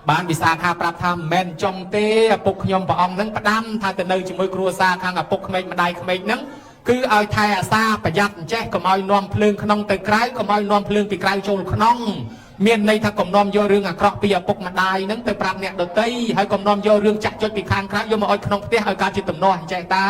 បានវិសាខាប្រាប់ថាមិនមែនចំទេឪពុកខ្ញុំព្រះអង្គនឹងផ្ដាំថាទៅនៅជាមួយគ្រួសារខាងឪពុកក្មេកម្ដាយក្មេកហ្នឹងគឺឲ្យថែអាសាប្រយ័ត្នអញ្ចេះកុំឲ្យនាំភ្លើងក្នុងទៅក្រៅកុំឲ្យនាំភ្លើងពីក្រៅចូលក្នុងមានន័យថាកុំនាំយករឿងអាក្រក់ពីឪពុកម្ដាយហ្នឹងទៅប្រាប់អ្នកដទៃហើយកុំនាំយករឿងចាក់ចុចពីខាងក្រៅយកមកឲ្យក្នុងផ្ទះឲ្យកើតជាទំនាស់អញ្ចេះតើ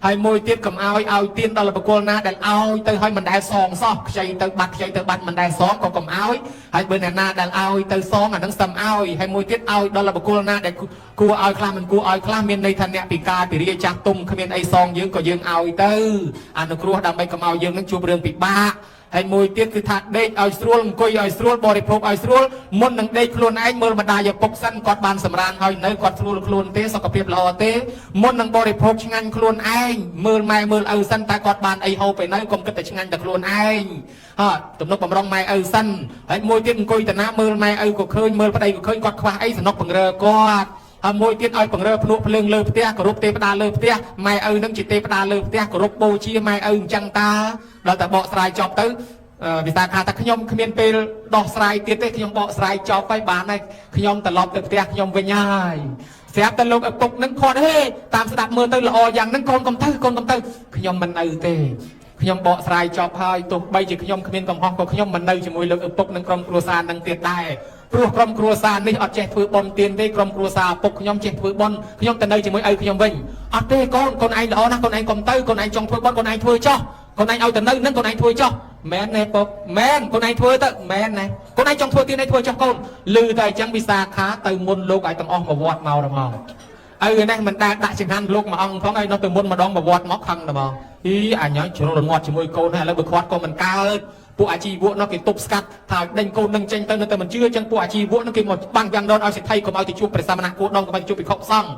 ហើយមួយទៀតកុំឲ្យទៀនដល់បុគ្គលណាដែលឲ្យទៅឲ្យមិនដែលសងសោះខ្ចីទៅបាត់ខ្ចីទៅបាត់មិនដែលសងក៏កុំឲ្យហើយបើអ្នកណាដែលឲ្យទៅសងអានឹងសឹមឲ្យហើយមួយទៀតឲ្យដល់បុគ្គលណាដែលគួរឲ្យខ្លះមិនគួរឲ្យខ្លះមានន័យថាអ្នកពិការពិរាចាស់ទុំគ្មានអីសងយើងក៏យើងឲ្យទៅអនុគ្រោះដើម្បីកុំឲ្យយើងនឹងជួបរឿងពិបាកហើយមួយទៀតគឺថាដេកឲ្យស្រួលអង្គុយឲ្យស្រួលបរិភោគឲ្យស្រួលមុននឹងដេកខ្លួនឯងមើលម្ដាយឪពុកសិនគាត់បានសម្រានហើយនៅគាត់ស្រួលខ្លួនទេសុខភាពល្អទេមុននឹងបរិភោគឆ្ងាញ់ខ្លួនឯងមើលម៉ែមើលឪសិនតើគាត់បានអីហូបទៅនៅកុំគិតតែឆ្ងាញ់តែខ្លួនឯងទំនុកបំរុងម៉ែឪសិនហើយមួយទៀតអង្គុយតាណាមើលម៉ែឪក៏ឃើញមើលប្តីក៏ឃើញគាត់ខ្វះអីសំណុកបង្រើគាត់ហើយមួយទៀតឲ្យបង្រើភ្នក់ភ្លើងលើផ្ទះគោរពទេវតាលើផ្ទះម៉ែឪនឹងជាទេវតាលើផ្ទះគោរពបូជាម៉ែឪអញ្ចឹងតាដល់តែបកស្រាយចប់ទៅវិសាខាថាខ្ញុំគ្មានពេលដោះស្រាយទៀតទេខ្ញុំបកស្រាយចប់ហើយបានហើយខ្ញុំត្រឡប់ទៅផ្ទះខ្ញុំវិញហើយស្រាប់តែលោកឪពុកនឹងខាត់ហេតាមស្ដាប់មើលទៅល្អយ៉ាងហ្នឹងកូនកុំទៅខ្ញុំមិននៅទេខ្ញុំបកស្រាយចប់ហើយទោះបីជាខ្ញុំគ្មានកំហុសក៏ខ្ញុំមិននៅជាមួយលោកឪពុកនិងក្រុមគ្រួសារនឹងទៀតដែរព្រោះក្រុមគ្រួសារនេះអត់ចេះធ្វើបុណ្យទានទេក្រុមគ្រួសារឪពុកខ្ញុំចេះធ្វើបុណ្យខ្ញុំទៅនៅជាមួយឪខ្ញុំវិញអត់ទេកូនឯងល្អណាស់កូនឯងកុំទៅកូនឯងចង់ធ្វើបុណ្យកូនឯងធ្វើចោះកូនឯងឲ្យទៅនៅនឹងកូនឯងធ្វើចោះមែនទេពុកមែនកូនឯងធ្វើទៅមែនណាកូនឯងចង់ធ្វើទានឯងធ្វើចោះកូនឮតែអញ្ចឹងវិសាខាទៅមុនលោកឲ្យទាំងអស់មកវត្តមកហ្មងឪនេះមិនដែលដាក់ចង្ហាន់លោកមួយអង្គផងឲ្យនៅទៅមុនម្ដងមកវត្តមកខឹងហ្មងអីអញជ្រុលរងាត់ជាមួយកូនហើយឥឡូវបើខាត់ក៏មិនកើតពួកអាជីវៈនោះគេទប់ស្កាត់ថាដេញកូននឹងចេញទៅនៅតែមិនជឿអញ្ចឹងពួកអាជីវៈនោះគេមកបាំងយ៉ាងដនឲ្យសេដ្ឋីកុំឲ្យទៅជួបព្រះសមណគោដងកុំឲ្យទៅជួបភិក្ខុសង្ឃ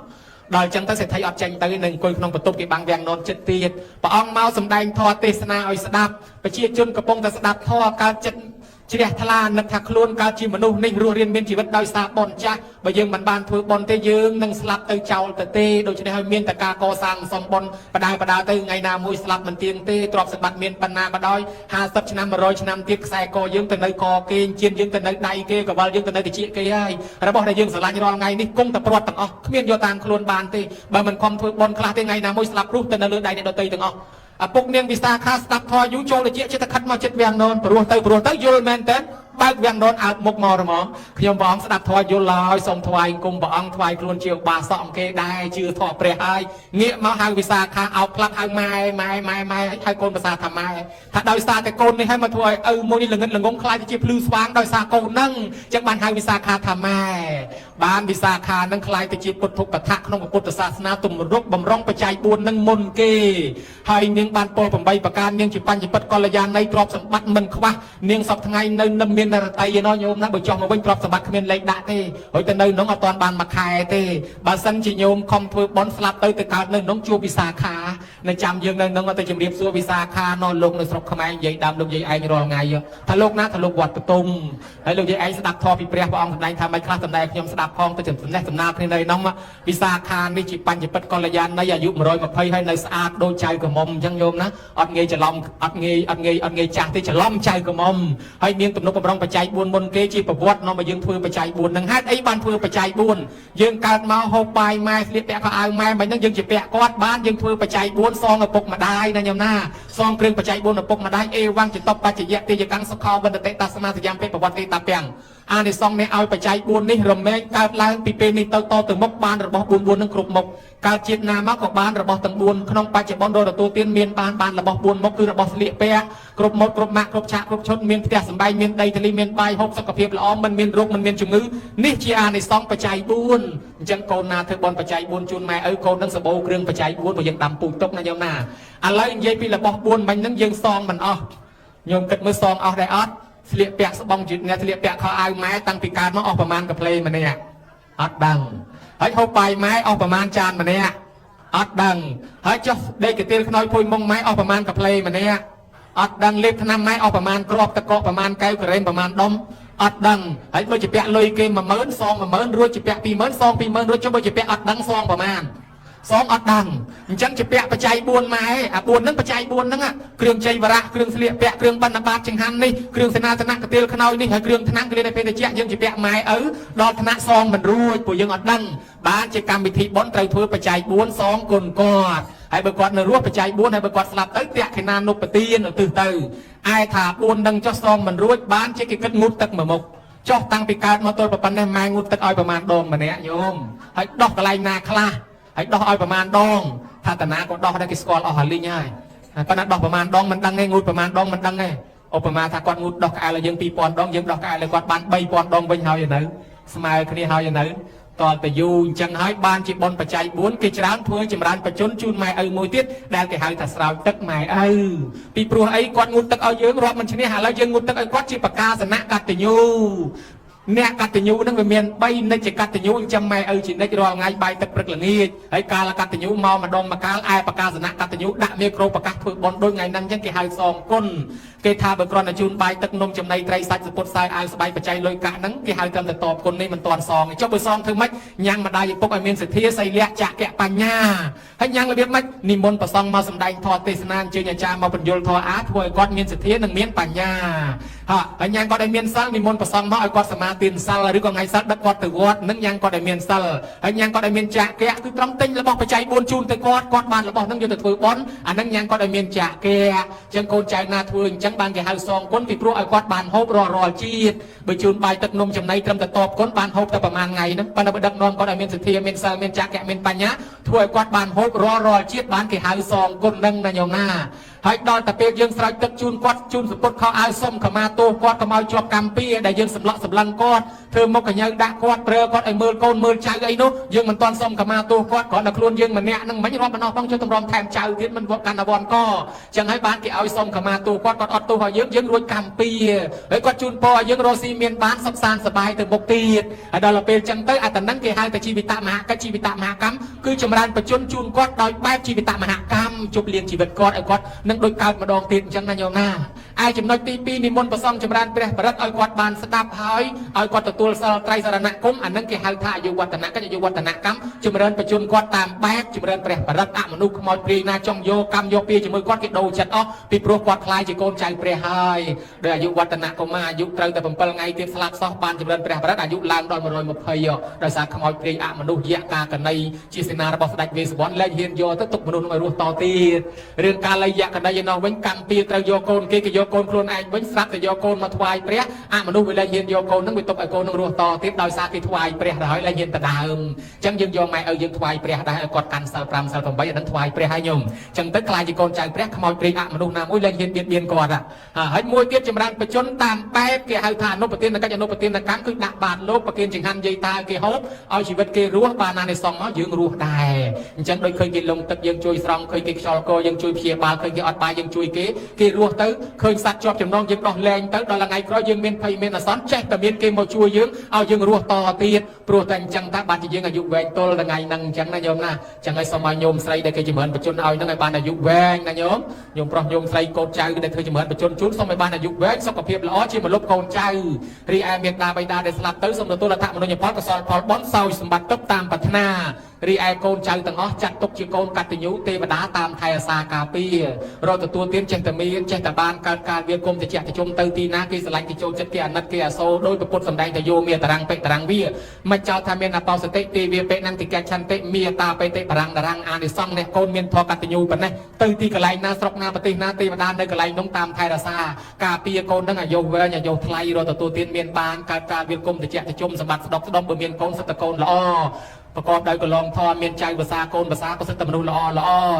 ដល់អញ្ចឹងទៅសេដ្ឋីអត់ចេញទៅនឹងអង្គុយក្នុងបន្ទប់គេបាំងវាំងននចិត្តទៀតព្រះអង្គមកសម្ដែងធម៌ទេសនាឲ្យស្ដាប់ប្រជាជនកំពុងតែស្ដាប់ធម៌កើតចិត្តជ្រះថ្លានឹកថាខ្លួនកើតជាមនុស្សនេះរស់រានមានជីវិតដោយសារបុណ្យចាស់បើយើងមិនបានធ្វើបុណ្យទេយើងនឹងស្លាប់ទៅចោលទៅទេដូច្នេះហើយមានតែការកសាងសំបុណ្យបដាទៅថ្ងៃណាមួយស្លាប់មិនទៀងទេទ្រព្យសម្បត្តិមានប៉ុណ្ណាក៏ដោយ50ឆ្នាំ100ឆ្នាំទៀតខ្សែកយើងទៅនៅកគេជៀនយើងទៅនៅដៃគេកវលយើងទៅនៅតិចគេហើយរបស់ដែលយើងស្រឡាញ់រាល់ថ្ងៃនេះគង់តែព្រាត់ទាំងអស់គ្មានយកតាមខ្លួនបានទេបើមិនខំធ្វើបុណ្យខ្លះទេថ្ងៃណាមួយស្លាប់រស់ទៅនៅលើដៃអ្នកដទៃទាំងអស់ឪពុកនាងវិសាខាស្ដាប់ធម៌យូរចូលតិចចិត្តខិតមកចិត្តវាំងននព្រោះទៅយល់មែនតើបើកវាំងននអើមុខមកហ្មងខ្ញុំព្រះអង្គស្ដាប់ធម៌យល់ហើយសូមថ្វាយគុំព្រះអង្គថ្វាយខ្លួនជាឧបាសកអង្គគេដែរជឿធម៌ព្រះហើយងាកមកហៅវិសាខាអោបផ្លាត់ហៅម៉ែហើយកូនភាសាថាម៉ែថាដោយសារតែកូននេះហើយមកធ្វើឲ្យឪមួយនេះល្ងិតល្ងងខ្លាចទៅជាភ្លឺស្វាងដោយសារកូនហ្នឹងអញ្ចឹងបានហៅវិសាខាថាម៉ែបានវិសាខានឹងខ្លាចទៅជាពុទ្ធកថាក្នុងពុទ្ធសាសនាទំរុកបំរុងបច្ច័យ4នឹងមុនគេហើយនាងបានពោល8ប្រការនាងជាបញ្ញពិតកល្យាណីទ្រព្យសម្បត្តិមិនខ្វះនាងសពថ្ងៃនៅមានរតីឯណោះញោមណាបើចោះមកវិញទ្រព្យសម្បត្តិគ្មានលេខដាក់ទេហើយទៅនៅនោះអត់ទាន់បានមួយខែទេបើសិនជាញោមខំធ្វើបន់ស្លាប់ទៅកើតនៅនោះជួបវិសាខានៅចាំយើងនៅនោះទៅជំរាបសួរវិសាខាណោះលោកនៅស្រុកខ្មែរនិយាយដើមលោកយាយឯងរាល់ថ្ងៃថាលោកណាថាលោកវត្តទទុំហើយលោកយាយឯងស្ដាប់ធម៌ពីព្រះអង្គសម្ដែងថាមិនខ្លះសម្ដែងខ្ញុំស្ដាប់ផងទៅចំណេះសំណាលគ្នានៅនោះវិសាខានេះជាបញ្ញពិតកល្យាណីអាយុ120ហើយនៅស្អាតដូចចៅក្រមុំអញ្ចឹងញោមណាអត់ងាយច្រឡំអត់ងាយចាស់ទេច្រឡំចៅក្រមុំហើយមានទំនុកបំរុងបច្ច័យ4មុនគេជាប្រវត្តិនាំឲ្យយើងធ្វើបច្ច័យ4នឹងហេតុអីបានធ្វើបច្ច័យ4យើងកើតមកហូបបាយម៉ែស្លៀកពាក់ខោអាវម៉ែមិនហ្នឹងយើងជាពាក់គាត់បានយើងធ្វើបច្ច័យ4សងឪពុកម្ដាយណាញោមណាសងគ្រឿងបច្ច័យ4ឪពុកម្ដាយអេវ៉ាំងចតបបច្ចយៈទេយកាំងសុខោវន្តតិតាសមាសយាមពេប្រវត្តិទេតាពាំងអានិសង្ឃនេះឲ្យបច្ច័យ4នេះរមែងកើតឡើងពីពេលនេះទៅទៅមុខបានរបស់4នឹងគ្រប់មុខកើតជាតិណាមកក៏បានរបស់ទាំង4ក្នុងបច្ចុប្បន្នរទទួលទានមានបានរបស់4មុខគឺរបស់ស្លៀកពាក់គ្រប់មុខគ្រប់ម៉ាក់គ្រប់ឆាកគ្រប់ឈុតមានផ្ទះសម្បែងមានដីធ្លីមានបាយហូបសុខភាពល្អមិនមានរោគមិនមានជំងឺនេះជាអានិសង្ឃបច្ច័យ4អញ្ចឹងកូនណាធ្វើបន់បច្ច័យ4ជូនម៉ែឪកូននឹងសបោគ្រឿងបច្ច័យ4ព្រោះយើងដាំពូជទុកណាញោមណាឥឡូវនិយាយពីរបស់4មិញហ្នឹងយើងសងមិនអស់ញោមគិតមើលសងអស់ដែរអត់ស្លៀកពាក់ស្បង់ជិតអ្នកស្លៀកពាក់ខោអាវម៉ែតាំងពីកើតមកអស់ប្រមាណកាផ្លេម្នាក់អត់ដឹងហើយហូបបាយម៉ែអស់ប្រមាណចានម្នាក់អត់ដឹងហើយចុះដេកកទៀលខ្នើយភួយមុងម៉ែអស់ប្រមាណកាផ្លេម្នាក់អត់ដឹងលេបថ្នាំម៉ែអស់ប្រមាណគ្រាប់តកកប្រមាណកែវការ៉េមប្រមាណដុំអត់ដឹងហើយបើជាពាក់លុយគេ10000សង10000រួចជាពាក់20000សង20000រួចចុះបើជាពាក់អត់ដឹងសងប្រមាណ សងអត់ដឹងអញ្ចឹងជាពាក់បច្ច័យ4ម៉ែអា4ហ្នឹងបច្ច័យ4ហ្នឹងគ្រឿងជ័យវរៈគ្រឿងស្លៀកពាក់គ្រឿងបណ្ឌបាតចង្ហាន់នេះគ្រឿងសេនាសនៈកទាលខ្នើយនេះហើយគ្រឿងថ្នាំគ្រឿងនៃពេទ្យយើងជាពាក់ម៉ែឪដល់ថ្នាក់សងមិនរួចព្រោះយើងអត់ដឹងបានជាកម្មវិធីបុណ្យត្រូវធ្វើបច្ច័យ4សងគុណគាត់ហើយបើគាត់នៅរស់បច្ច័យ4ហើយបើគាត់ស្លាប់ទៅតេខេណានុបទានឧទ្ទិសទៅឯថា4នឹងចុះសងមិនរួចបានជាគេគិតងូតទឹកមួយមុខចុះតាំងពីកើតមកទល់ប៉ុណ្ណេះម៉ែងូតទឹកឲ្យប្រមាណដងម្នាក់ញោមហើយដោះកន្លែងណាខ្លះហើយដោះឲ្យប្រមាណដងថាតាណាក៏ដោះដែរគេស្គាល់អស់ហើយលីងហើយប៉ុន្តែដោះប្រមាណដងមិនដឹងទេងូតប្រមាណដងមិនដឹងទេឧបមាថាគាត់ងូតដោះក្អែលឲ្យយើង2000ដងយើងដោះក្អែលឲ្យគាត់បាន3000ដងវិញហើយនៅស្មើគ្នាហើយនៅតលតយូអញ្ចឹងហើយបានជាបុណ្យបច្ច័យ4គេច្រើនធ្វើចម្រើនបជនជូនម៉ែឪមួយទៀតដែលគេហៅថាស្រោចទឹកម៉ែឪពីព្រោះអីគាត់ងូតទឹកឲ្យយើងរាប់មិនឈ្នះឥឡូវយើងងូតទឹកឲ្យគាត់ជាបកាសនៈកតញ្ញូអ្នកកតញ្ញូនឹងវាមាន3និច្ចកតញ្ញូអញ្ចឹងម៉ែឪជានិច្ចរាល់ថ្ងៃបាយទឹកព្រឹកល្ងាចហើយកាលកតញ្ញូមកម្ដងម្កាលឯបកាសនៈកតញ្ញូដាក់មេក្រូប្រកាសធ្វើបុណ្យដូចថ្ងៃហ្នឹងអញ្ចឹងគេហៅសងគុណគេថាបើគ្រាន់តែជូនបាយទឹកនំចំណីត្រីសាច់សពុតសាយអាវស្បៃបច្ច័យលុយកាក់ហ្នឹងគេហៅត្រឹមតែតបគុណនេះមិនទាន់សងចុះបើសងធ្វើម៉េចញ៉ាំម្ដាយឪពុកឲ្យមានសទ្ធាសីលៈចក្កបញ្ញាហើយញ៉ាំរបៀបម៉េចនិមន្តប្រសង់មកសម្ដែងធម៌ទេសនាអញ្ជើញអាចារ្យមកបញ្យលធម៌អាធ្វើឲ្យគាត់មានសទ្ធានិងមានបញ្ញាហើយញ៉ាំគាត់ឲ្យមានសិលនិមន្តប្រសង់មកឲ្យគាត់សមាទានសិលឬក៏ថ្ងៃសិលដឹកគាត់ទៅវត្តនឹងញ៉ាំគាត់ឲ្យមានសិលហើយញ៉ាំគាត់ឲ្យមានចក្កគឺត្រង់ទិញរបស់បច្ច័យ4ជូនទៅគាត់បានរបស់ហ្នឹងយកទៅធ្វើបុណ្យអាហ្នឹងញ៉ាំគាត់ឲ្យមានចក្កអញ្ចឹងកូនចៅណាធ្វើអញ្ចឹងបានគេហៅសងគុណពីព្រោះឲ្យគាត់បានហូបរាល់ជាតិបើជូនបាយទឹកនំចំណីត្រឹមតែតបគុណបានហូបតែប្រហែលថ្ងៃហ្នឹងប៉ុន្តែបើដឹកនាំគាត់ឲ្យមានសទ្ធាមានសិលមានចក្កមានបញ្ញាធ្វើឲ្យគាត់បានហូបរាល់ជាតិបានគេហៅសងគុណហ្នឹងណាញោមណាហើយដល់តែពេលយើងស្រោចទឹកជូនគាត់ជូនសពុតខោអាវសុំខមាទោសគាត់កុំឲ្យជាប់កម្មពីដែលយើងសម្លក់សម្លឹងគាត់ធ្វើមុខកញ្ញើដាក់គាត់ប្រើគាត់ឲ្យមើលកូនមើលចៅអីនោះយើងមិនទាន់សុំខមាទោសគាត់គ្រាន់តែខ្លួនយើងម្នាក់ហ្នឹងមិនរាប់បណ្ដោះផងជួយតម្រាំថែមចៅទៀតមិនវត្តកណ្ដាវ័នកចឹងហើយបានគេឲ្យសុំខមាទោសគាត់អត់ទោសឲ្យយើងរួចកម្មពីហើយគាត់ជូនពរឲ្យយើងរស់ស៊ីមានបានសុខសាន្តសប្បាយទៅមុខទៀតហើយដល់ពេលចឹងទៅអាតហ្នឹងគេហៅតែជីវិតមហាកិច្ចជីវិតមហាកម្មគឺចម្រើនបជនជូនគាត់ដោយបែបជីវិតមហាកម្មជប់លៀងជីវិតគាត់ឲ្យគាត់នឹងដូចកើតម្ដងទៀតអញ្ចឹងណាញោមណាឯចំណុចទី2និមន្តប្រសង់ចម្រើនព្រះបរិត្តឲ្យគាត់បានស្ដាប់ហើយឲ្យគាត់ទទួលសិលត្រៃសរណគមអានឹងគេហៅថាអាយុវឌ្ឍនកិច្ចអាយុវឌ្ឍនកម្មចម្រើនបជនគាត់តាមបែបចម្រើនព្រះបរិត្តអមនុស្សខ្មោចព្រាយណាចង់យកកម្មយកពីជាមួយគាត់គេដូរចិត្តអស់ពីព្រោះគាត់ខ្លាយជាកូនចៅព្រះហើយដោយអាយុវឌ្ឍនកុមារអាយុត្រូវតែ7ថ្ងៃទៀតស្លាប់សោះបានចម្រើនព្រះបរិត្តអាយុឡើងដល់120ដោយសារខ្មោចព្រាយអមនុស្សយៈកាកណីជាសេនារបស់ស្ដេចវេស្សវណ្ណលែងហ៊ានយកទៅទុកមនុស្សនឹងឲ្យរស់តទៀតរឿងកាលយៈកណីឯនោះវិញកម្មពីត្រូវយកកូនគេយកកូនខ្លួនឯងវិញស្រាប់តែយកកូនមកថ្វាយព្រះអមនុស្សវាលែងហ៊ានយកកូននឹងវាទុកឲ្យកូននឹងរស់តទៀតដោយសារគេថ្វាយព្រះទៅហើយលែងហ៊ានទៅដើមអញ្ចឹងយើងយកម៉ែឲ្យយើងថ្វាយព្រះដែរឲ្យគាត់កាន់សិល5សិល8អានឹងថ្វាយព្រះឲ្យញោមអញ្ចឹងទៅខ្លាចជាកូនចៅព្រះខ្មោចព្រាយអមនុស្សណាមួយលែងហ៊ានបៀតបៀនគាត់ហើយមួយទៀតចម្រើនបជនតាមបែបគេហៅថាអនុប្រទានកិច្ចអនុប្រទានកម្មគឺដាក់បាតលោកប្រគិនចង្ហាន់យាយតាគេហូបឲ្យជីវិតគេរស់បានណានៃសងមកយើងរស់ដែរអញ្ចឹងដូចឃើញគេលងទឹកយើងជួយស្រង់ឃើញគេខ្យល់កយើងជួយព្យាបាលឃើញគេអត់បាយយើងជួយគេរស់ទៅឃើញសត្វជាប់ចំណងយើងដោះលែងទៅដល់ថ្ងៃក្រោយយើងមានភ័យមានអាសន្នចេះតែមានគេមកជួយយើងឲ្យយើងរស់តទៀតព្រោះតែអញ្ចឹងតែបានជាយើងអាយុវែងទល់ថ្ងៃហ្នឹងអញ្ចឹងណាញោមណាអញ្ចឹងឲ្យសូមឲ្យញោមស្រីដែលគេចម្រើនបជនឲ្យហ្នឹងឲ្យបានអាយុវែងណាញោមប្រុសញោមស្រីកូនចៅដែលធ្វើចម្រើនបជនជូនសូមឲ្យបានអាយុវែងសុខភាពល្អជាមលុបកូនចៅរីឯមេត្តាបិតាដែលស្លាប់ទៅសូមទទួលអត្ថមនោញ្ញផលកុសលផលបុណ្យសោយសម្បត្តិទឹកតាមប្រាថ្នារីឯកូនចៅទាំងអស់ចាត់ទុកជាកូនកតញ្ញូទេវតាតាមថែអាសាការពាររកទទួលទានចេះតែមានចេះតែបានកើតការវាគុំតិចតិជុំទៅទីណាគេស្រឡាញ់គេចូលចិត្តគេអាណិតគេអាសូរដោយពុទ្ធសម្ដែងទៅយោមេតារាំងពេតារាំងវាមិនចោលថាមានអបោសតិទេវាពេនឹងតិកឆន្តិមេតាបេតិបារាំងតារាំងអានិសង្ឃនេះកូនមានធម៌កតញ្ញូប៉ុណ្ណេះទៅទីកន្លែងណាស្រុកណាប្រទេសណាទេវតានៅកន្លែងនោះតាមថែរក្សាការពារកូននឹងអាយុវែងអាយុថ្លៃរកទទួលទានមានបានកើតការវាគុំតិចតិជុំសម្បត្តិស្ដុកស្ដុំបើមានកូនសិតតកូនល្អប្រកបដោយកលងធម៌មានចៅភាសាកូនភាសាក៏សិតតែមនុស្សល្អ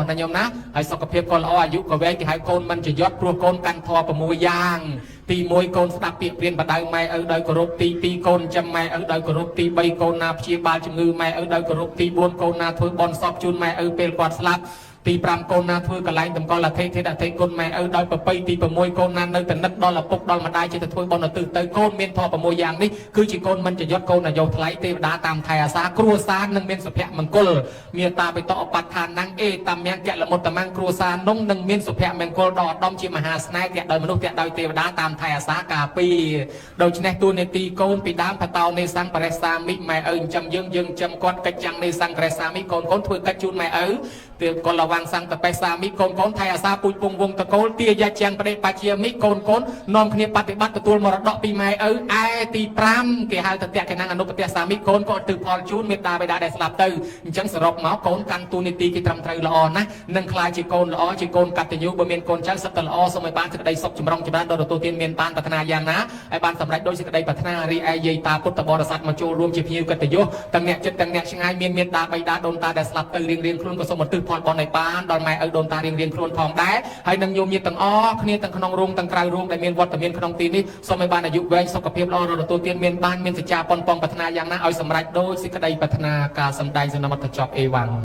ណាញោមណាហើយសុខភាពក៏ល្អអាយុក៏វែងគេហៅកូនមិនចយត់ព្រោះកូនកាន់ធម៌6យ៉ាងទី1កូនស្ដាប់ពាក្យព្រានបដៅម៉ែឪដោយគោរពទី2កូនចាំម៉ែឪដោយគោរពទី3កូនណាព្យាបាលជំងឺម៉ែឪដោយគោរពទី4កូនណាធ្វើបន់សពជូនម៉ែឪពេលគាត់ស្លាប់ ទី5កូនណាធ្វើកន្លែងតម្កល់អធិធិអធិគុណម៉ែឪដោយប្រពៃទី6កូនណានៅតែនឹកដល់ឪពុកដល់ម្ដាយជាទៅធ្វើបុណ្យឧទ្ទិសទៅកូនមានធម៌6យ៉ាងនេះគឺជាកូនមិនចយត់កូននយោថ្លៃទេវតាតាមថែអាសាគ្រួសារនឹងមានសុភមង្គលមានតាបិតអបដ្ឋានណាំងអេតាមយ៉ាងកលមុតតមាំងគ្រួសារនោះនឹងមានសុភមង្គលដ៏ឧត្តមជាមហាស្នេហ៍ទាំងដោយមនុស្សទាំងដោយទេវតាតាមថែអាសាការពារដូច្នេះតួនាទីកូនពីដើមបតោនេសង្ឃបរិសាមិម៉ែឪចិញ្ចឹមយើងចិញ្ចឹមគាត់កិច្ចចាំងនេសង្ឃបរិសាមិកូនធ្វើកិច្ចជូនម៉ែឪពេលកលវាងសង្ឃតបេសាមិកូនថែអាសាពូជពងវងតកូលទាយាជាងប្រេបជាមិកូននាំគ្នាបប្រតិបត្តិទទួលមរតកពីម៉ែឪឯទី5គេហៅតតៈកណាអនុបតសាមិកូនក៏ទិផលជូនមេត្តាបិតាដែលស្លាប់ទៅអញ្ចឹងសរុបមកកូនកាន់តួនាទីគេត្រឹមត្រូវល្អណាស់នឹងខ្លាចជាកូនល្អជាកូនកតញ្ញូបើមានកូនចៅសិតតែល្អសូមឲ្យបានសេចក្តីសុខចម្រុងចម្រើនដល់ទទួលទានមានបានប្រាថ្នាយ៉ាងណាឲ្យបានសម្រេចដោយសេចក្តីប្រាថ្នារីឯយាយតាពុទ្ធបរិស័ទមកចូលរួមជាភ្ញៀវកិត្តិយសទាំងអ្នកចិត្តទាំងអ្នកឆ្ងាយមានមេត្តាបិតាដូនតាដែលស្លាប់ទៅរៀងខ្លួនក៏សូមឧទ្ទិសផលបុណ្យឲ្យបានដល់ម៉ែឪដូនតារៀងខ្លួនផងដែរហើយនឹងញោមញាតិទាំងអស់គ្នាទាំងក្នុងរោងទាំងក្រៅរោងដែលមានវត្តមានក្នុងទីនេះសូមឲ្យបានអាយុវែងសុខភាពល្អរលទទួលទានមានបានមានសច្ចាប៉ុនប៉ងប្រាថ្នាយ៉ាងណាឲ្យសម្រេចដោយសេចក្តីប្រាថ្នាការសម្ដែងសំណមតចប់អេវ៉ាន់